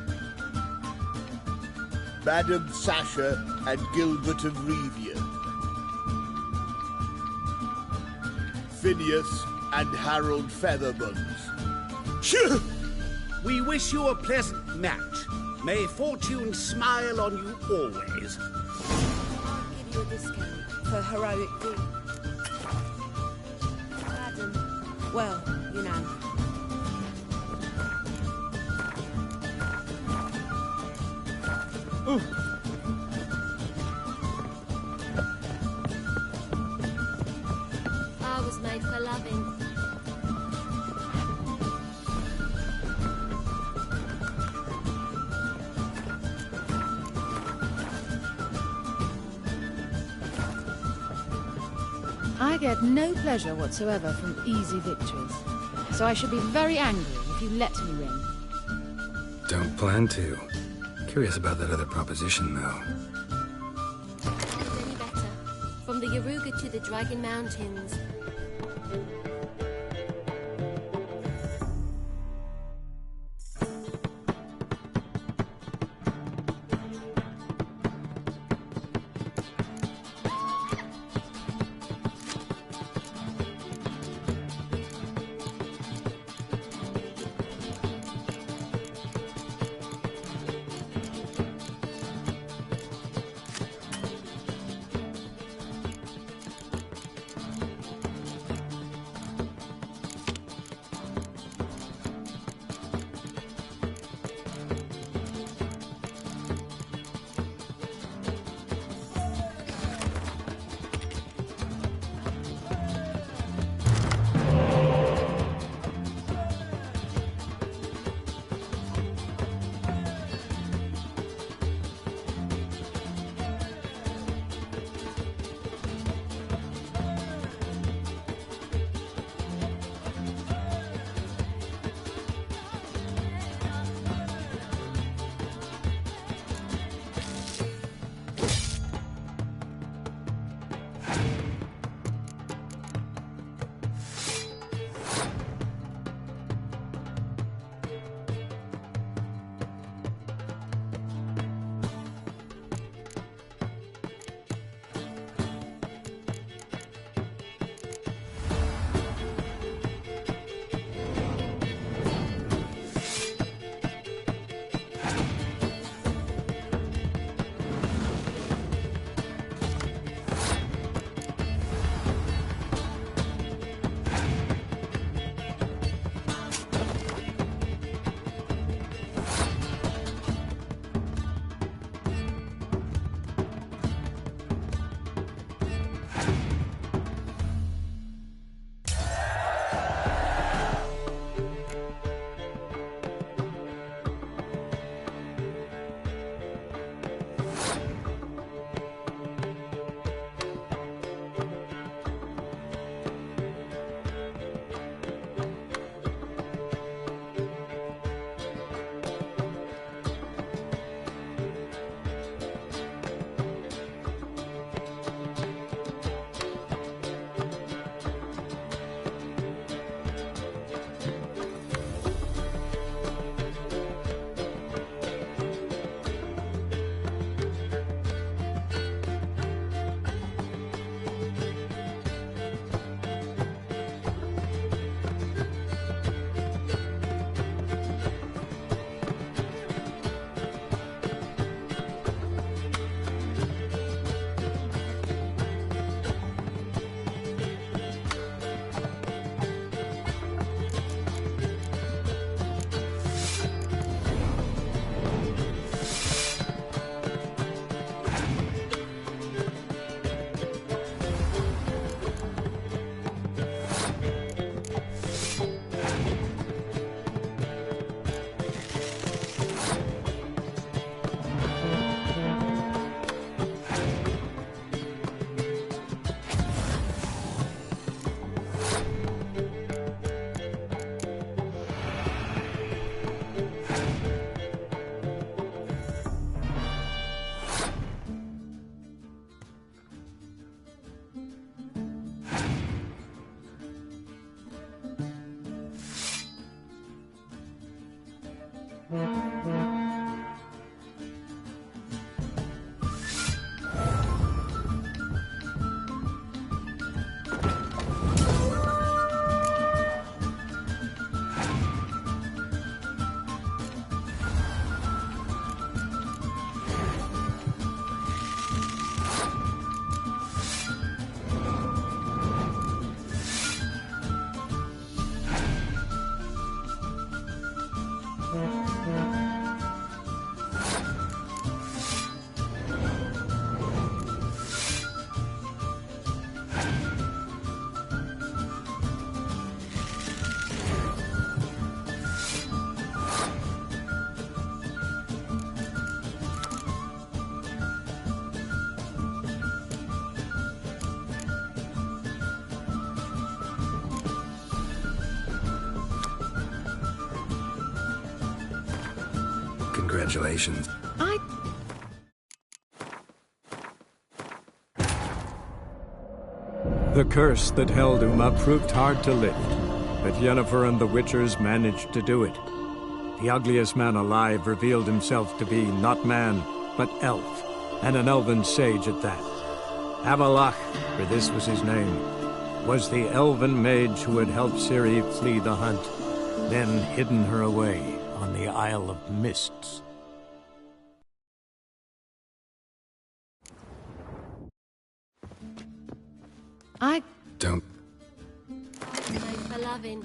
Madam Sasha and Gilbert of Rivia. Phineas and Harold Featherbones. We wish you a pleasant match. May fortune smile on you always. I'll give you a discount for heroic deed. Madam, well, you know. I was made for loving. I get no pleasure whatsoever from easy victories. So I should be very angry if you let me win. Don't plan to. Curious about that other proposition, though. Any better. From the Yaruga to the Dragon Mountains. Congratulations. The curse that held Uma proved hard to lift, but Yennefer and the Witchers managed to do it. The ugliest man alive revealed himself to be not man, but elf, and an elven sage at that. Avallac'h, for this was his name, was the elven mage who had helped Ciri flee the hunt, then hidden her away on the Isle of Mists. Don't. Thanks for loving.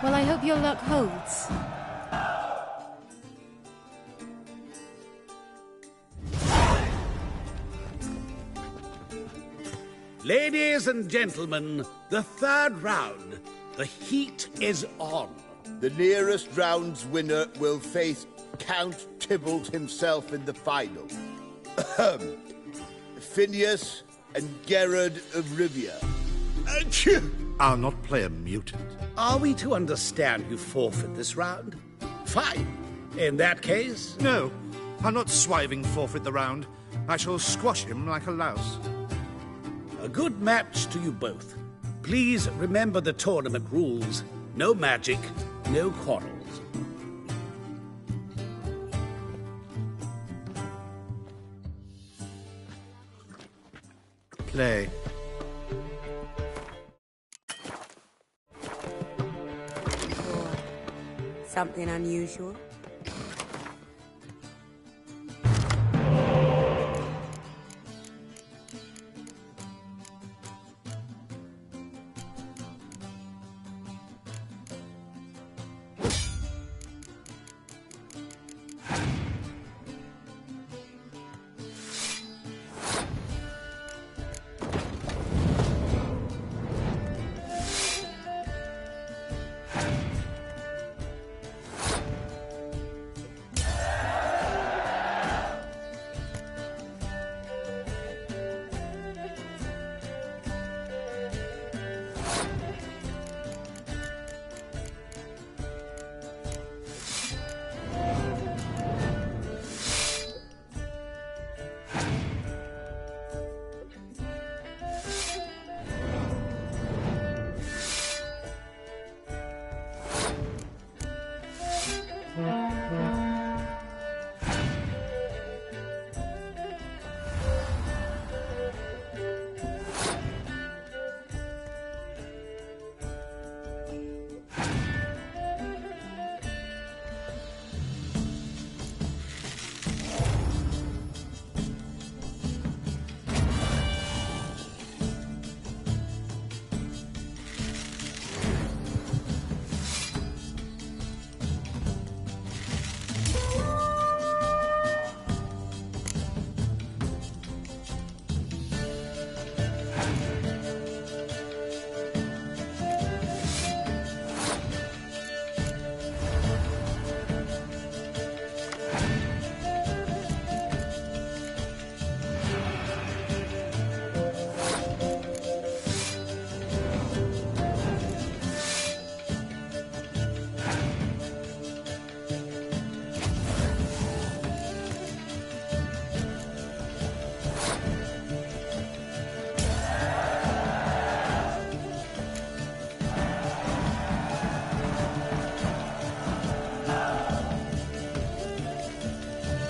Well, I hope your luck holds. Ladies and gentlemen, the third round. The heat is on. The nearest round's winner will face Count Tybalt himself in the final. Phineas and Gerard of Rivia. I'll not play a mutant. Are we to understand you forfeit this round? Fine. In that case... No, I'll not swiving forfeit the round. I shall squash him like a louse. A good match to you both. Please remember the tournament rules. No magic, no quarrels. Play. Something unusual?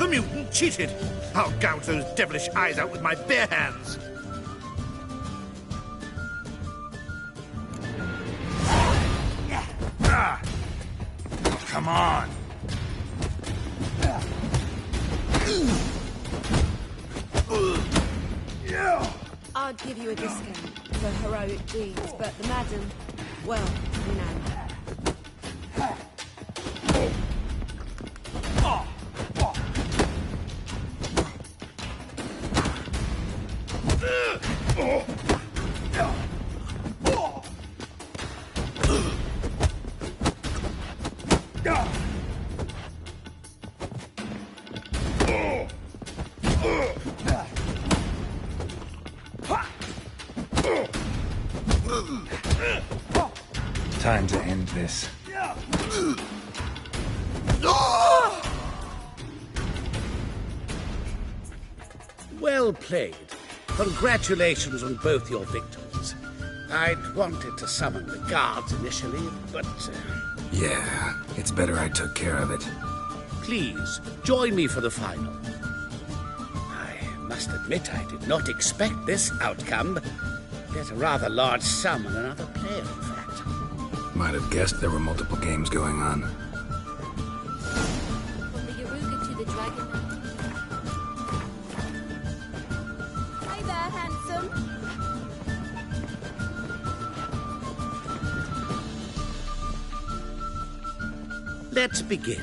Mutant cheated! I'll gouge those devilish eyes out with my bare hands! Come on! I'd give you a discount for heroic deeds, but the madam, well, you know. Time to end this. Well played. Congratulations on both your victories. I'd wanted to summon the guards initially, but... Yeah, it's better I took care of it. Please, join me for the final. I must admit I did not expect this outcome. There's a rather large sum on another player, in fact. Might have guessed there were multiple games going on. From the Yaruga to the Dragon. Hey there, handsome. Let's begin.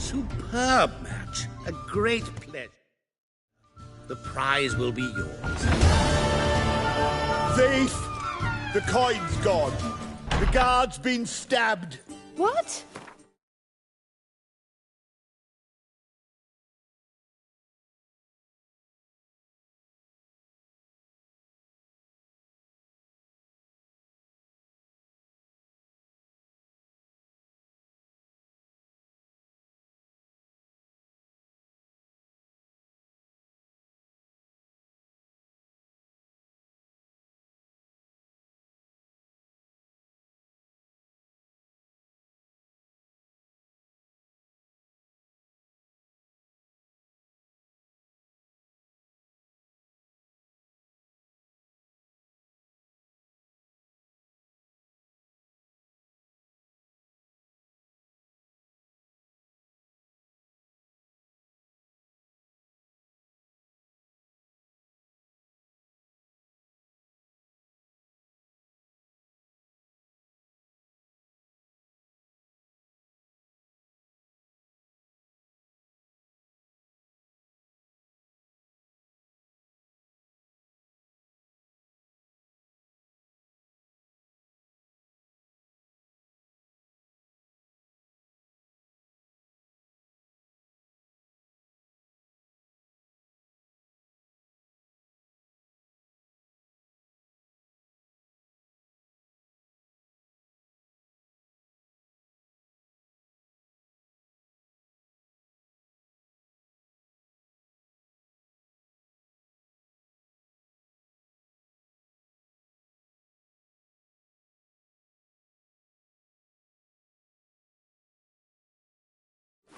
Superb match. A great pleasure. The prize will be yours. Thief! The coin's gone. The guard's been stabbed. What?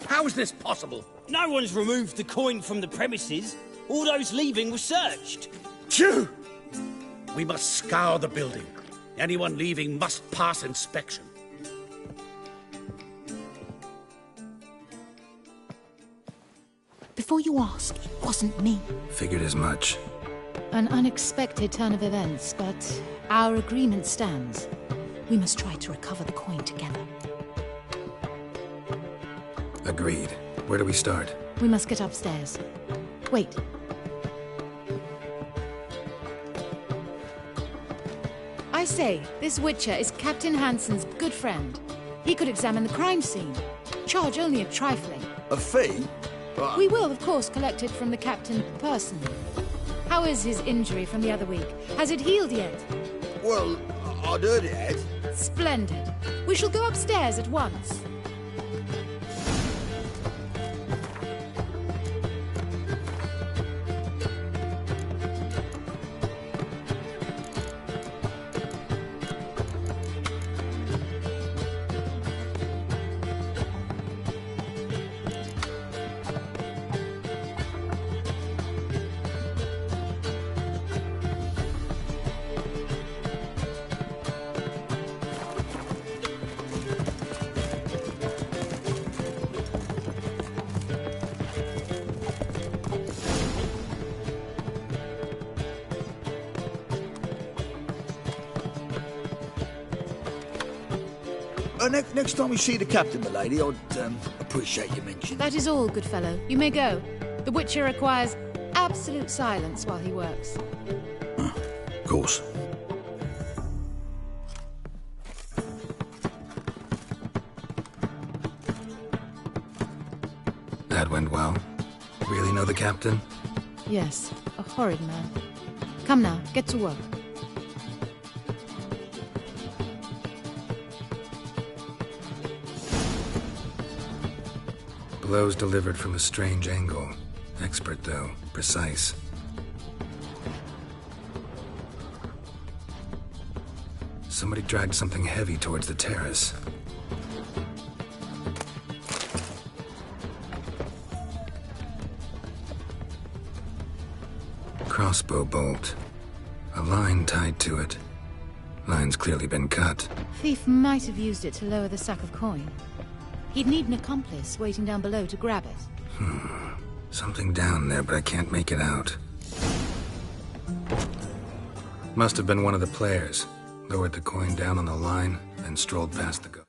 How is this possible? No one's removed the coin from the premises. All those leaving were searched. Phew! We must scour the building. Anyone leaving must pass inspection. Before you ask, it wasn't me. Figured as much. An unexpected turn of events, but our agreement stands. We must try to recover the coin together. Agreed. Where do we start? We must get upstairs. Wait. I say, this Witcher is Captain Hansen's good friend. He could examine the crime scene. Charge only a trifling. A fee? We will, of course, collect it from the captain personally. How is his injury from the other week? Has it healed yet? Well, I'd heard it had. Splendid. We shall go upstairs at once. Next time we see the captain, milady, I'd appreciate you mentioning. That is all, good fellow. You may go. The Witcher requires absolute silence while he works. Of course. That went well. Really know the captain? Yes, a horrid man. Come now, get to work. Blows delivered from a strange angle. Expert, though. Precise. Somebody dragged something heavy towards the terrace. Crossbow bolt. A line tied to it. Line's clearly been cut. Thief might have used it to lower the sack of coin. He'd need an accomplice waiting down below to grab it. Something down there, but I can't make it out. Must have been one of the players. Lowered the coin down on the line, then strolled past the